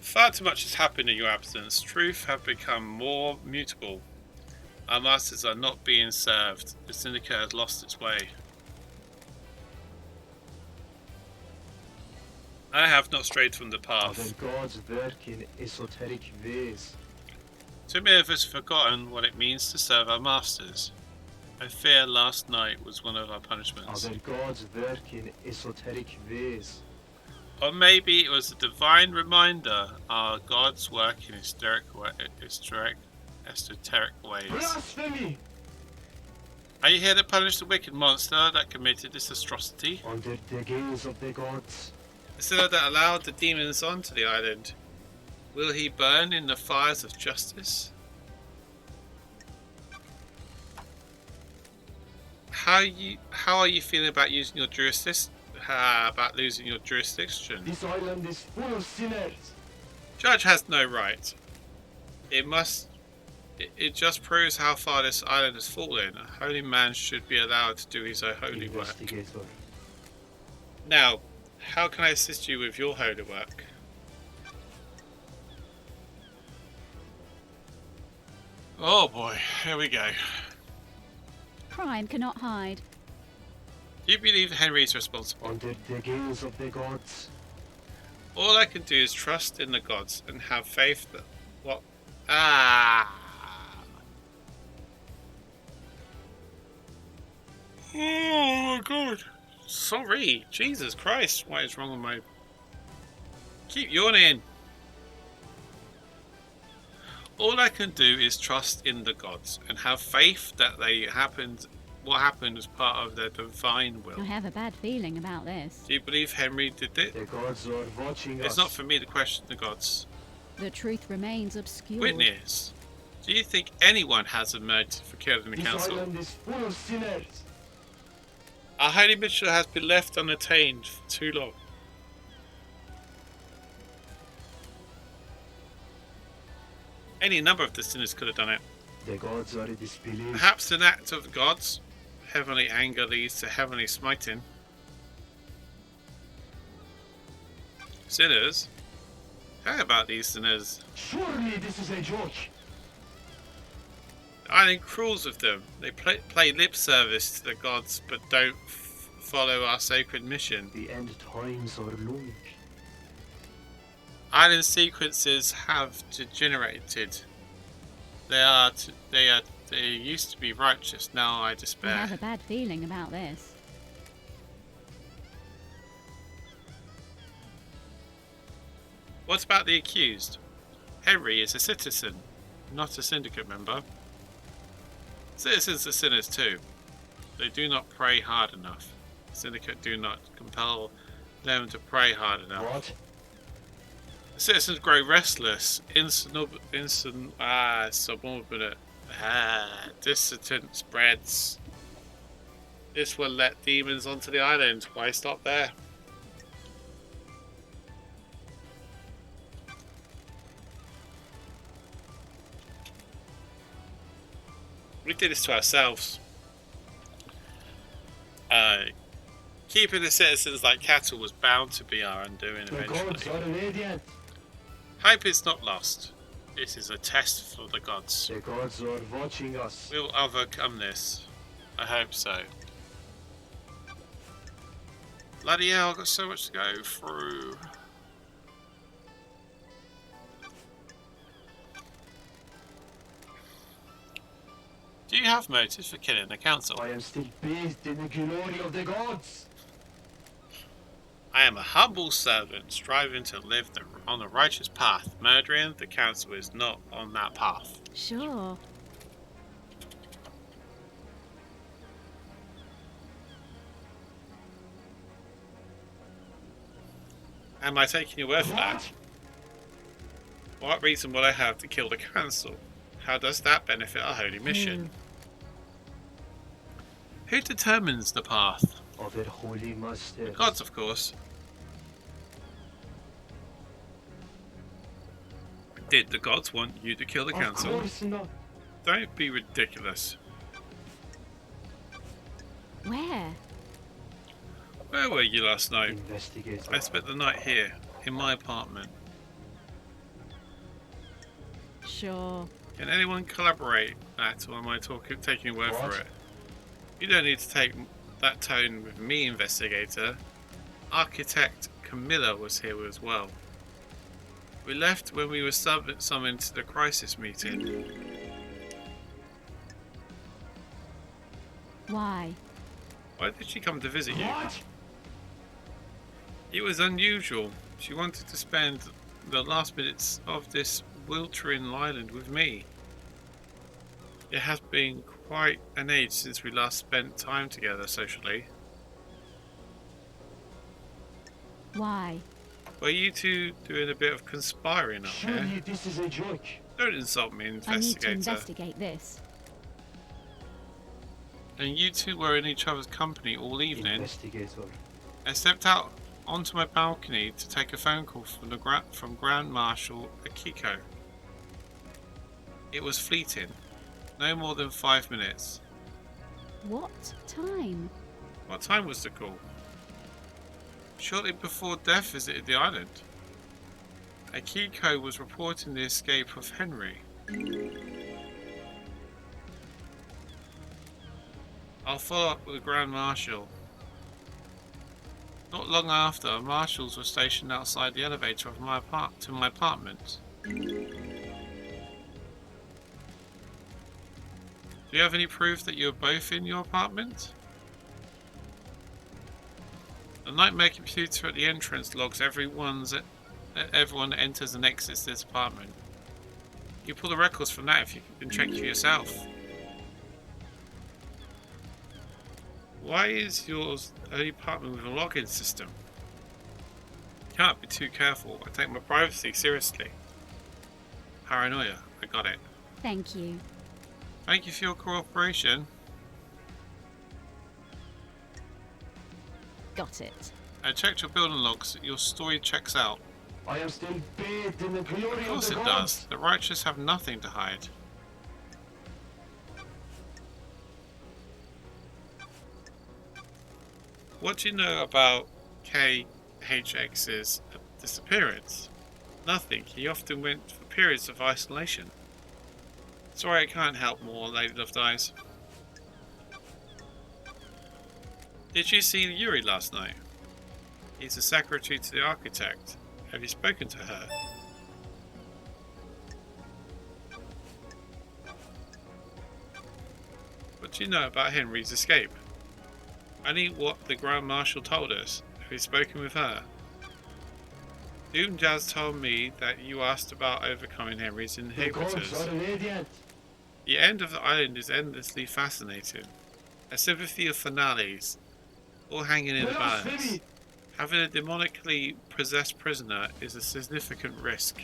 Far too much has happened in your absence. Truth have become more mutable. Our masters are not being served. The Syndicate has lost its way. I have not strayed from the path. Other gods work in esoteric ways. Too many of us have forgotten what it means to serve our masters. I fear last night was one of our punishments. Other gods work in esoteric ways. Or maybe it was a divine reminder our gods work in esoteric ways. Blasphemy! Are you here to punish the wicked monster that committed this atrocity? Under the gaze of the gods. The sinner that allowed the demons onto the island? Will he burn in the fires of justice? How are you feeling about using your jurisdiction? About losing your jurisdiction? This island is full of sinners. Judge has no right. It just proves how far this island has fallen. A holy man should be allowed to do his own holy work. Investigator. Now, how can I assist you with your holy work? Oh boy, here we go. Crime cannot hide. Do you believe Henry is responsible? Under the gaze of the gods. All I can do is trust in the gods and have faith that what? Oh my god. Sorry. Jesus Christ. What is wrong with my... Keep yawning. All I can do is trust in the gods and have faith that what happened was part of their divine will. I have a bad feeling about this. Do you believe Henry did it? The gods are watching us. It's not for me to question the gods. The truth remains obscure. Witness, do you think anyone has a motive for killing the This council? island is full of sinners. Our holy Mitchell has been left unattained for too long. Any number of the sinners could have done it. The gods are disbelieved. Perhaps an act of the gods. Heavenly anger leads to heavenly smiting. Sinners? How about these sinners? Surely this is a joke. The island cruels of them. They play lip service to the gods but don't follow our sacred mission. The end times are looming. Island sequences have degenerated. They used to be righteous, now I I despair. have a bad feeling about this. What about the accused? Henry is a citizen, not a syndicate member. Citizens are sinners too. They do not pray hard enough. Syndicate do not compel them to pray hard enough. What? The citizens grow restless, subordinate, dissident spreads. This will let demons onto the island. Why stop there? We did this to ourselves. Keeping the citizens like cattle was bound to be our undoing The gods eventually. are radiant. Hope is not lost. This is a test for the gods. The gods are watching us. We'll overcome this. I hope so. Bloody hell, I've got so much to go through. Do you have motives for killing the council? I am still bathed in the glory of the gods. I am a humble servant striving to live on the righteous path. Murdering the council is not on that path. Sure. Am I taking your word for that? What? What reason would I have to kill the council? How does that benefit our holy mission? Who determines the path? Of their holy master. The gods, of course. Did the gods want you to kill the Of council? course not. Don't be ridiculous. Where? Where were you last night? Investigator. I spent the night here, in my apartment. Sure. Can anyone collaborate that, or am I taking your word What? for it? You don't need to take that tone with me, investigator. Architect Camilla was here as well. We left when we were summoned to the crisis meeting. Why? Why did she come to visit you? What? It was unusual. She wanted to spend the last minutes of this Wiltrin island with me. It has been quite an age since we last spent time together socially. Why? Were you two doing a bit of conspiring up here? Surely this is a joke. Don't insult me, I need to investigator. investigate this. And you two were in each other's company all evening. Investigator. I stepped out onto my balcony to take a phone call from Grand Marshal Akiko. It was fleeting. No more than 5 minutes. What time? What time was the call? Shortly before Death visited the island. Akiko was reporting the escape of Henry. I'll follow up with the Grand Marshal. Not long after, marshals were stationed outside the elevator of my apartment. Do you have any proof that you were both in your apartment? The nightmare computer at the entrance logs everyone enters and exits this apartment. You pull the records from that if you can check for yourself. Why is yours only apartment with a login system? Can't be too careful. I take my privacy seriously. Paranoia. I got it. Thank you. Thank you for your cooperation. Got it. I checked your building logs. Your story checks out. I am still bathed in the glory Of course of the it gods. does. The righteous have nothing to hide. What do you know about KHX's disappearance? Nothing. He often went for periods of isolation. Sorry, I can't help more, Lady Loved Eyes. Did you see Yuri last night? He's the secretary to the architect. Have you spoken to her? What do you know about Henry's escape? Only what the Grand Marshal told us. Have you spoken with her? Doomjazz told me that you asked about overcoming Henry's The gods inhibitors. are radiant. The end of the island is endlessly fascinating. A symphony of finales, all hanging in the balance. Blasphemy! Having a demonically possessed prisoner is a significant risk.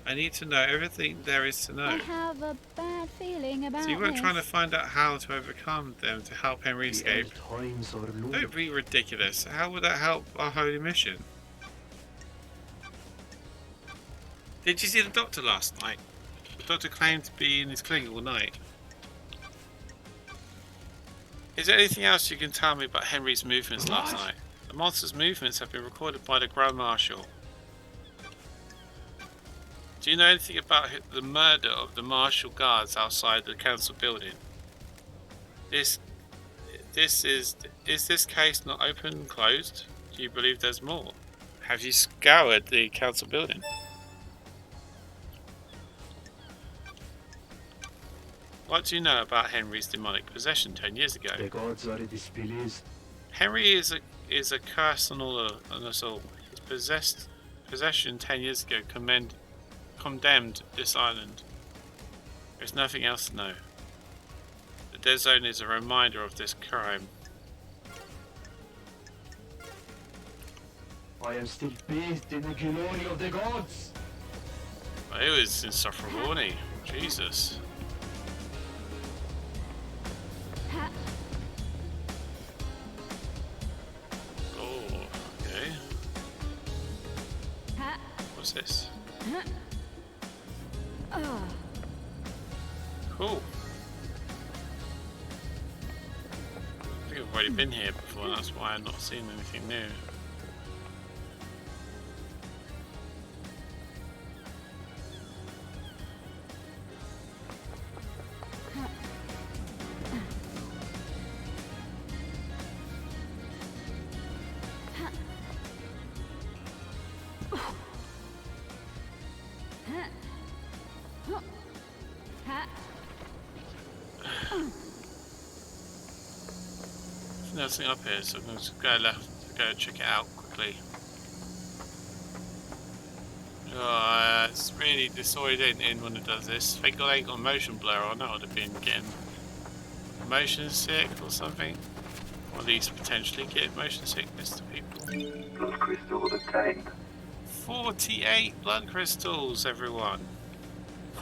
I need to know everything there is to know. I have a bad feeling about So you weren't this. trying to find out how to overcome them to help Henry The escape? end times are looming. Don't be ridiculous. How would that help our holy mission? Did you see the doctor last night? The doctor claimed to be in his clinic all night. Is there anything else you can tell me about Henry's movements last What? night? The monster's movements have been recorded by the Grand Marshal. Do you know anything about the murder of the martial guards outside the council building? Is this case not open and closed? Do you believe there's more? Have you scoured the council building? What do you know about Henry's demonic possession 10 years ago? The gods are displeased. Henry is a curse on us all. His possession 10 years ago condemned this island. There's nothing else to know. The dead zone is a reminder of this crime. I am still bathed in the glory of the gods. It was insufferable, wasn't he? Jesus. Oh, okay. What's this? Cool. I think I've already been here before, that's why I've not seen anything new. Nothing up here, so I'm going to go left to go check it out quickly. Oh, it's really disorienting when it does this. Thank God I ain't got motion blur on, I would have been getting motion sick or something. Or at least potentially get motion sickness to people. Blood crystal obtained. 48 blood crystals, everyone.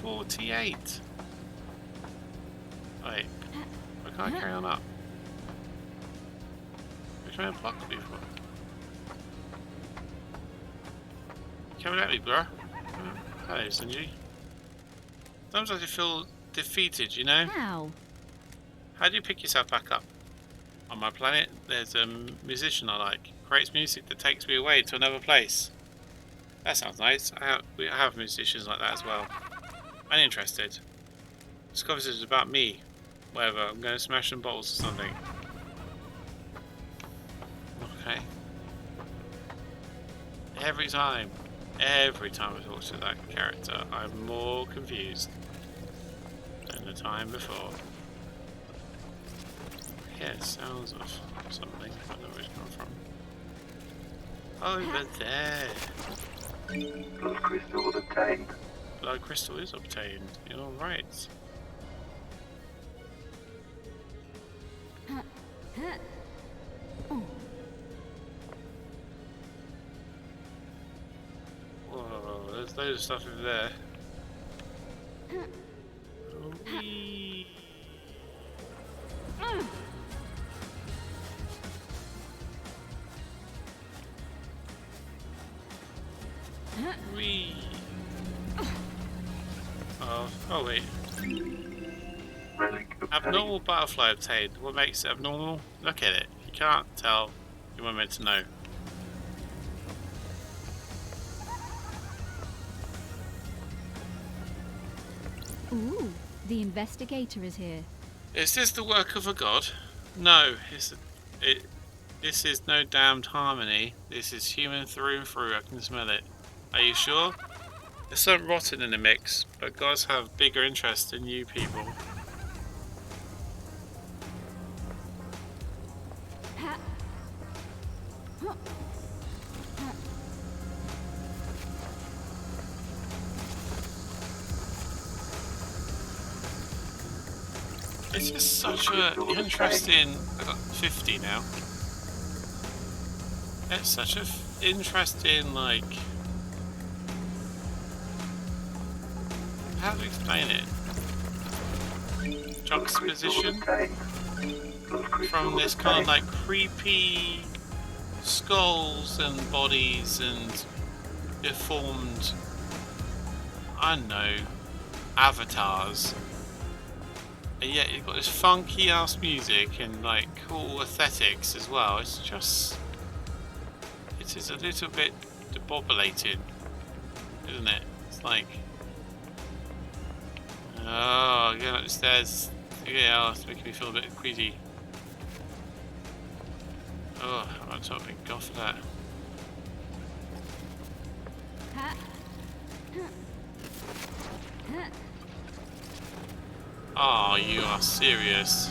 48. Wait, I can't carry on up. Trying to block before. Coming at me, bro. Hello, Sanji. Sometimes I feel defeated, you know? How? How do you pick yourself back up? On my planet, there's a musician I like. Creates music that takes me away to another place. That sounds nice. I have musicians like that as well. I'm interested. This conversation is about me. Whatever, I'm going to smash some bottles or something. Okay. Every time I talk to that character, I'm more confused than the time before. Yeah, sounds of something. I don't know where it's coming from. Over there. Blood crystal obtained. Blood crystal is obtained. You're right. Whoa, there's loads of stuff over there. Whee. Whee. Oh wait. Relic obtained. Abnormal butterfly obtained. What makes it abnormal? Look at it. You can't tell. You weren't meant to know. Ooh, the investigator is here. Is this the work of a god? No, this is no damned harmony. This is human through and through. I can smell it. Are you sure? There's something rotten in the mix, but gods have bigger interest than you people. It's just such a interesting. I got 50 now. It's such a interesting, like, how to explain it? Juxtaposition from this kind of like creepy skulls and bodies and deformed, I don't know, avatars. And yet you've got this funky ass music and like cool aesthetics as well. It's just, it is a little bit debobulating, isn't it? It's like, Oh, going up the stairs. Yeah, it's making me feel a bit queasy. Oh, I'm talking God for that. Oh, you are serious.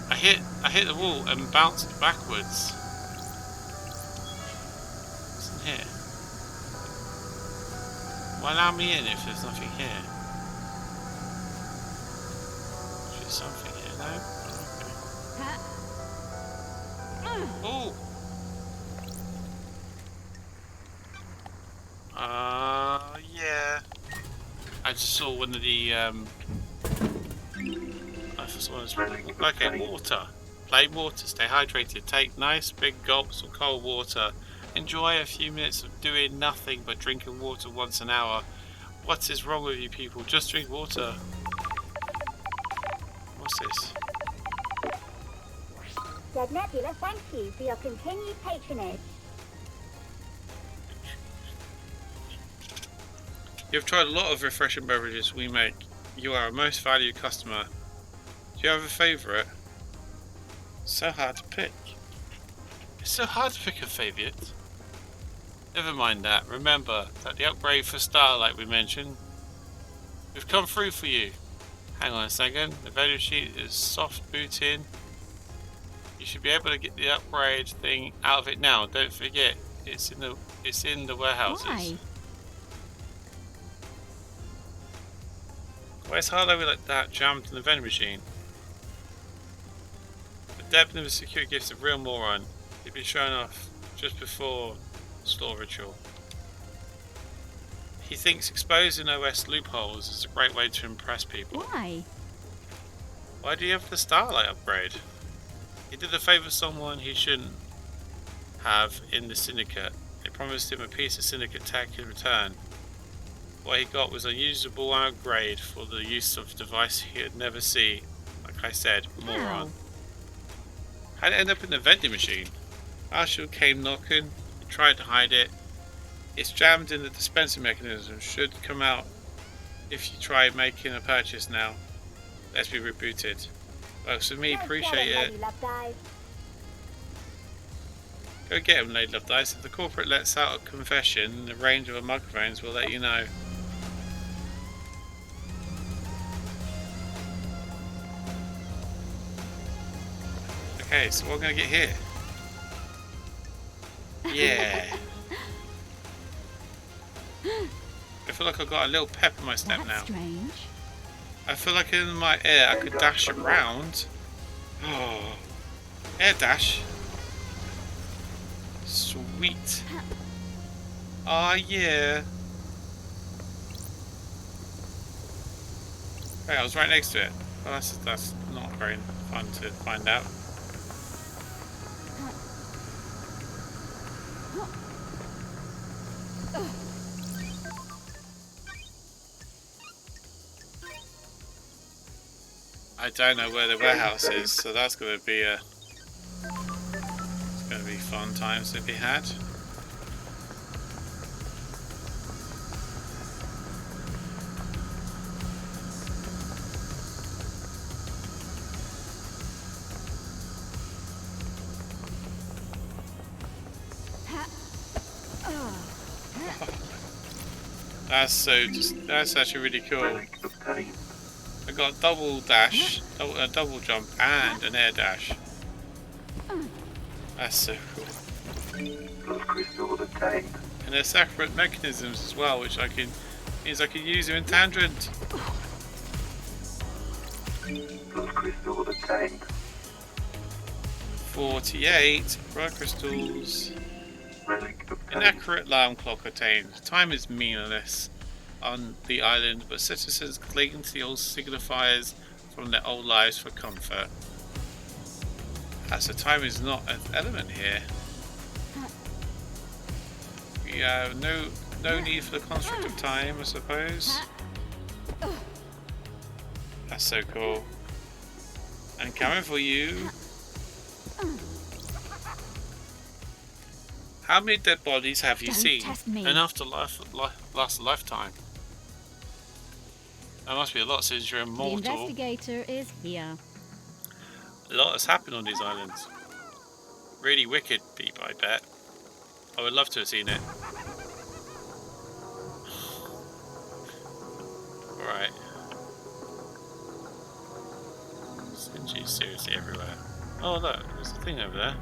I hit the wall and bounced backwards. What's in here? Why allow me in if there's nothing here? There's something here, no? Oh! Yeah. I just saw one of the, okay, water. Plain water, stay hydrated. Take nice big gulps of cold water. Enjoy a few minutes of doing nothing but drinking water once an hour. What is wrong with you people? Just drink water. What's this? Dead Nebula, thank you for your continued patronage. You've tried a lot of refreshing beverages we make. You are our most valued customer. Do you have a favourite? So hard to pick. It's so hard to pick a favourite. Never mind that. Remember that the upgrade for Starlight we mentioned. We've come through for you. Hang on a second. The vending sheet is soft booting. You should be able to get the upgrade thing out of it now. Don't forget, it's in the warehouses. Why? Why is hard over like that jammed in the vending machine? The depth of the security gift's a real moron. He'd been shown off just before store ritual. He thinks exposing OS loopholes is a great way to impress people. Why? Why do you have the Starlight upgrade? He did a favour to someone he shouldn't have in the Syndicate. They promised him a piece of Syndicate tech in return. What he got was a usable upgrade for the use of a device he would never see. Like I said, moron. How'd it end up in the vending machine? Marshall came knocking, he tried to hide it. It's jammed in the dispensing mechanism, should come out if you try making a purchase now. Let's be rebooted. Works for me, appreciate it. Go get him, Lady Love Dice. If the corporate lets out a confession in the range of a microphones, we'll let you know. Okay, so what am I going to get here? Yeah. I feel like I've got a little pep in my step That's now. strange. I feel like in my air I could dash around. Oh, air dash. Sweet. Ah, yeah. Hey, I was right next to it. Well, that's not very fun to find out. I don't know where the warehouse is, so that's going to be a... It's going to be fun times to be had. That's actually really cool. Relic obtained. I got double dash, double jump, and an air dash. That's so cool. Blood crystal obtained. And there's separate mechanisms as well, which means I can use them in tangent. Blood crystal obtained. 48 blood crystals. Relic obtained. Inaccurate alarm clock attained. Time is meaningless on the island, but citizens cling to the old signifiers from their old lives for comfort. So time is not an element here. We have no need for the construct of time, I suppose. That's so cool. And coming for you. How many dead bodies have you Don't seen? test me. Enough to last a lifetime. That must be a lot since you're The immortal. investigator is here. A lot has happened on these islands. Really wicked people, I bet. I would love to have seen it. Alright. Sinji's seriously everywhere. Oh look, there's a thing over there.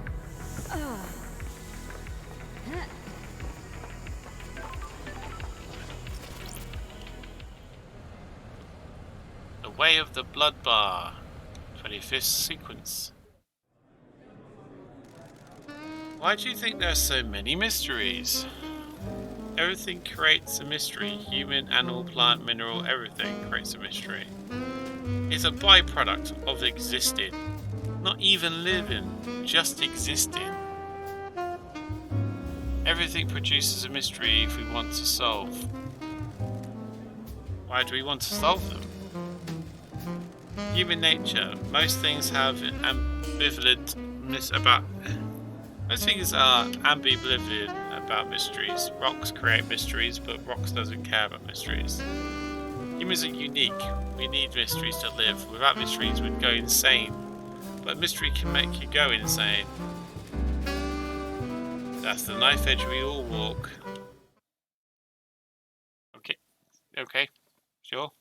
The Way of the Blood Bar. 25th sequence. Why do you think there's so many mysteries? Everything creates a mystery. Human, animal, plant, mineral, everything creates a mystery. It's a byproduct of existing. Not even living, just existing. Everything produces a mystery if we want to solve. Why do we want to solve them? Human nature. Most things have ambivalent Most things are ambivalent about mysteries. Rocks create mysteries, but rocks doesn't care about mysteries. Humans are unique. We need mysteries to live. Without mysteries, we'd go insane. But mystery can make you go insane. That's the knife edge we all walk. Okay. Sure.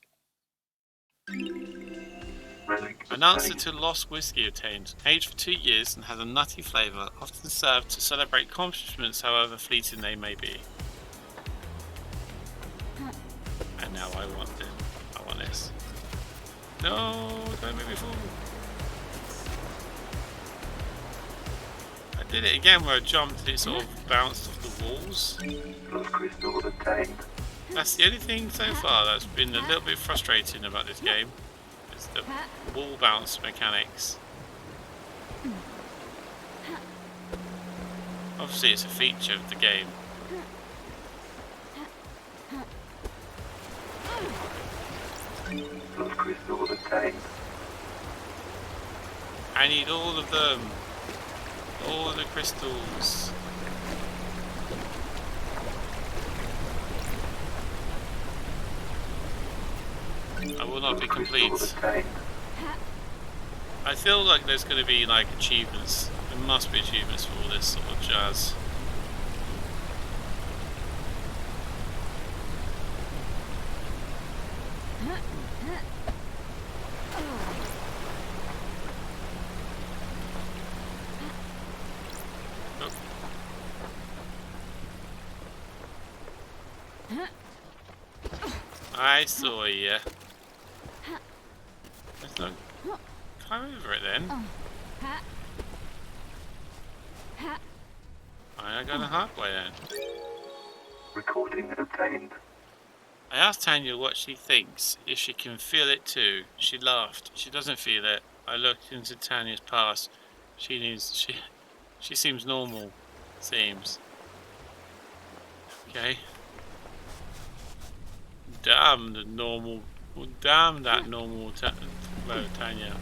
Relic An answer obtained. to lost whiskey obtained. Aged for 2 years and has a nutty flavour, often served to celebrate accomplishments however fleeting they may be. And now I want it. I want this. No, don't make me fall. I did it again where I jumped and it sort of bounced off the walls. Plus crystal obtained. That's the only thing so far that's been a little bit frustrating about this game. It's the wall bounce mechanics. Obviously it's a feature of the game. Plus crystal obtained. I need all of them. All of the crystals. I will not be complete. Obtained. I feel like there's going to be like achievements. There must be achievements for all this sort of jazz. I saw ya. There's no... Climb over it then. I got a halfway then. Recording obtained. I asked Tanya what she thinks, if she can feel it too. She laughed. She doesn't feel it. I looked into Tanya's past. She seems normal. Seems. Okay. Damn the normal. Damn that normal Tanya.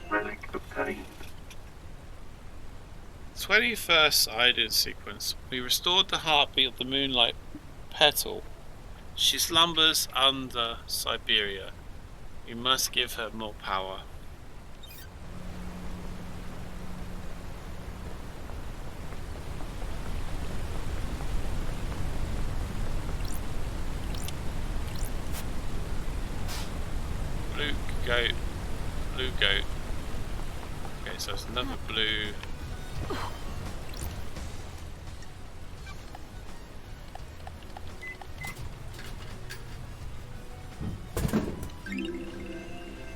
Relic obtained. 21st Island sequence. We restored the heartbeat of the Moonlight Petal. She slumbers under Siberia. We must give her more power. Blue goat. Blue goat. Okay, so it's another blue.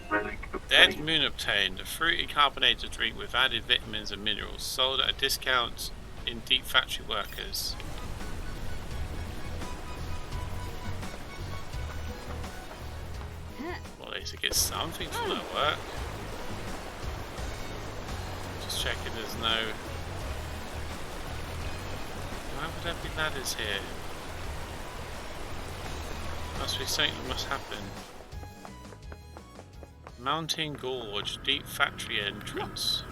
Relic Dead obtained. Moon obtained. A fruity carbonated drink with added vitamins and minerals. Sold at a discount in Deep Factory Workers. Well, at least it gets something from that work. Just checking there's no... Why would there be ladders here? Must be something that must happen. Mountain Gorge, Deep Factory entrance.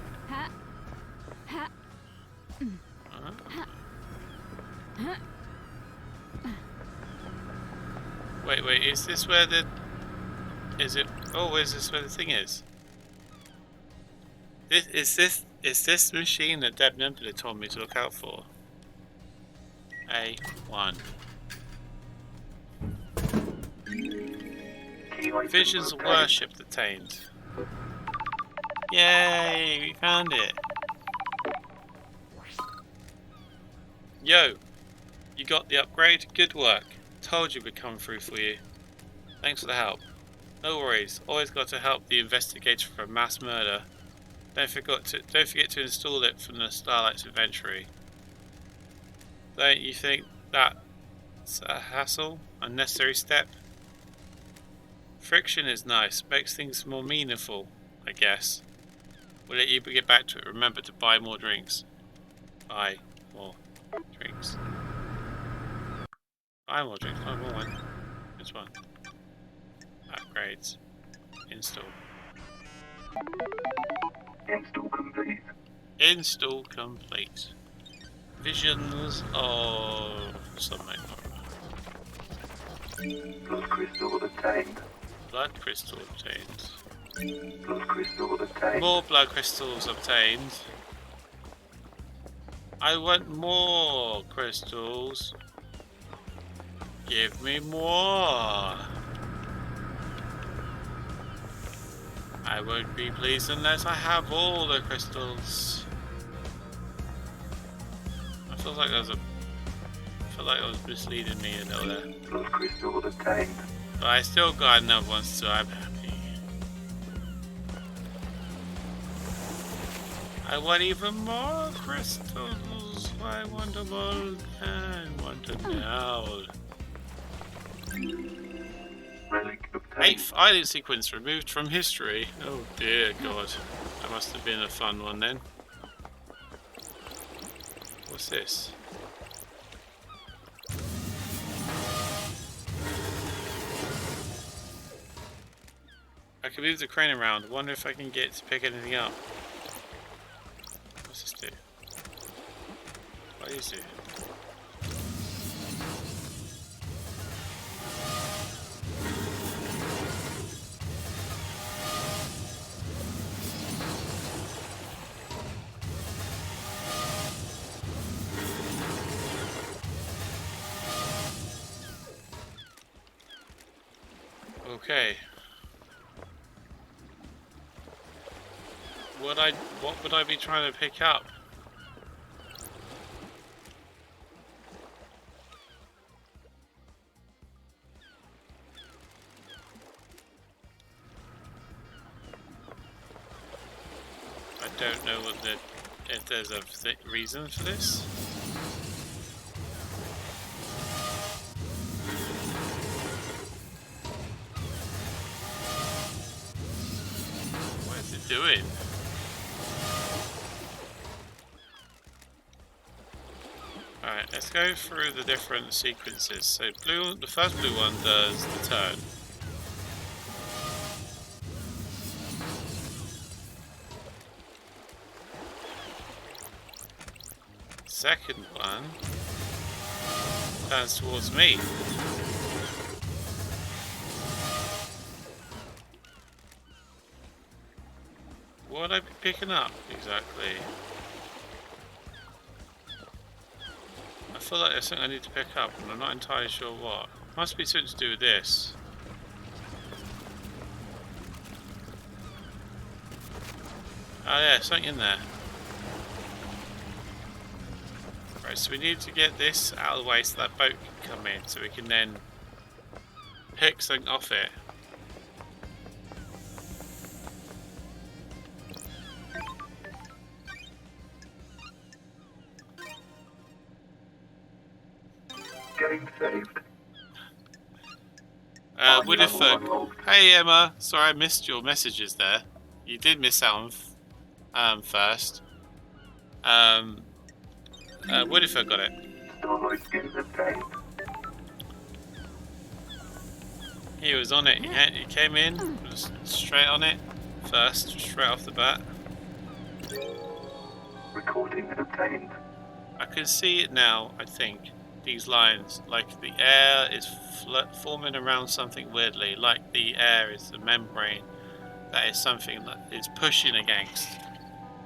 Wait, is this where the... Is it... Oh, is this where the thing is? Is this machine that Deb Nempler told me to look out for? A1. Key item Visions of obtained. worship attained. Yay, we found it. Yo, you got the upgrade? Good work. Told you we'd come through for you. Thanks for the help. No worries, always got to help the investigator for a mass murder. Don't forget to install it from the Starlight's inventory. Don't you think that's a hassle? Unnecessary step? Friction is nice, makes things more meaningful, I guess. We'll let you get back to it. Remember to buy more drinks. Buy more drinks. Buy more drinks, buy more one. Which one? Upgrades. Install. Install complete. Install complete. Visions of sunlight. Blood crystal obtained. Blood crystal obtained. Blood crystal obtained. More blood crystals obtained. I want more crystals. Give me more. I won't be pleased unless I have all the crystals. I feel like it was misleading me a little there. Blood crystal obtained. But I still got another one, so I'm happy. I want even more crystals. I want them all. I want them now. Relic obtained. 8th island sequence removed from history. Oh dear God. That must have been a fun one then. What's this? I can move the crane around. I wonder if I can get to pick anything up. What's this do? What is it? Okay. What would I be trying to pick up? I don't know if there's a reason for this. What is it doing? Alright, let's go through the different sequences. So the first blue one does the turn. Second one turns towards me. What would I be picking up exactly? I feel like there's something I need to pick up, and I'm not entirely sure what. Must be something to do with this. Oh yeah, something in there. Right, so we need to get this out of the way so that boat can come in, so we can then pick something off it. Game saved. Woodiford. Hey Emma, sorry I missed your messages there. You did miss out on first. Woodiford got it. Starlight skins obtained. He was on it. He came in, was straight on it first, straight off the bat. Recording obtained. I can see it now, I think. these lines, like the air is forming around something weirdly, like the air is the membrane that is something that is pushing against.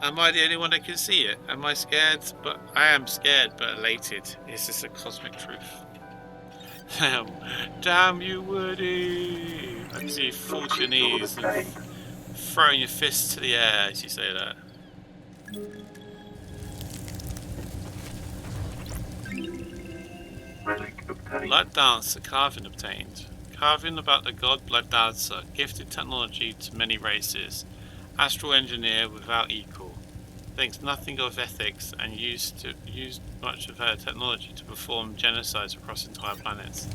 Am I the only one that can see it? Am I scared? But I am scared but elated. Is this a cosmic truth? Damn you, Woody! I can see you fall to your knees and throwing your fists to the air as you say that. Relic obtained. Blood Dancer carving obtained. Carving about the god Blood Dancer, gifted technology to many races. Astral engineer without equal. Thinks nothing of ethics and used much of her technology to perform genocides across entire planets.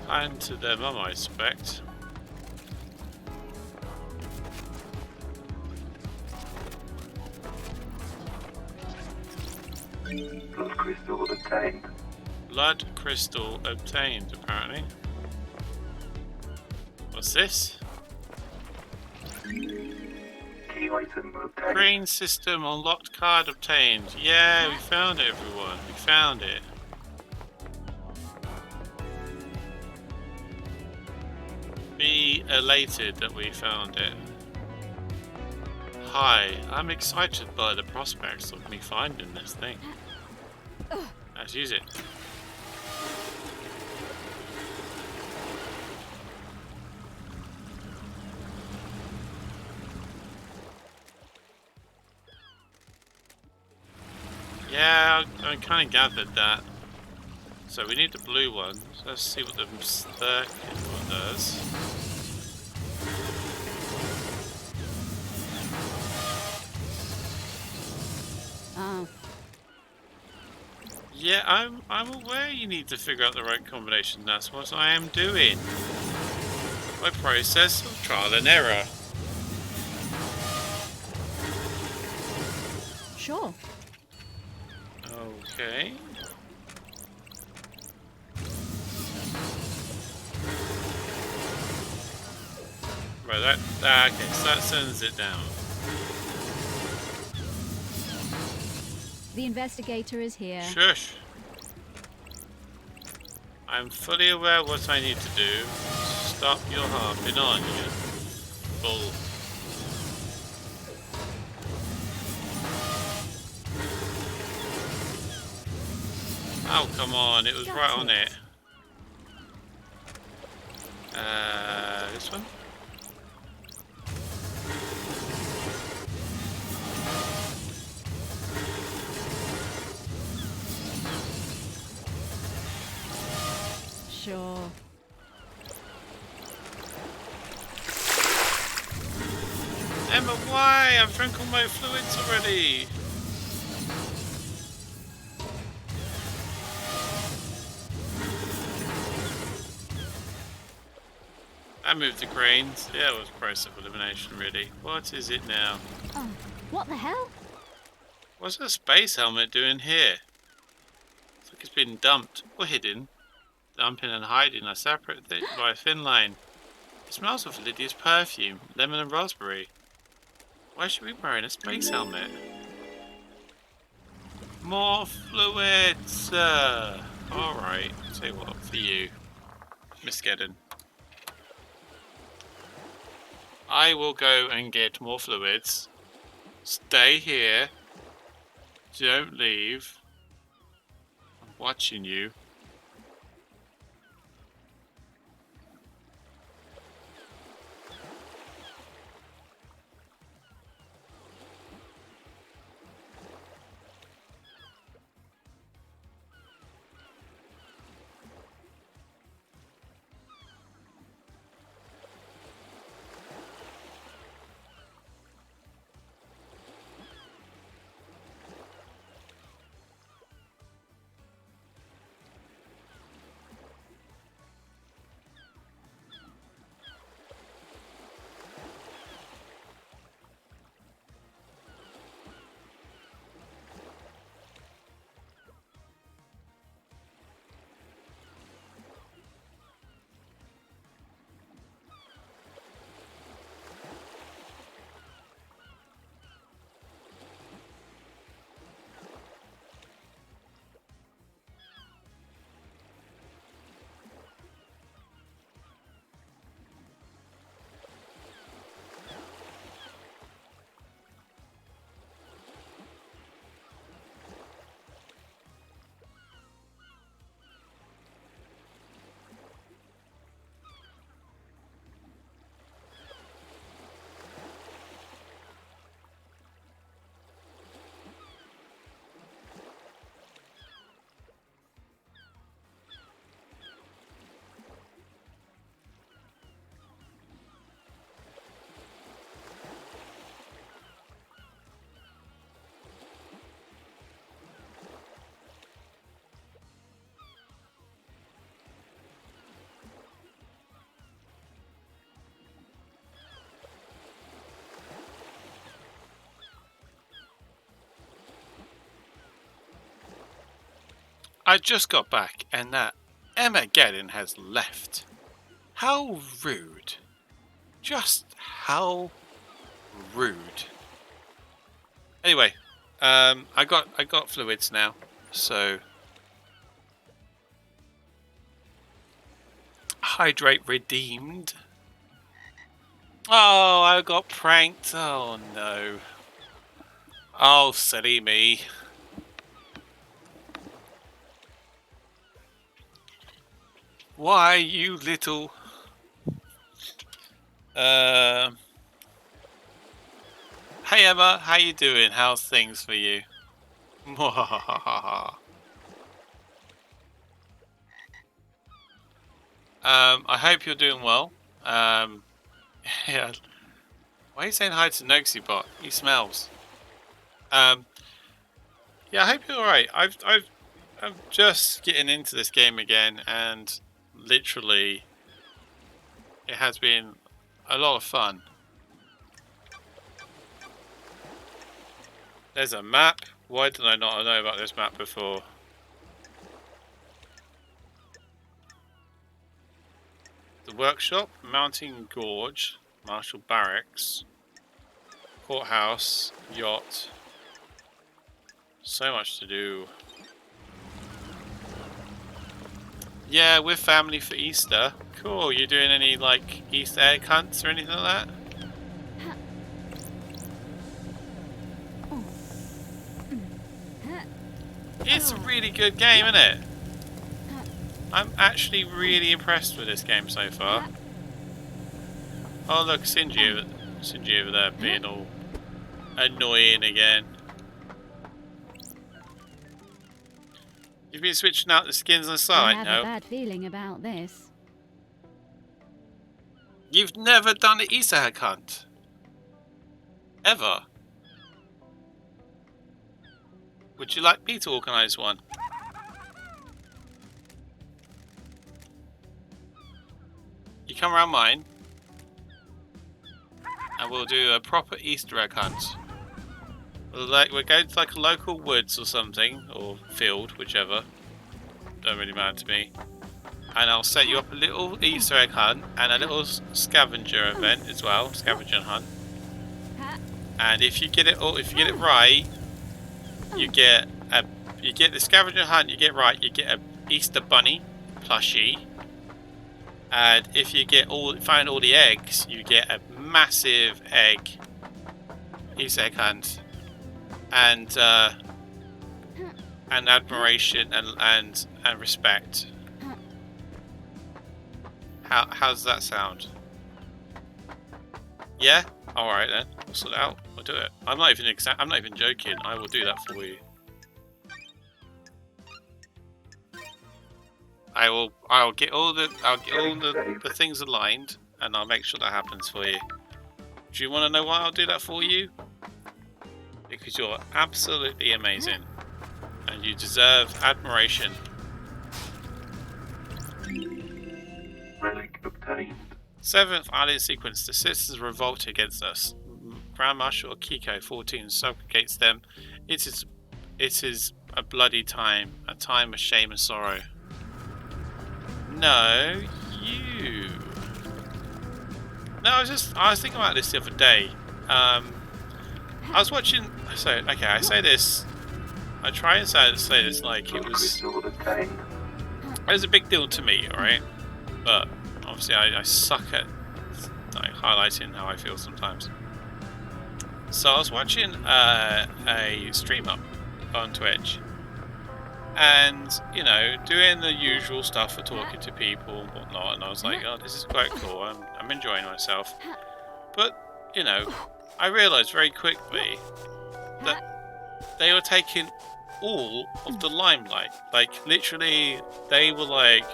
And to their mum, I expect. Blood crystal obtained. Blood crystal obtained, apparently. What's this? Key item obtained. Crane system unlocked card obtained. Yeah, we found it, everyone. We found it. Be elated that we found it. Hi, I'm excited by the prospects of me finding this thing. Let's use it. Yeah, I kind of gathered that. So we need the blue one. So let's see what the third one does. Oh. Yeah, I'm aware you need to figure out the right combination. That's what I am doing. My process of trial and error. Sure. Okay. Right, okay, so that sends it down. The investigator is here. Shush. I'm fully aware what I need to do. Stop your harping on, you bull. Oh, come on, it was right on it. This one? Sure. Emma, why? I've drank all my fluids already. I moved the cranes. Yeah, it was process of elimination, really. What is it now? Oh, what the hell? What's a space helmet doing here? It's like it's been dumped or hidden. Dumping and hiding are separate by a thin line. It smells of Lydia's perfume, lemon and raspberry. Why should we be wearing a space helmet? More fluids! Alright, tell you what, for you, Miss Geddon. I will go and get more fluids. Stay here. Don't leave. I'm watching you. I just got back and that Armageddon has left. How rude. Just how rude. Anyway, I got fluids now, so hydrate redeemed. Oh, I got pranked. Oh no. Oh, silly me. Why, you little... Hey Emma, how you doing? How's things for you? I hope you're doing well. Yeah. Why are you saying hi to Noxybot? He smells. Yeah, I hope you're alright. I'm just getting into this game again, and literally, it has been a lot of fun. There's a map. Why did I not know about this map before? The workshop, Mountain Gorge, Marshall Barracks, Courthouse, Yacht. So much to do. Yeah, we're family for Easter. Cool. You doing any like Easter egg hunts or anything like that? It's a really good game, isn't it? I'm actually really impressed with this game so far. Oh look, Shinji over there being all annoying again. You've been switching out the skins on the side, I have no? a bad feeling about this. You've never done an Easter egg hunt? Ever? Would you like me to organise one? You come around mine and we'll do a proper Easter egg hunt. We'll go to like a local woods or something, or field, whichever. Don't really matter to me. And I'll set you up a little Easter egg hunt and a little scavenger event as well, scavenger hunt. And if you get it right, you get the scavenger hunt. You get right, you get a Easter bunny plushie. And if you find all the eggs, you get a massive egg Easter egg hunt. And admiration and respect. How does that sound? Yeah? Alright then. We'll sort it out. We'll do it. I'm not even joking. I will do that for you. I'll get all the things aligned and I'll make sure that happens for you. Do you want to know why I'll do that for you? Because you're absolutely amazing and you deserve admiration. Relic obtained. 7th alien sequence. The citizens revolt against us. Grand Marshal Akiko 14 supplicates them. It is a bloody time, a time of shame and sorrow. No, you. No, I was thinking about this the other day. I was watching. So okay, I say this. I try and say this like it was. It was a big deal to me, alright? But obviously I suck at like highlighting how I feel sometimes. So I was watching a stream up on Twitch, and you know, doing the usual stuff for talking to people and whatnot. And I was like, oh, this is quite cool. I'm enjoying myself. But you know, I realised very quickly that they were taking all of the limelight. Like literally, they were like,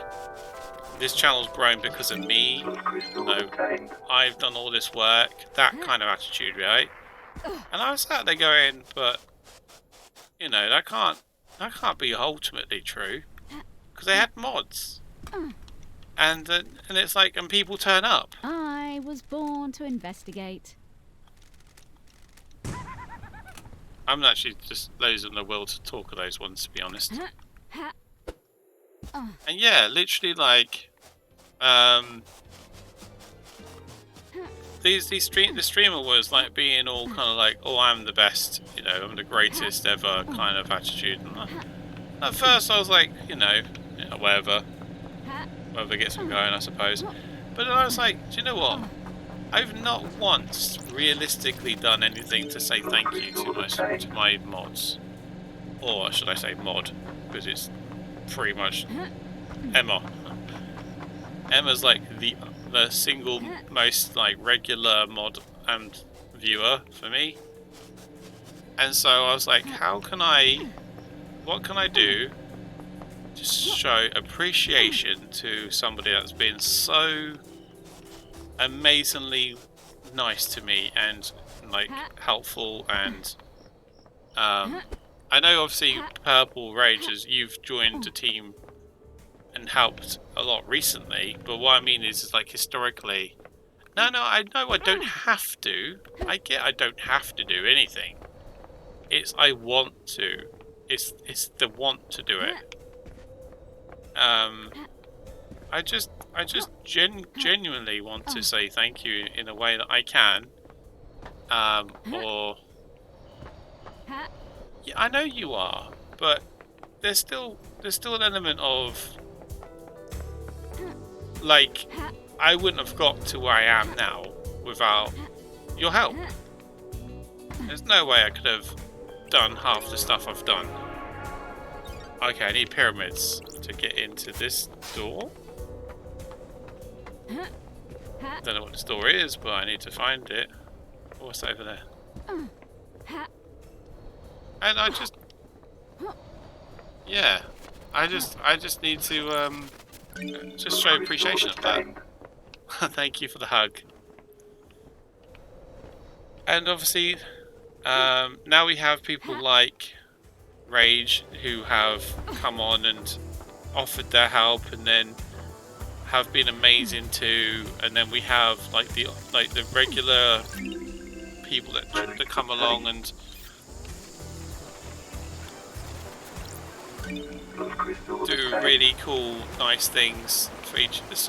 this channel's grown because of me. You know, I've done all this work. That kind of attitude, right? And I was sat there going, but you know, that can't be ultimately true because they had mods, and it's like, and people turn up. I was born to investigate. I'm actually just those in the will to talk of those ones, to be honest. And yeah, literally like the streamer was like being all kind of like, oh, I'm the best, you know, I'm the greatest ever kind of attitude. And at first I was like, you know, whatever gets me going, I suppose. But then I was like, do you know what? I've not once realistically done anything to say thank you to my mods. Or should I say mod, because it's pretty much Emma. Emma's like the single most like regular mod and viewer for me. And so I was like, what can I do to show appreciation to somebody that's been so amazingly nice to me and like helpful, and I know obviously Purple Rage, as you've joined the team and helped a lot recently, but what I mean is like historically. No, I know I don't have to. I get I don't have to do anything. It's I want to. It's the want to do it. I just genuinely want to say thank you in a way that I can. Or yeah, I know you are, but there's still an element of like I wouldn't have got to where I am now without your help. There's no way I could have done half the stuff I've done. Okay, I need pyramids to get into this door. Don't know what this door is, but I need to find it. What's over there? And I just, yeah, I just need to just show appreciation of that. Thank you for the hug. And obviously, now we have people like Rage who have come on and offered their help, and then have been amazing too. And then we have like the regular people that come along and do really cool, nice things for each of us.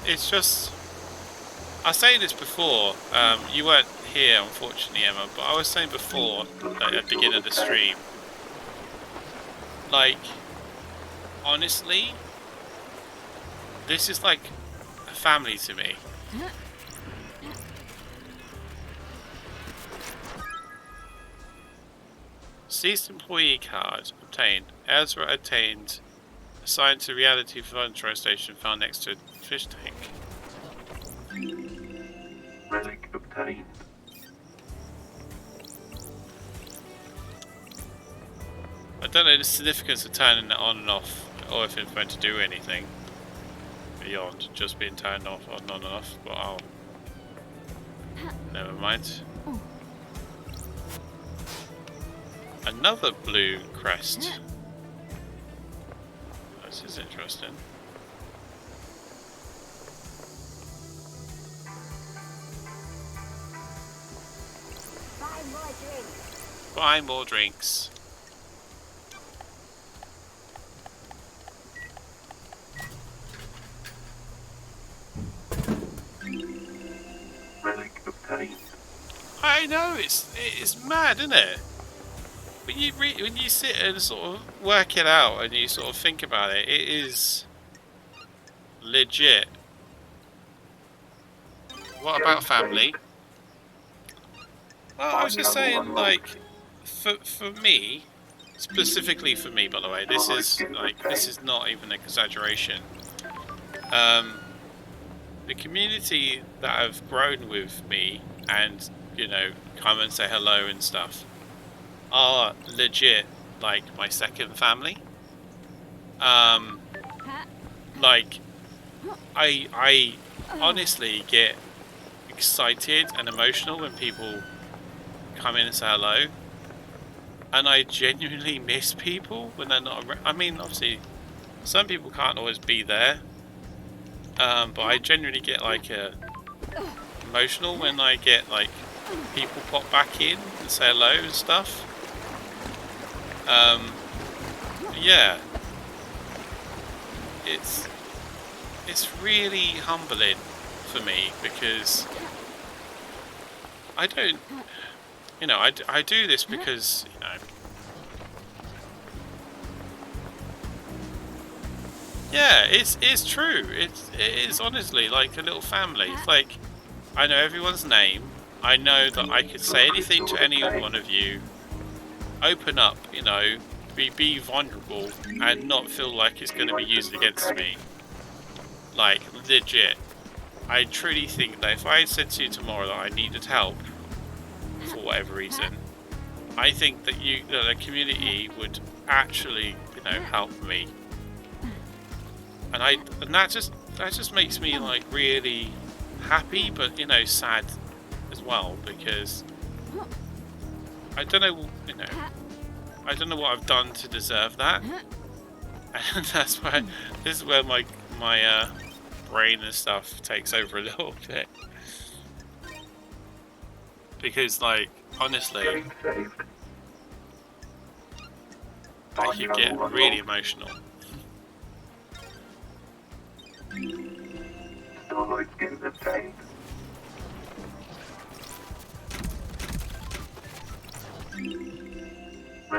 It's just. I was saying this before. You weren't here, unfortunately, Emma, but I was saying before, like, at the beginning of the stream. Like, honestly, this is like a family to me. Ceased employee card obtained. Ezra attained. Assigned to reality control station found next to a fish tank. Relic obtained. I don't know the significance of turning it on and off, or if it's meant to do anything beyond just being turned off or on and off, but I'll... Never mind. Another blue crest. This is interesting. Buy more drinks. Relic obtained. I know, it's mad, isn't it? When you sit and sort of work it out and you sort of think about it, it is legit. What about family? Well, I was just saying, like, for me, specifically for me, by the way, this is not even an exaggeration. The community that have grown with me and, you know, come and say hello and stuff are legit like my second family. Like I honestly get excited and emotional when people come in and say hello, and I genuinely miss people when they're not I mean, obviously some people can't always be there, but I genuinely get like emotional when I get like people pop back in and say hello and stuff. Yeah. it's really humbling for me because I don't, you know, I do this because, you know, yeah, it's true. It is honestly like a little family. It's like I know everyone's name. I know that I could say anything to any one of you. Open up, you know, be vulnerable, and not feel like it's going to be used against me. Like legit. I truly think that if I said to you tomorrow that I needed help for whatever reason, I think that the community would actually, you know, help me. And that just makes me like really happy, but you know, sad as well, because I don't know, you know, I don't know what I've done to deserve that, and that's why this is where my brain and stuff takes over a little bit, because like honestly, Game saved. I could get really emotional. Starlight skins obtained.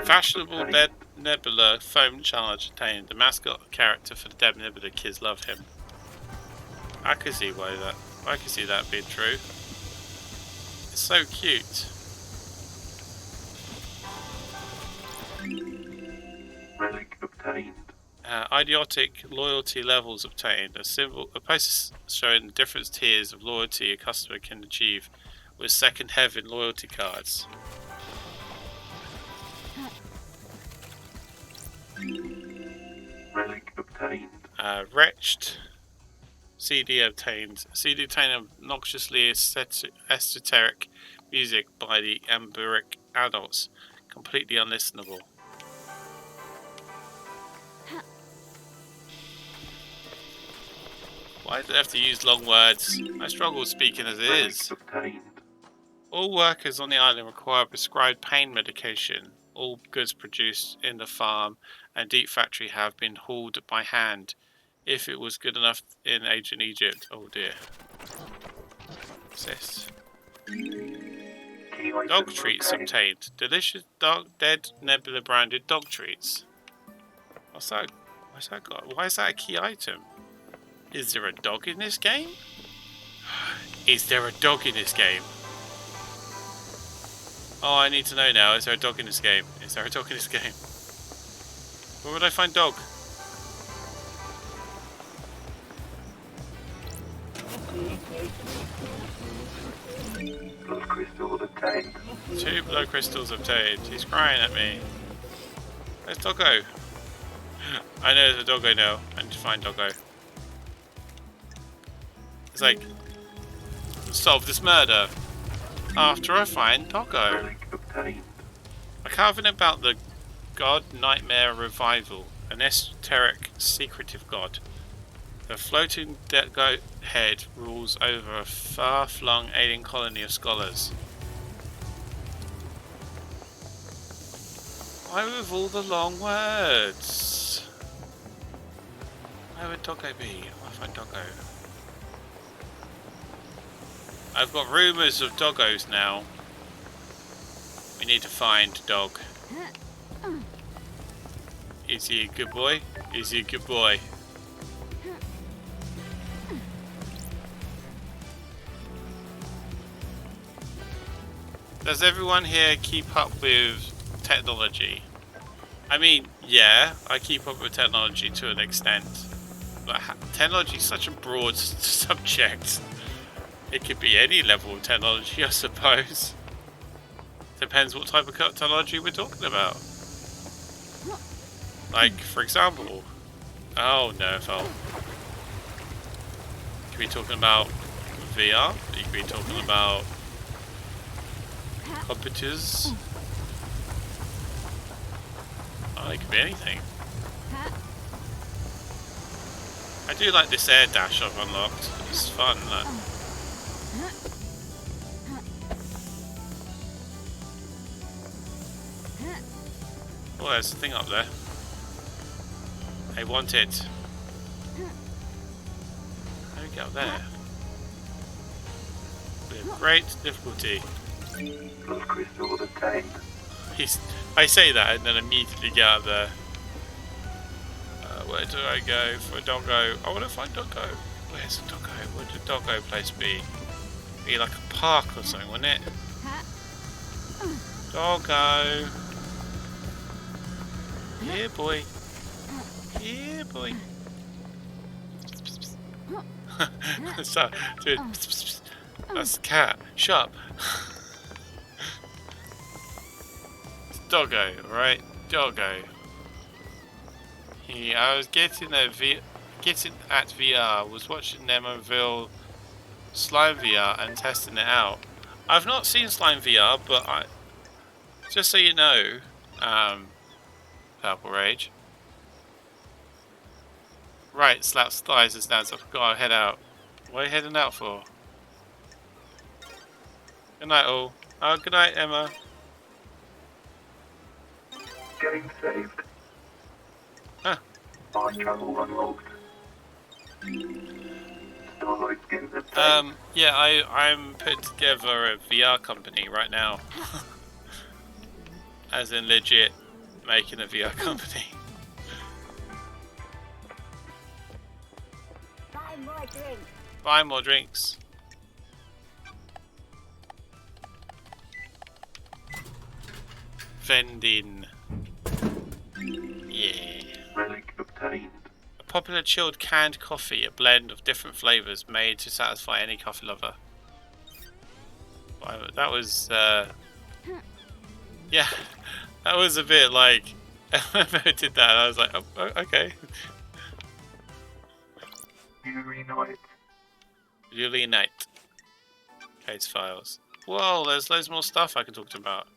Fashionable Dead Nebula foam challenge attained. The mascot character for the Dead Nebula kids love him. I can see that being true. It's so cute. Relic obtained. Idiotic loyalty levels obtained. A poster showing the different tiers of loyalty a customer can achieve with second heaven loyalty cards. Relic obtained. Wretched CD obtained. CD obtained obnoxiously esoteric music by the Amberic adults. Completely unlistenable. Why do they have to use long words? I struggle with speaking as it is. Relic obtained. All workers on the island require prescribed pain medication. All goods produced in the farm and deep factory have been hauled by hand. If it was good enough in ancient Egypt. Oh dear. What's this? Key item Dog treats obtained. obtained. Delicious Dead Nebula branded dog treats. What's that? What's that got? Why is that a key item? Is there a dog in this game? Is there a dog in this game? Oh, I need to know now. Is there a dog in this game? Is there a dog in this game? Where would I find dog? Blood crystals obtained. 2 blood crystals obtained. He's crying at me. Where's Doggo? I know there's a Doggo now. I need to find Doggo. It's like, solve this murder after I find Doggo. Relic obtained. A carving about the god Nightmare Revival, an esoteric, secretive god. The floating goat head rules over a far-flung alien colony of scholars. Why with all the long words? Where would Doggo be? I want to find Doggo. I've got rumours of doggos now. We need to find Dog. Is he a good boy? Is he a good boy? Does everyone here keep up with technology? I mean, yeah, I keep up with technology to an extent. But technology is such a broad subject. It could be any level of technology, I suppose. Depends what type of technology we're talking about. Like, for example... Oh, no, Phil. You could be talking about VR. You could be talking about computers. Oh, it could be anything. I do like this air dash I've unlocked. It's fun, that. Oh, there's a thing up there. I want it. get up there. With great difficulty. Lost crystal obtained. I say that and then immediately get out there. Where do I go for a doggo? I want to find doggo. Where's the doggo? Where would the doggo place be? Be like a park or something, wouldn't it? Doggo. Here, boy. Here, boy. So, dude, that's the cat. Shut up. Doggo, right? Doggo. Yeah, I was getting at VR, was watching them unveil Slime VR and testing it out. I've not seen Slime VR, but just so you know, Purple Rage. Right, slaps thighs and stands up. Gotta head out. What are you heading out for? Good night, all. Oh, good night, Emma. Game saved. Huh. Mind travel unlocked. Starlight skins obtained. Yeah, I'm putting together a VR company right now. As in legit making a VR company. Buy more drinks. Buy more drinks. Vending. Yeah. Relic obtained. A popular chilled canned coffee, a blend of different flavours made to satisfy any coffee lover. Wow, that was, yeah, that was a bit like, I did that and I was like, oh, okay. Fury Knight. Julie Knight. Case files. Whoa, there's loads more stuff I can talk to about.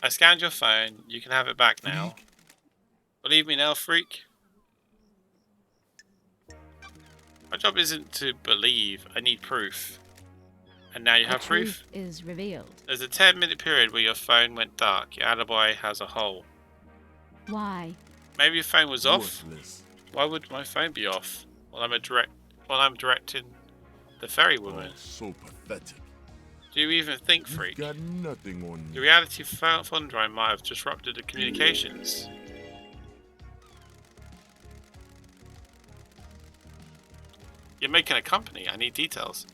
I scanned your phone, you can have it back now. Believe me now, freak. My job isn't to believe, I need proof. And now you have proof? Is revealed. There's a 10-minute period where your phone went dark, your alibi has a hole. Why? Maybe your phone was off? Why would my phone be off while I'm directing the ferry woman? So pathetic. Do you even think, freak? Got nothing on The you. reality fund drive might have disrupted the communications. You're making a company, I need details.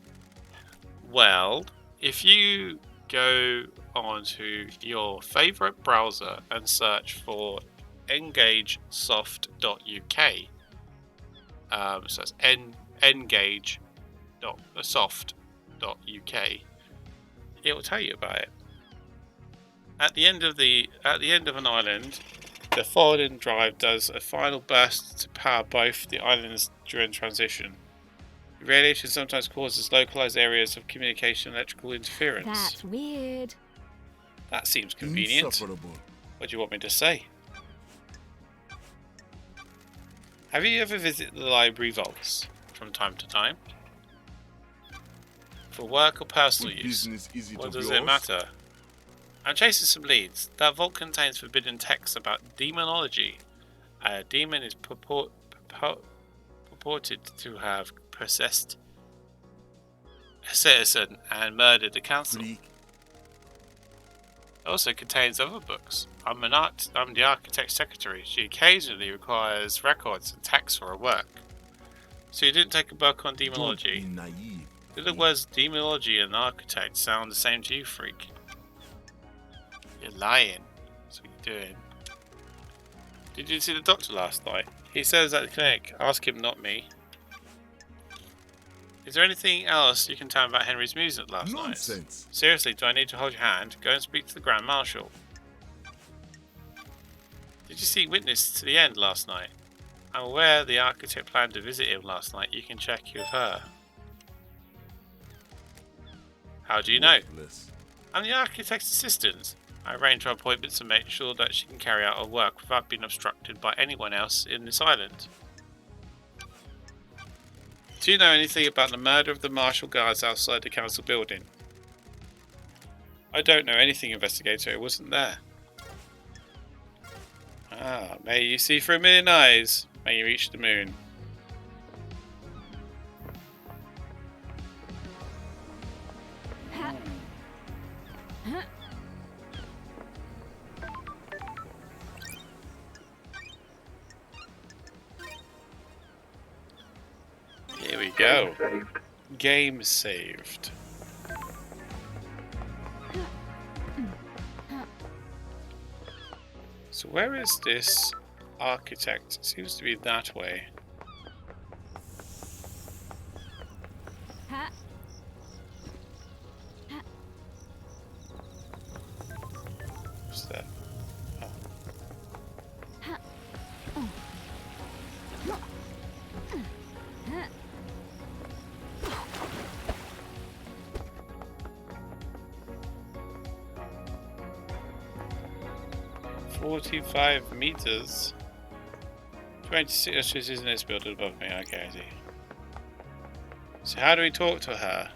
Well, if you go onto your favourite browser and search for engagesoft.uk, so that's engage.soft.uk, it will tell you about it. At the end of an island, the forwarding drive does a final burst to power both the islands during transition. Radiation sometimes causes localized areas of communication electrical interference. That's weird. That seems convenient. Insufferable. What do you want me to say? Have you ever visited the library vaults from time to time? For work or personal Good use? business easy What to does yours. it matter? I'm chasing some leads. That vault contains forbidden texts about demonology. A demon is purported to have possessed a citizen and murdered the council. Freak. It also contains other books. I'm the architect's secretary. She occasionally requires records and texts for her work. So you didn't take a book on demonology? Don't be naive. Do the words demonology and architect sound the same to you, freak? You're lying. That's what you're doing. Did you see the doctor last night? He says at the clinic. Ask him, not me. Is there anything else you can tell me about Henry's music last night? Nonsense. Seriously, do I need to hold your hand? Go and speak to the Grand Marshal. Did you see Witness to the End last night? I'm aware the architect planned to visit him last night. You can check with her. How do you know? Worthless. I'm the architect's assistant. I arrange her appointments and make sure that she can carry out her work without being obstructed by anyone else in this island. Do you know anything about the murder of the martial guards outside the council building? I don't know anything, investigator. It wasn't there. Ah, may you see through a million eyes. May you reach the moon. we go. Saved. Game saved. So where is this architect? It seems to be that way. Ha. What's that? Oh. Ha. Oh. Ha. 45 meters. 26 isn't this building above me? Okay, I see. So how do we talk to her?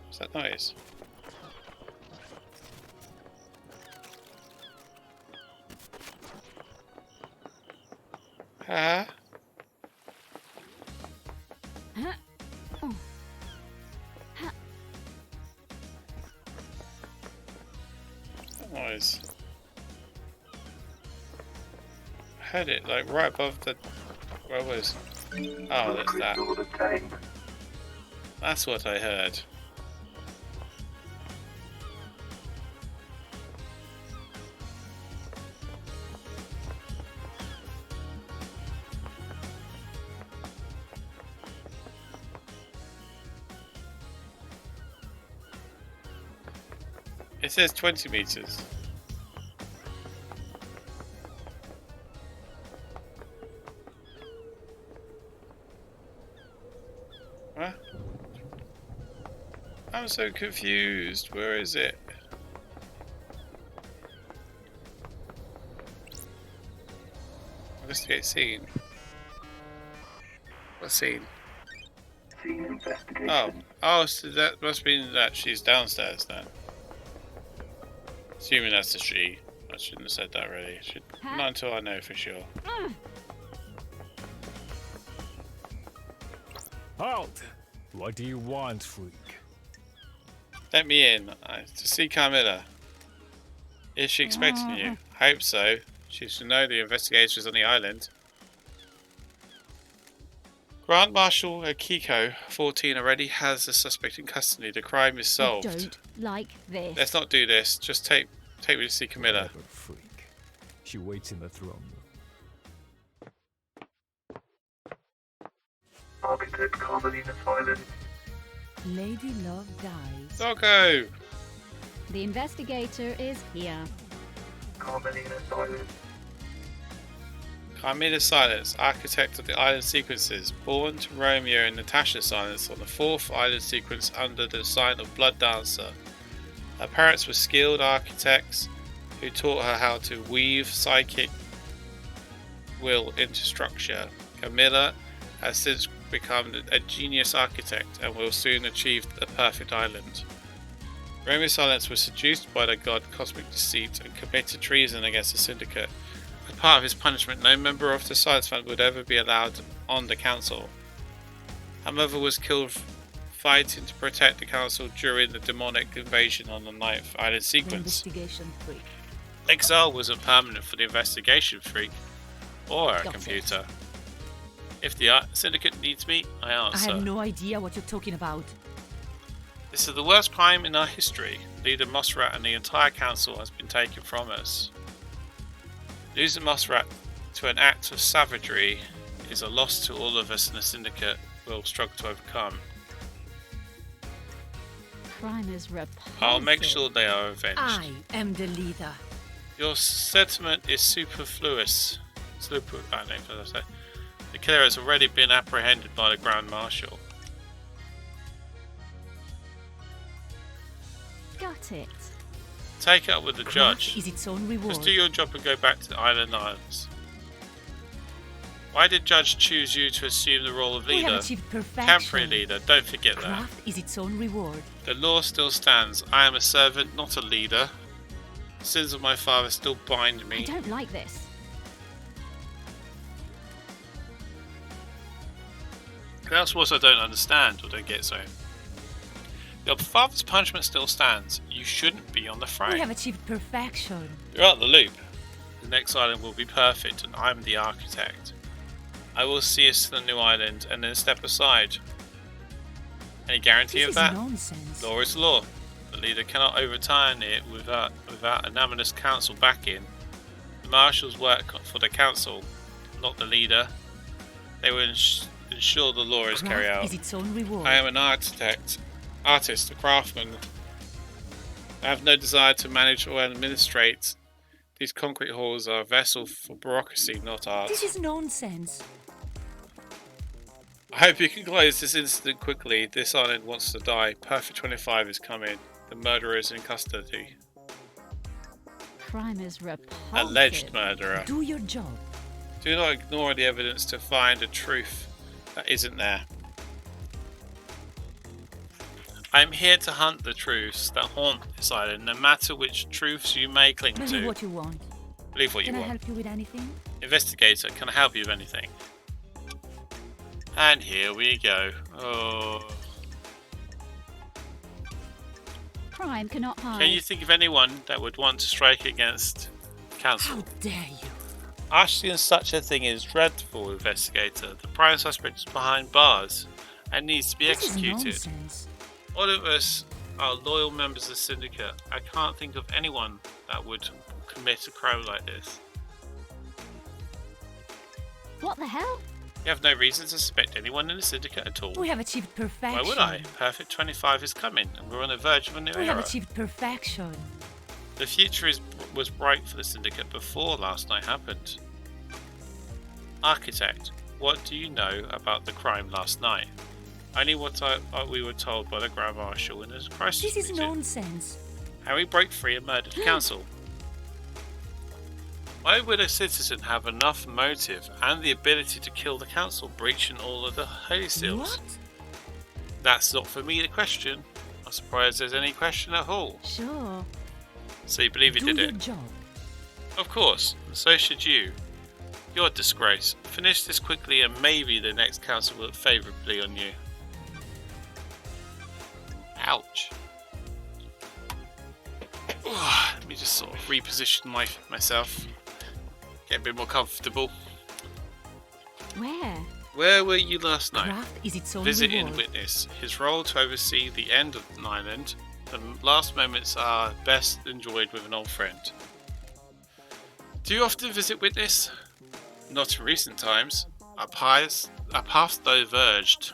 What's that noise? Huh? Ha. Oh. Ha. What noise? I heard it like right above the. Where was? Oh, that's that. Crystal obtained. That's what I heard. It says 20 meters. What? I'm so confused. Where is it? Investigate scene. What scene? Scene investigation. Oh, so that must mean that she's downstairs then. Assuming that's a she. I shouldn't have said that really. Not until I know for sure. Halt! What do you want, freak? Let me in to see Carmilla. Is she expecting you? I hope so. She should know the investigation is on the island. Grand Marshal Akiko, 14, already has the suspect in custody. The crime is solved. I don't like this. Let's not do this. Just take me to see Camilla. Whatever, freak. She waits in the throne room. Architect Carmelina Silent. Lady Love dies. Doggo! The investigator is here. Carmelina Silent. Carmilla Silence, architect of the island sequences, born to Romeo and Natasha Silence on the 4th island sequence under the sign of Blood Dancer. Her parents were skilled architects who taught her how to weave psychic will into structure. Camilla has since become a genius architect and will soon achieve the perfect island. Romeo Silence was seduced by the god Cosmic Deceit and committed treason against the Syndicate. As part of his punishment, no member of the Silence Fund would ever be allowed on the council. Her mother was killed fighting to protect the council during the demonic invasion on the 9th island sequence. Investigation freak. Exile wasn't permanent for the investigation freak or a Got computer. If the Syndicate needs me, I answer. I have no idea what you're talking about. This is the worst crime in our history. Leader Mosrat and the entire council has been taken from us. Losing Mosrat to an act of savagery is a loss to all of us, and the Syndicate will struggle to overcome. Crime is repulsive. I'll make sure they are avenged. I am the leader. Your sentiment is superfluous. The killer has already been apprehended by the Grand Marshal. Got it. Take it up with the judge. Craft is its own reward. Just do your job and go back to the Islands. Why did Judge choose you to assume the role of We leader? have achieved perfection. Temporary leader, don't forget that. Craft is its own reward. The law still stands. I am a servant, not a leader. The sins of my father still bind I me. don't like this. That's what I don't understand or don't get so. Your father's punishment still stands. You shouldn't be on the We frame. have achieved perfection. You're out the loop. The next island will be perfect and I'm the architect. I will see us to the new island and then step aside. Any guarantee of that? Nonsense. Law is law. The leader cannot overturn it without an unanimous council backing. The marshals work for the council, not the leader. They will ensure the law is carried out. Is its own reward. I am an artist, a craftsman. I have no desire to manage or administrate. These concrete halls are a vessel for bureaucracy, not art. This is nonsense. I hope you can close this incident quickly. This island wants to die. Perfect 25 is coming. The murderer is in custody. Crime is repulsive. Alleged murderer. Do your job. Do not ignore the evidence to find a truth that isn't there. I am here to hunt the truths that haunt this island, no matter which truths you may cling Believe to. what you want. Believe what Can you I want. help you with anything? Investigator, can I help you with anything? And here we go. Oh. Crime cannot hide. Can you think of anyone that would want to strike against council? How dare you? Asking such a thing is dreadful, investigator. The prime suspect is behind bars and needs to be This is executed. nonsense. All of us are loyal members of the syndicate. I can't think of anyone that would commit a crime like this. What the hell? You have no reason to suspect anyone in the syndicate at all. We have achieved perfection. Why would I? Perfect 25 is coming, and we're on the verge of a new We have era. achieved perfection. The future was bright for the syndicate before last night happened. Architect, what do you know about the crime last night? Only what we were told by the Grand Marshal in his crisis This is meeting. nonsense. Harry broke free and murdered the council. Why would a citizen have enough motive and the ability to kill the council, breaching all of the holy seals? What? That's not for me to question. I'm surprised there's any question at all. Sure. So you believe he Do did your it? job. Of course, and so should you. You're a disgrace. Finish this quickly and maybe the next council will look favourably on you. Ouch. Let me just sort of reposition myself. Get a bit more comfortable. Where? Where were you last night? Craft is its own Visiting reward. witness. His role to oversee the end of an island. The last moments are best enjoyed with an old friend. Do you often visit witness? Not in recent times. Our paths diverged.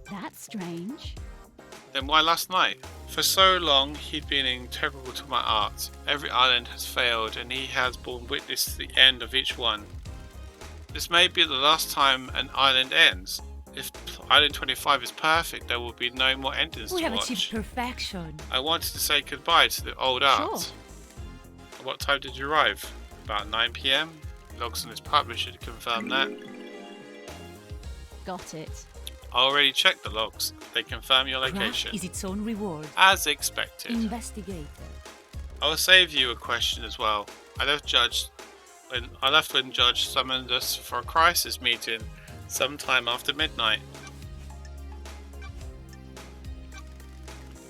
That's strange. Then why last night? For so long he'd been integral to my art. Every island has failed and he has borne witness to the end of each one. This may be the last time an island ends. If Island 25 is perfect, there will be no more endings We to have watch. achieved perfection. I wanted to say goodbye to the old art. Sure. What time did you arrive? About 9 PM? Logs on his publisher to confirm that. Got it. I already checked the logs. They confirm your Craft location. is its own reward. As expected. Investigate. I will save you a question as well. I left when Judge summoned us for a crisis meeting sometime after midnight.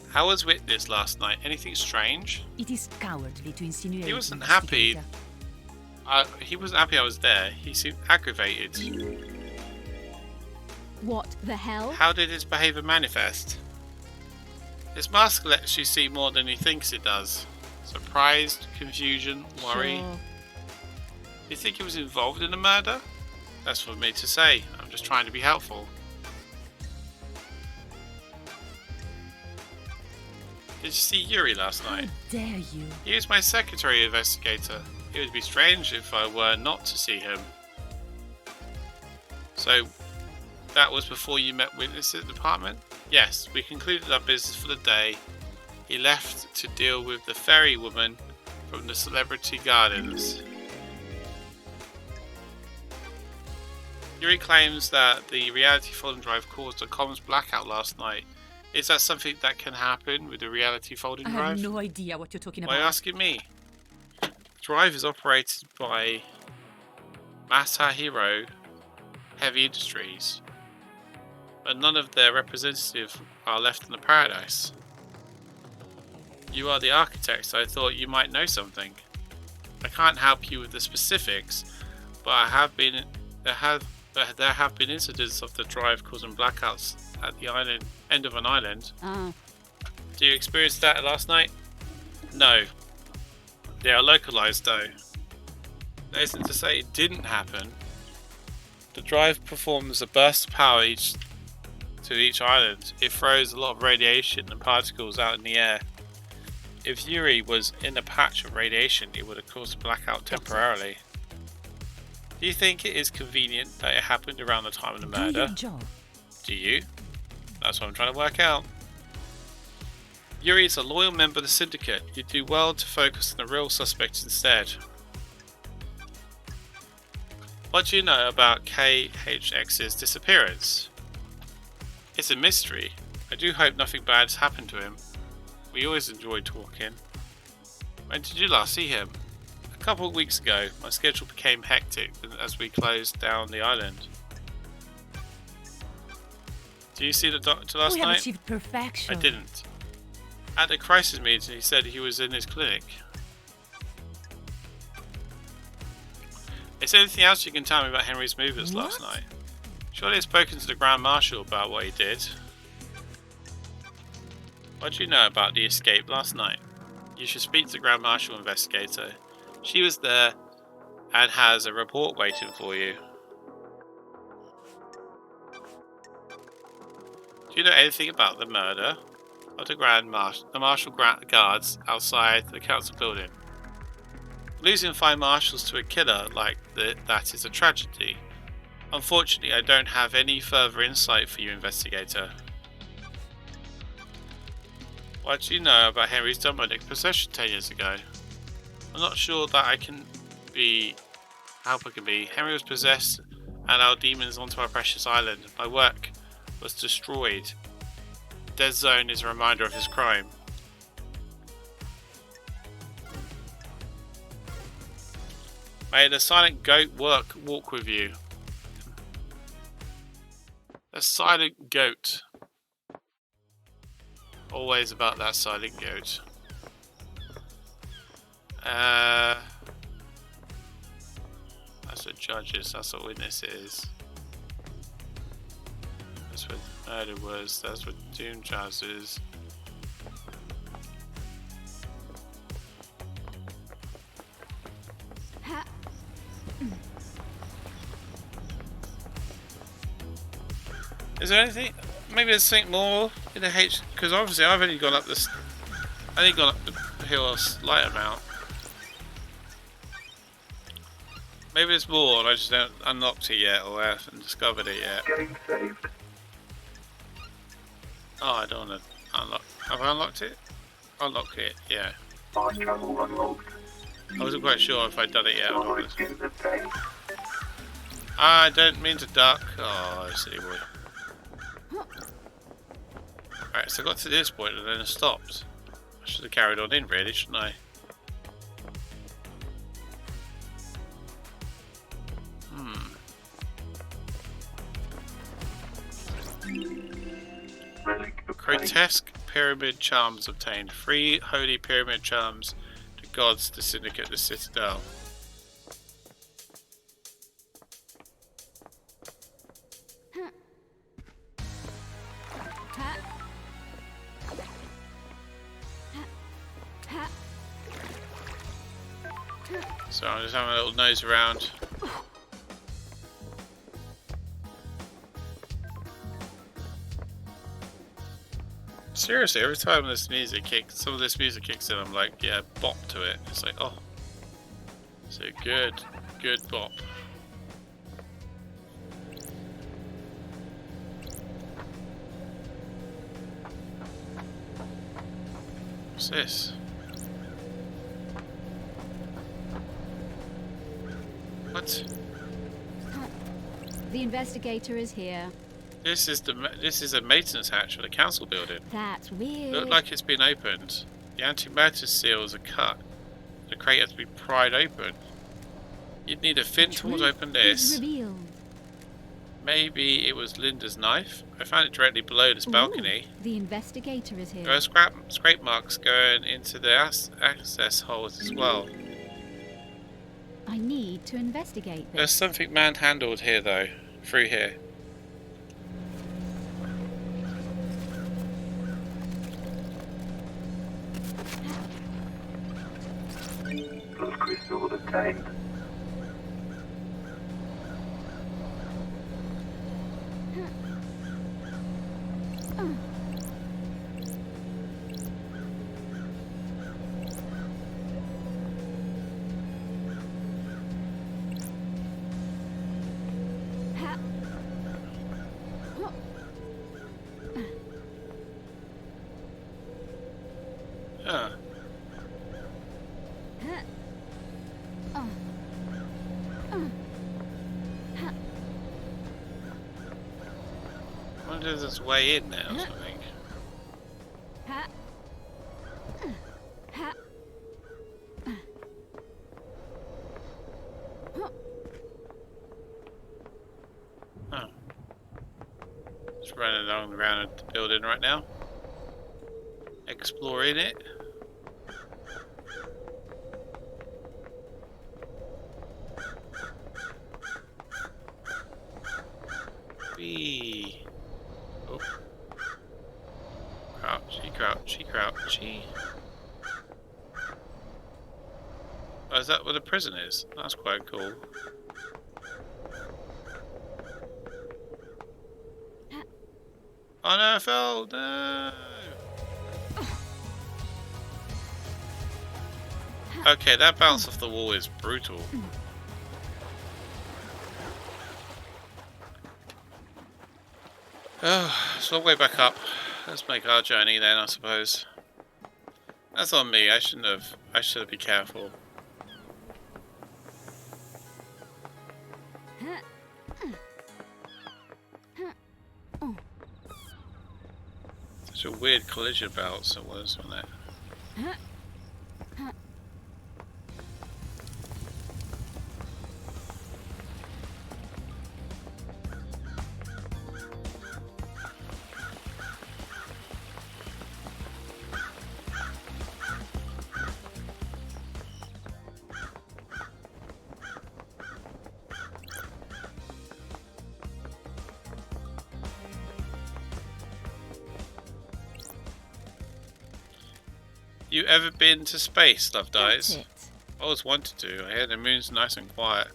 How was witness last night? Anything strange? It is cowardly to insinuate. He wasn't happy. investigator. He wasn't happy I was there. He seemed aggravated. What the hell? How did his behaviour manifest? His mask lets you see more than he thinks it does. Surprised, confusion, worry. Sure. You think he was involved in the murder? That's for me to say. I'm just trying to be helpful. Did you see Yuri last How night? dare you? He was my secretary investigator. It would be strange if I were not to see him. So, that was before you met witnesses at the department? Yes, we concluded our business for the day. He left to deal with the ferry woman from the Celebrity Gardens. Yuri claims that the Reality Folding Drive caused a comms blackout last night. Is that something that can happen with the Reality Folding I Drive? have no idea what you're talking Why are you about. asking me? The drive is operated by Masahiro Heavy Industries, but none of their representatives are left in the paradise. You are the architect, so I thought you might know something. I can't help you with the specifics, but I have been There have been incidents of the drive causing blackouts at the end of an island. Ah, Do you experience that last night? No. They are localized though. That isn't to say it didn't happen. The drive performs a burst of power to each island. It throws a lot of radiation and particles out in the air. If Yuri was in a patch of radiation, it would have caused a blackout temporarily. Do you think it is convenient that it happened around the time of the murder? Do you? That's what I'm trying to work out. Yuri is a loyal member of the Syndicate. You do well to focus on the real suspect instead. What do you know about KHX's disappearance? It's a mystery. I do hope nothing bad has happened to him. We always enjoy talking. When did you last see him? A couple of weeks ago. My schedule became hectic as we closed down the island. Did you see the doctor last We have night? achieved perfection. I didn't. At the crisis meeting, he said he was in his clinic. Is there anything else you can tell me about Henry's movements last night? Surely you've spoken to the Grand Marshal about what he did. What do you know about the escape last night? You should speak to the Grand Marshal investigator. She was there and has a report waiting for you. Do you know anything about the murder of the Marshal guards outside the council building? Losing 5 marshals to a killer like that is a tragedy. Unfortunately, I don't have any further insight for you, investigator. What do you know about Henry's demonic possession 10 years ago? I'm not sure that I can be help I can be. Henry was possessed and our demons onto our precious island. My work was destroyed. The dead zone is a reminder of his crime. May the silent goat walk with you. The silent goat. Always about that silent goat. That's what judges, that's what witness is. That's what murder was, that's what doom jazz is. Is there anything? Maybe there's something more in the H, because obviously I've only gone up this. I only gone up the hill a slight amount. Maybe there's more and I just haven't unlocked it yet or haven't discovered it yet. Getting saved. Oh, I don't want to unlock. Have I unlocked it? Unlock it, yeah. Fast travel unlocked. I wasn't quite sure if I'd done it yet or not. Always in the day. I don't mean to duck. Oh, silly boy. Alright, so I got to this point and then I stopped. I should have carried on in really, shouldn't I? Relic of faith. Grotesque pyramid charms obtained. 3 holy pyramid charms to gods to Syndicate the Citadel. So I'm just having a little nose around. Seriously, every time this music kicks, some of this music kicks in, I'm like, yeah, bop to it. It's like, oh, it's a good bop. What's this? What? The investigator is here. This is a maintenance hatch for the council building. That's weird. Looked like it's been opened. The antimatter seals are cut. The crate has to be pried open. You'd need a fin tool to open Is this. revealed. Maybe it was Linda's knife. I found it directly below this balcony. Ooh, the investigator is here. There are scrape marks going into the access holes as well. I need need to investigate There's this. something manhandled here, though. Through here. Those crystals obtained. Huh. I wonder if there's a way in there or something. Oh. Just running along around the building right now. Exploring it. Whee. Oh. Crouchy, crouchy, crouchy. Oh, is that where the prison is? That's quite cool. Oh no, I fell! No! Okay, that bounce off the wall is brutal. Oh, so way back up. Let's make our journey then, I suppose. That's on me. I should have been careful. Such a weird collision bounce it was, wasn't it? You ever been to space, Love That's Dies? it. I always wanted to. I hear the moon's nice and quiet.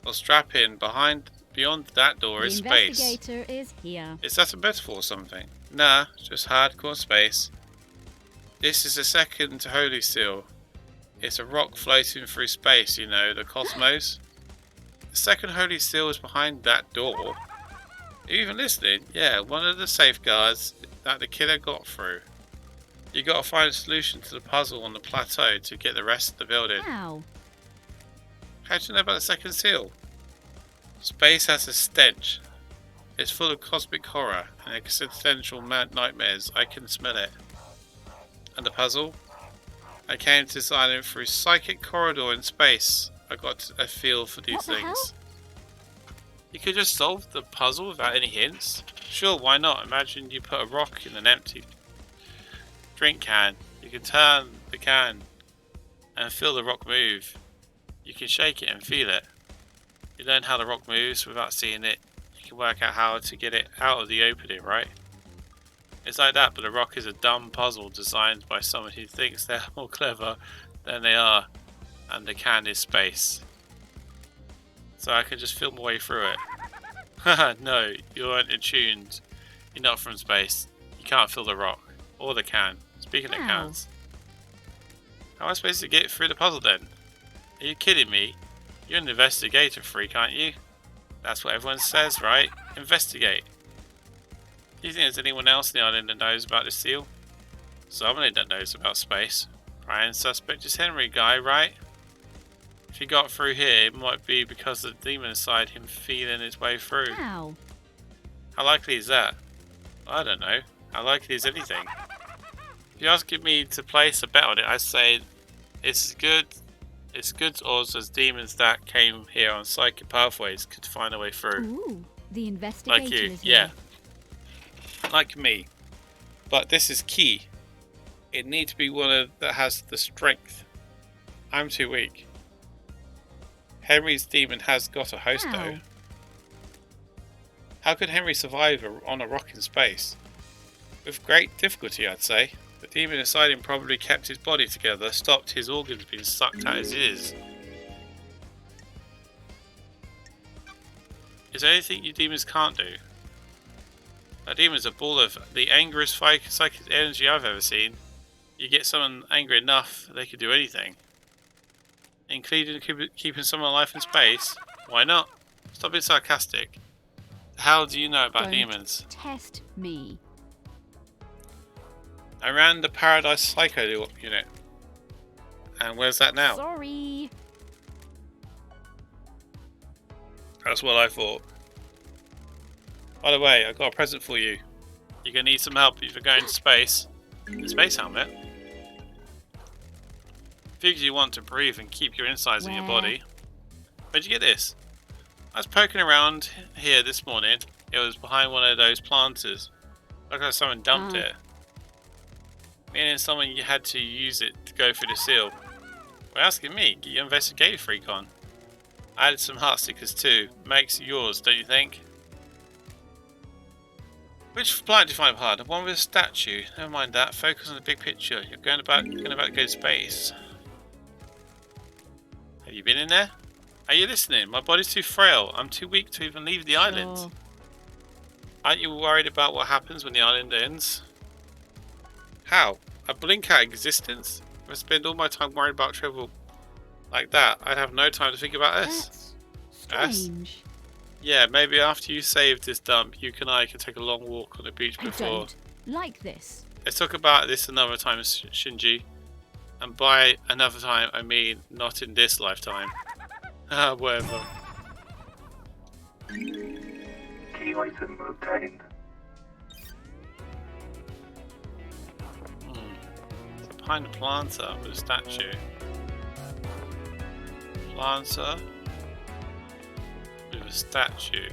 I'll strap in. Beyond that door The is space. investigator is here. Is that a metaphor or something? Nah, just hardcore space. This is the second Holy Seal. It's a rock floating through space, you know, the cosmos. The second Holy Seal is behind that door. Are you even listening? Yeah, one of the safeguards that the killer got through. You gotta find a solution to the puzzle on the plateau to get the rest of the building. How? How do you know about the second seal? Space has a stench. It's full of cosmic horror and existential nightmares. I can smell it. And the puzzle? I came to design it through psychic corridor in space. I got a feel for these What the things. hell? You could just solve the puzzle without any hints? Sure, why not? Imagine you put a rock in an empty drink can. You can turn the can and feel the rock move. You can shake it and feel it. You learn how the rock moves without seeing it. You can work out how to get it out of the opening, right? It's like that, but the rock is a dumb puzzle designed by someone who thinks they're more clever than they are, and the can is space. So I can just feel my way through it. Haha, no, you aren't attuned. You're not from space. You can't feel the rock. Or the can. Speaking of How? cans. How am I supposed to get through the puzzle then? Are you kidding me? You're an investigator freak, aren't you? That's what everyone says, right? Investigate. Do you think there's anyone else on the island that knows about this seal? Somebody that knows about space. Prime suspect is Henry guy, right? If he got through here, it might be because of the demon inside him feeling his way through. How? How likely is that? I don't know. How likely is anything? If you're asking me to place a bet on it, I'd say it's good odds as demons that came here on psychic pathways could find a way through. Ooh, the investigator Like you, is yeah. here. Like me. But this is key. It needs to be one that has the strength. I'm too weak. Henry's demon has got a host though. How? How could Henry survive on a rock in space? With great difficulty, I'd say. The demon inside him probably kept his body together, stopped his organs being sucked out his ears. Is there anything you demons can't do? A demon's a ball of the angriest psychic energy I've ever seen. You get someone angry enough, they could do anything. Including keeping someone alive in space? Why not? Stop being sarcastic. How do you know about Don't demons? test me. I ran the Paradise Psycho unit. And where's that now? Sorry. That's what I thought. By the way, I got a present for you. You're gonna need some help if you're going to space. The space helmet. Figures you want to breathe and keep your insides in your body. Where'd you get this? I was poking around here this morning. It was behind one of those planters. Looked like someone dumped it. Meaning someone you had to use it to go through the seal. Well, asking me, get your investigative freak on. I added some heart stickers too. Makes yours, don't you think? Which planet do you find hard? The one with a statue. Never mind that. Focus on the big picture. You're going about to go to space. Have you been in there? Are you listening? My body's too frail. I'm too weak to even leave the island. Sure. Aren't you worried about what happens when the island ends? How? I blink out existence? If I spend all my time worrying about travel like that, I'd have no time to think about us. That's strange. Yeah, maybe after you save this dump, you and I can take a long walk on the beach I before. don't like this. Let's talk about this another time, Shinji. And by another time, I mean not in this lifetime. Whatever. Key item obtained. So behind the planter with a statue. Planter with a statue.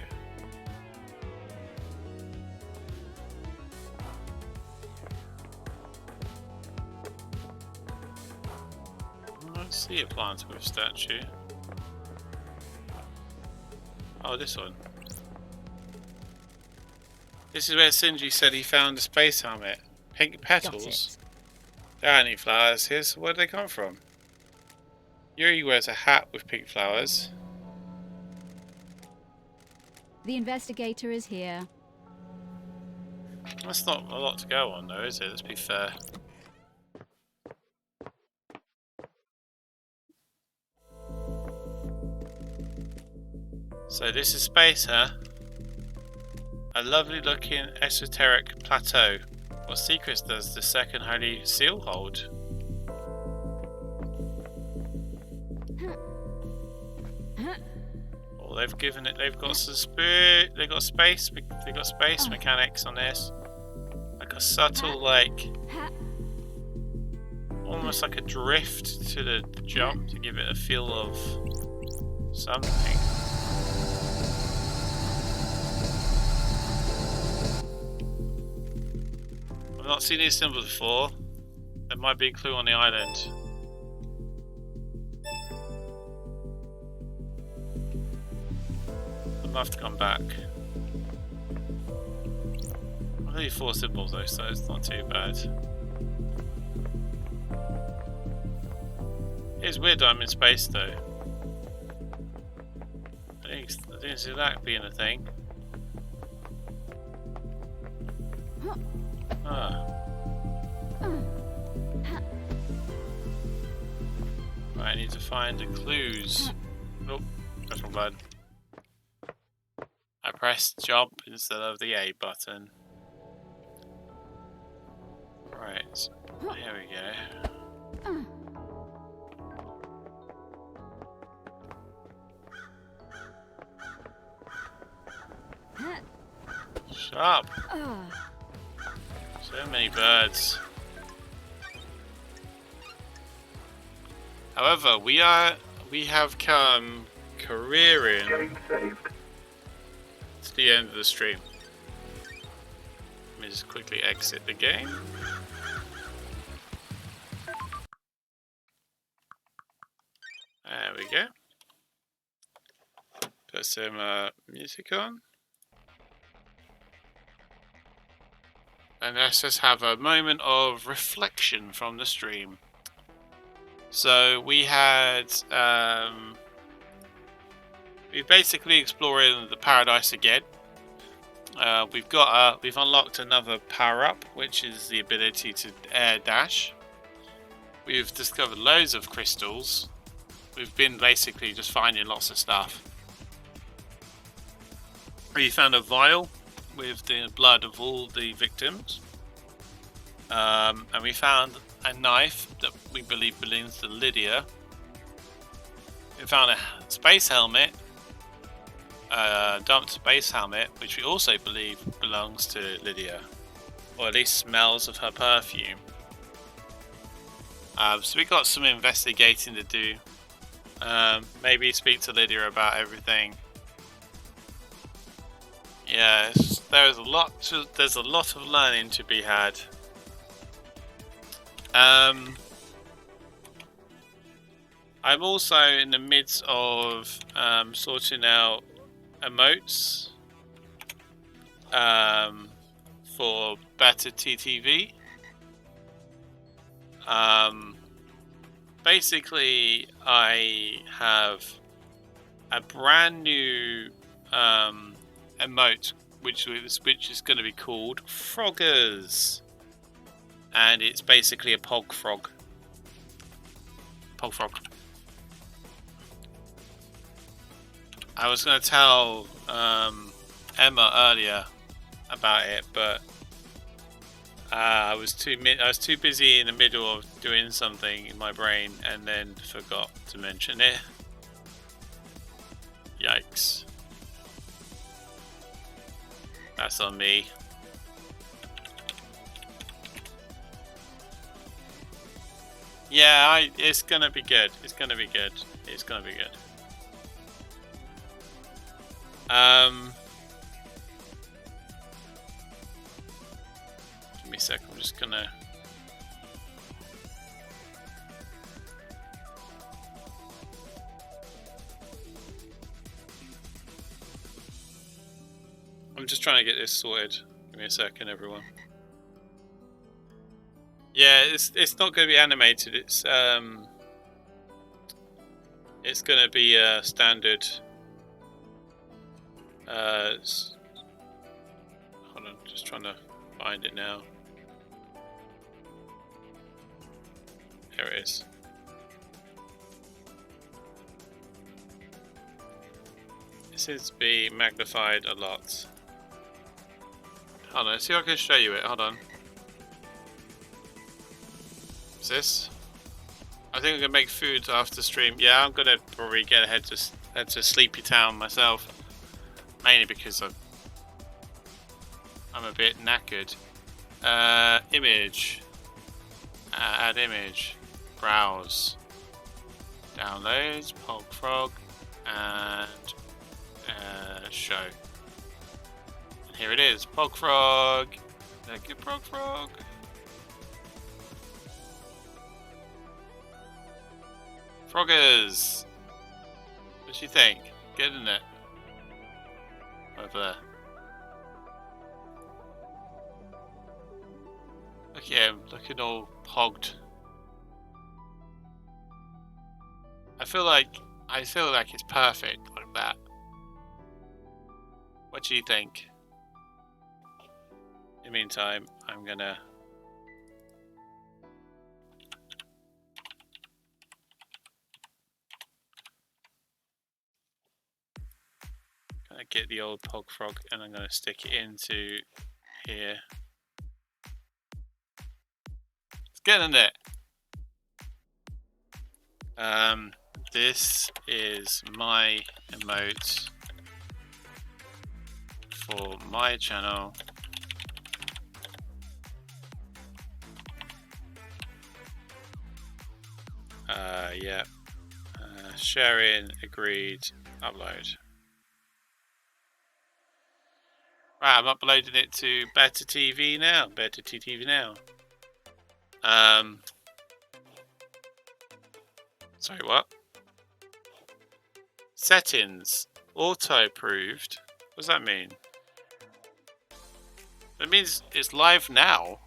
I don't see a planter with a statue. Oh, this one. This is where Shinji said he found a space helmet. Pink petals. There aren't any flowers here, so where do they come from? Yuri wears a hat with pink flowers. The investigator is here. That's not a lot to go on though, is it? Let's be fair. So this is space, huh? A lovely looking esoteric plateau. What secrets does the second holy seal hold? Well, they've given it. They've got some spirit. They got space. They got space mechanics on this. Like a subtle, like almost like a drift to the jump to give it a feel of something. I've not seen these symbols before. There might be a clue on the island. I'll have to come back. Only 4 symbols though, so it's not too bad. It's weird that I'm in space though. I didn't see that being a thing. Ah. Right, I need to find the clues. Oh, that's my bad. I pressed jump instead of the A button. Right, here we go. Shut up! So many birds. However, we have come careering Game saved. to the end of the stream. Let me just quickly exit the game. There we go. some music on. And let's just have a moment of reflection from the stream. So we had, we're basically exploring the paradise again. We've unlocked another power up, which is the ability to air dash. We've discovered loads of crystals. We've been basically just finding lots of stuff. We found a vial with the blood of all the victims. And we found a knife that we believe belongs to Lydia. We found a space helmet, dumped space helmet, which we also believe belongs to Lydia, or at least smells of her perfume. So we got some investigating to do. Maybe speak to Lydia about everything. Yes, there's a lot of learning to be had. I'm also in the midst of sorting out emotes for better TTV. Basically, I have a brand new emote which is going to be called Froggers, and it's basically a pog frog. Pog frog. I was going to tell Emma earlier about it, but I was too busy in the middle of doing something in my brain and then forgot to mention it. Yikes. That's on me. Yeah, it's gonna be good. It's gonna be good. It's gonna be good. Give me a sec. I'm just gonna. I'm just trying to get this sorted. Give me a second, everyone. Yeah, it's not going to be animated. It's going to be a standard. Hold on, just trying to find it now. Here it is. It seems to be magnified a lot. Hold on, see if I can show you it. Hold on. What's this? I think I'm gonna make food after stream. Yeah, I'm gonna probably head to Sleepy Town myself, mainly because I'm a bit knackered. Image. Add image. Browse. Downloads. Pog Frog. And show. Here it is, Pog Frog. Thank you, Pog Frog. Froggers. What do you think? Get in it. Over there. Look at him, looking all pogged. I feel like it's perfect like that. What do you think? In the meantime, I'm gonna get the old Pog Frog and I'm gonna stick it into here. Let's get in there. This is my emote for my channel. Yeah. Sharing, agreed, upload. Right, I'm uploading it to Better TV now. Better TV now. Sorry, what? Settings. Auto-approved? What does that mean? That means it's live now.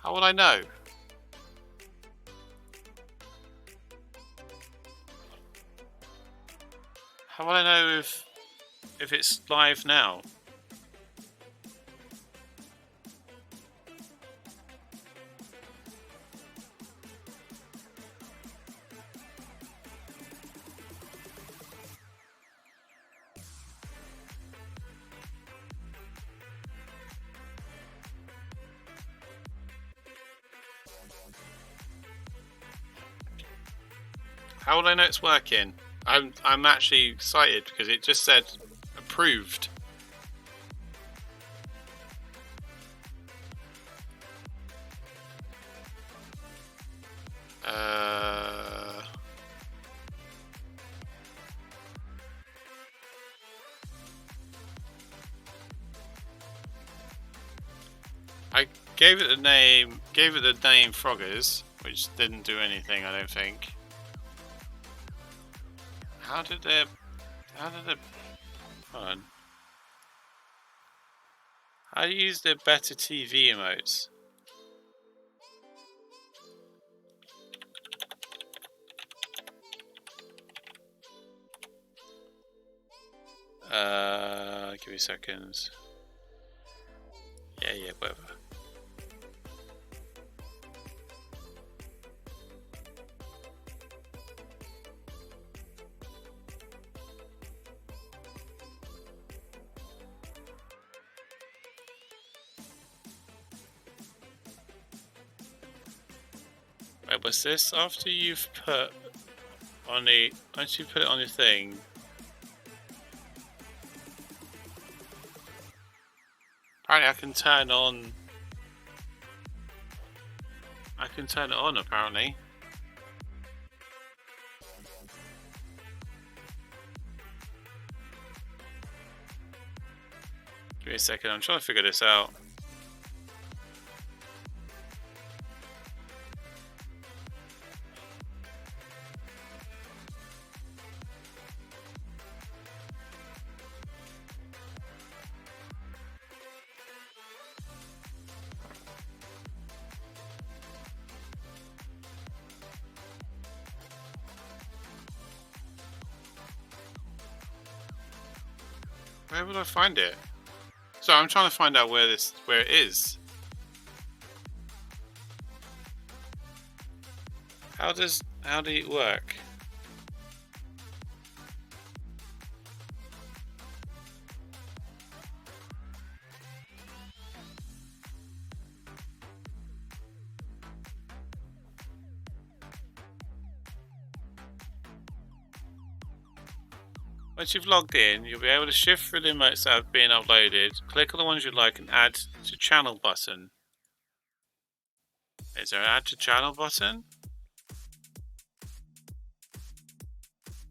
How would I know? How would I know if it's live now? How would I know it's working? I'm actually excited because it just said approved. I gave it the name Froggers, which didn't do anything, I don't think. How did they, hold on. How do you use the better TV emotes? Give me seconds. Yeah, whatever. Wait, was this after you've put on the, once you put it on your thing? Apparently I can turn it on apparently. Give me a second, I'm trying to figure this out. Where would I find it? So I'm trying to find out where it is. How do it work? Once you've logged in, you'll be able to shift through the emotes that have been uploaded, click on the ones you like and add to channel button. Is there an add to channel button?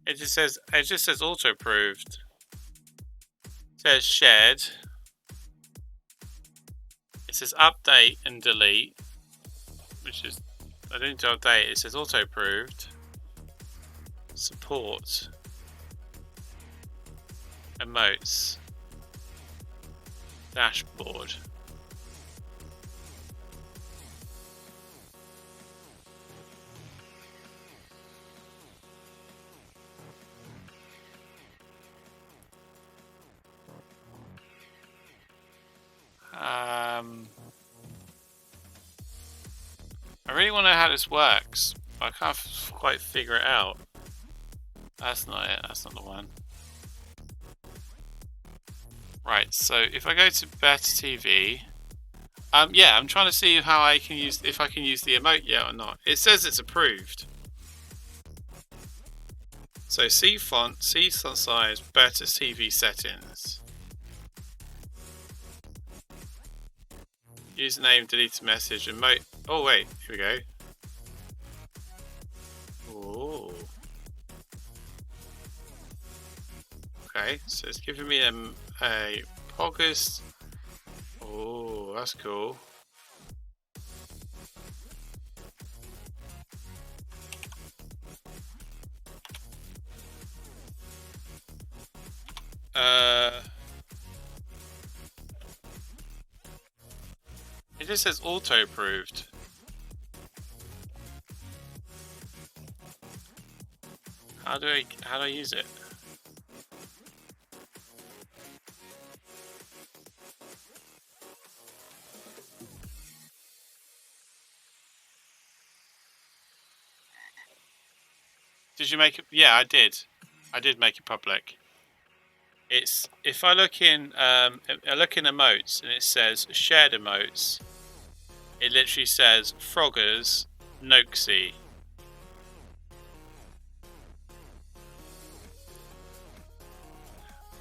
It just says auto approved. It says shared. It says update and delete, which is, I don't need to update. It says auto approved. Support. Emotes. Dashboard. I really want to know how this works, but I can't quite figure it out. That's not it, that's not the one. Right, so if I go to Better TV, yeah, I'm trying to see how I can use, if I can use the emote yet or not. It says it's approved. So see font, see size, Better TV settings. Username, delete message, emote. Oh wait, here we go. Oh. Okay, so it's giving me a Poggers. Oh, that's cool. It just says auto approved. How do I use it? Did you make it? Yeah, I did. I did make it public. It's if I look in emotes and it says shared emotes. It literally says Froggers Noxie.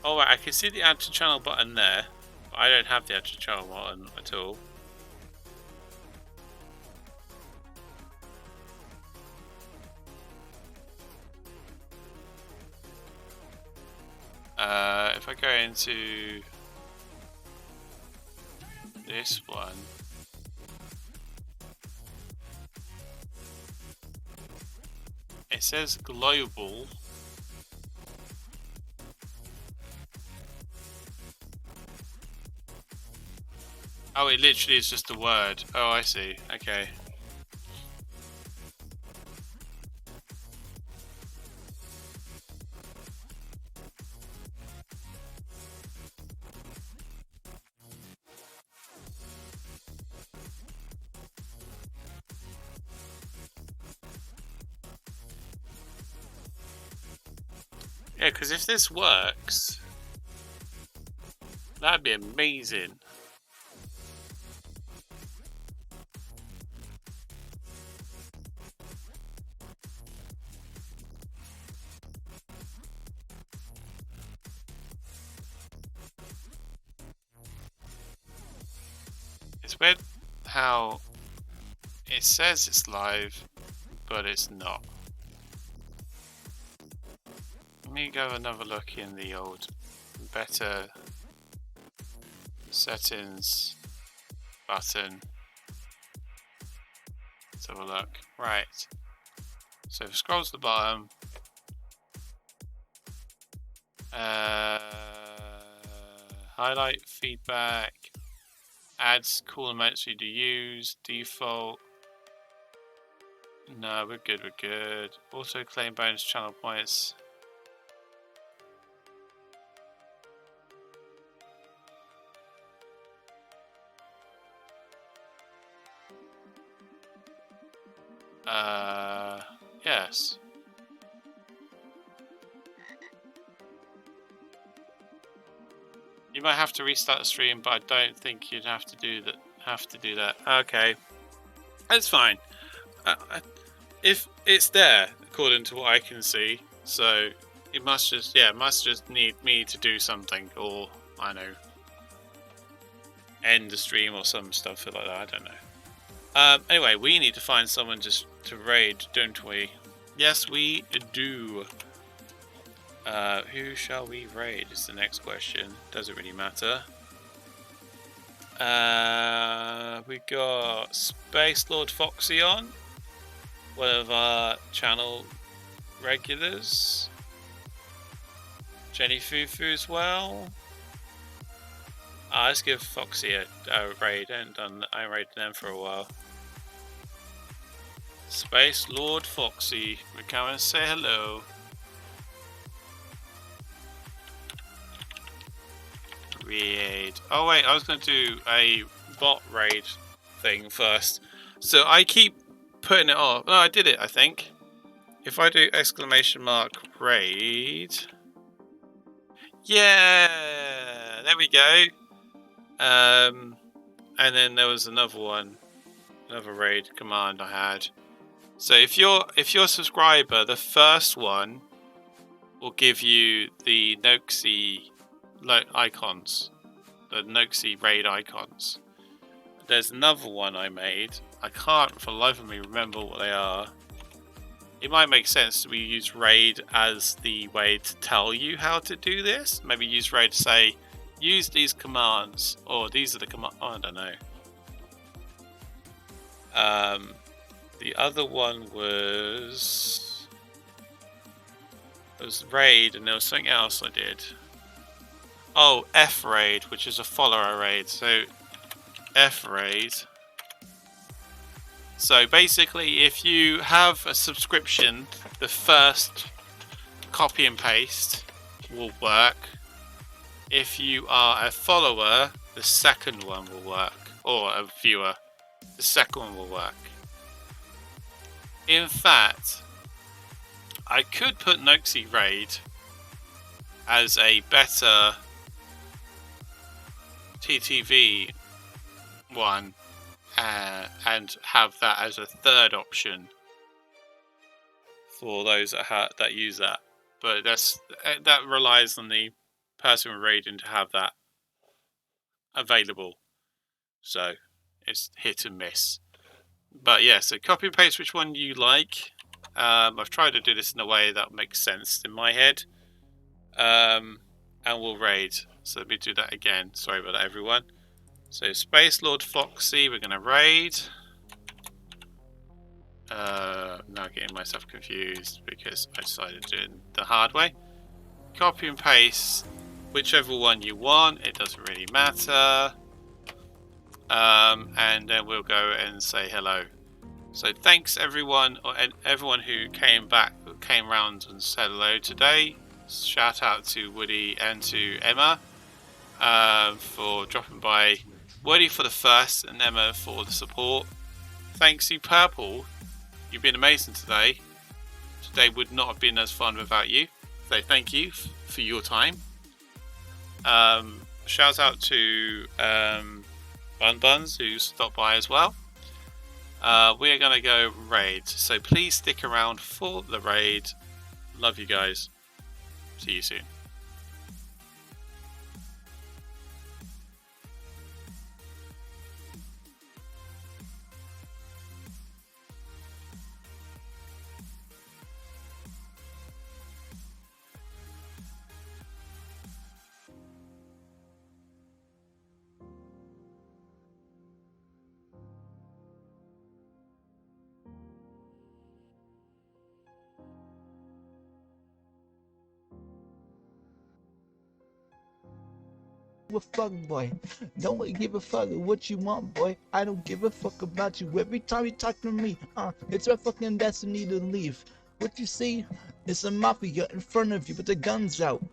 Oh right, I can see the add to channel button there, but I don't have the add to channel button at all. If I go into this one, it says global. Oh, it literally is just a word. Oh, I see. Okay. Yeah, because if this works, that'd be amazing. It's weird how it says it's live, but it's not. Let me go another look in the old better settings button. Let's have a look. Right. So if it scrolls to the bottom, highlight feedback, adds cool emotes for you to use, default. No, we're good, we're good. Auto claim bonus channel points. Yes. You might have to restart the stream, but I don't think you'd have to do that. Okay, that's fine. If it's there, according to what I can see, so it must just need me to do something, or I know, end the stream or some stuff like that. I don't know. Anyway, we need to find someone just to raid, don't we? Yes, we do. Who shall we raid is the next question. Doesn't really matter. We got Space Lord Foxy on, one of our channel regulars. Jenny Fufu as well. Let's give Foxy a raid. I haven't raided them for a while. Space Lord Foxy, we come and say hello. Raid. Oh wait, I was going to do a bot raid thing first. So I keep putting it off. No, I did it, I think. If I do exclamation mark raid. Yeah, there we go. And then there was another one, another raid command I had. So if you're a subscriber, the first one will give you the Noxie icons, the Noxie raid icons. There's another one I made. I can't for the life of me remember what they are. It might make sense that we use raid as the way to tell you how to do this. Maybe use raid to say, use these commands, or these are the commands. Oh, I don't know. The other one was raid, and there was something else I did. Oh, F raid, which is a follower raid. So F raid. So basically, if you have a subscription, the first copy and paste will work. If you are a follower, the second one will work. Or a viewer, the second one will work. In fact, I could put Noxie Raid as a better TTV one and have that as a third option for those that use that. But that relies on the person raiding to have that available. So it's hit and miss. But yeah, so copy and paste which one you like. I've tried to do this in a way that makes sense in my head. And we'll raid. So let me do that again. Sorry about that, everyone. So Space Lord Foxy, we're going to raid. Now getting myself confused because I decided to do it the hard way. Copy and paste whichever one you want. It doesn't really matter. And then we'll go and say hello. So thanks everyone, and everyone who came round and said hello today. Shout out to Woody and to Emma for dropping by. Woody for the first and Emma for the support. Thanks you, Purple. You've been amazing today. Today would not have been as fun without you. So thank you for your time. Shout out to Bun Buns who stopped by as well. We're going to go raid. So please stick around for the raid. Love you guys. See you soon. A fuck, boy. Don't give a fuck what you want, boy. I don't give a fuck about you. Every time you talk to me, it's your fucking destiny to leave. What you see is a mafia in front of you with the guns out.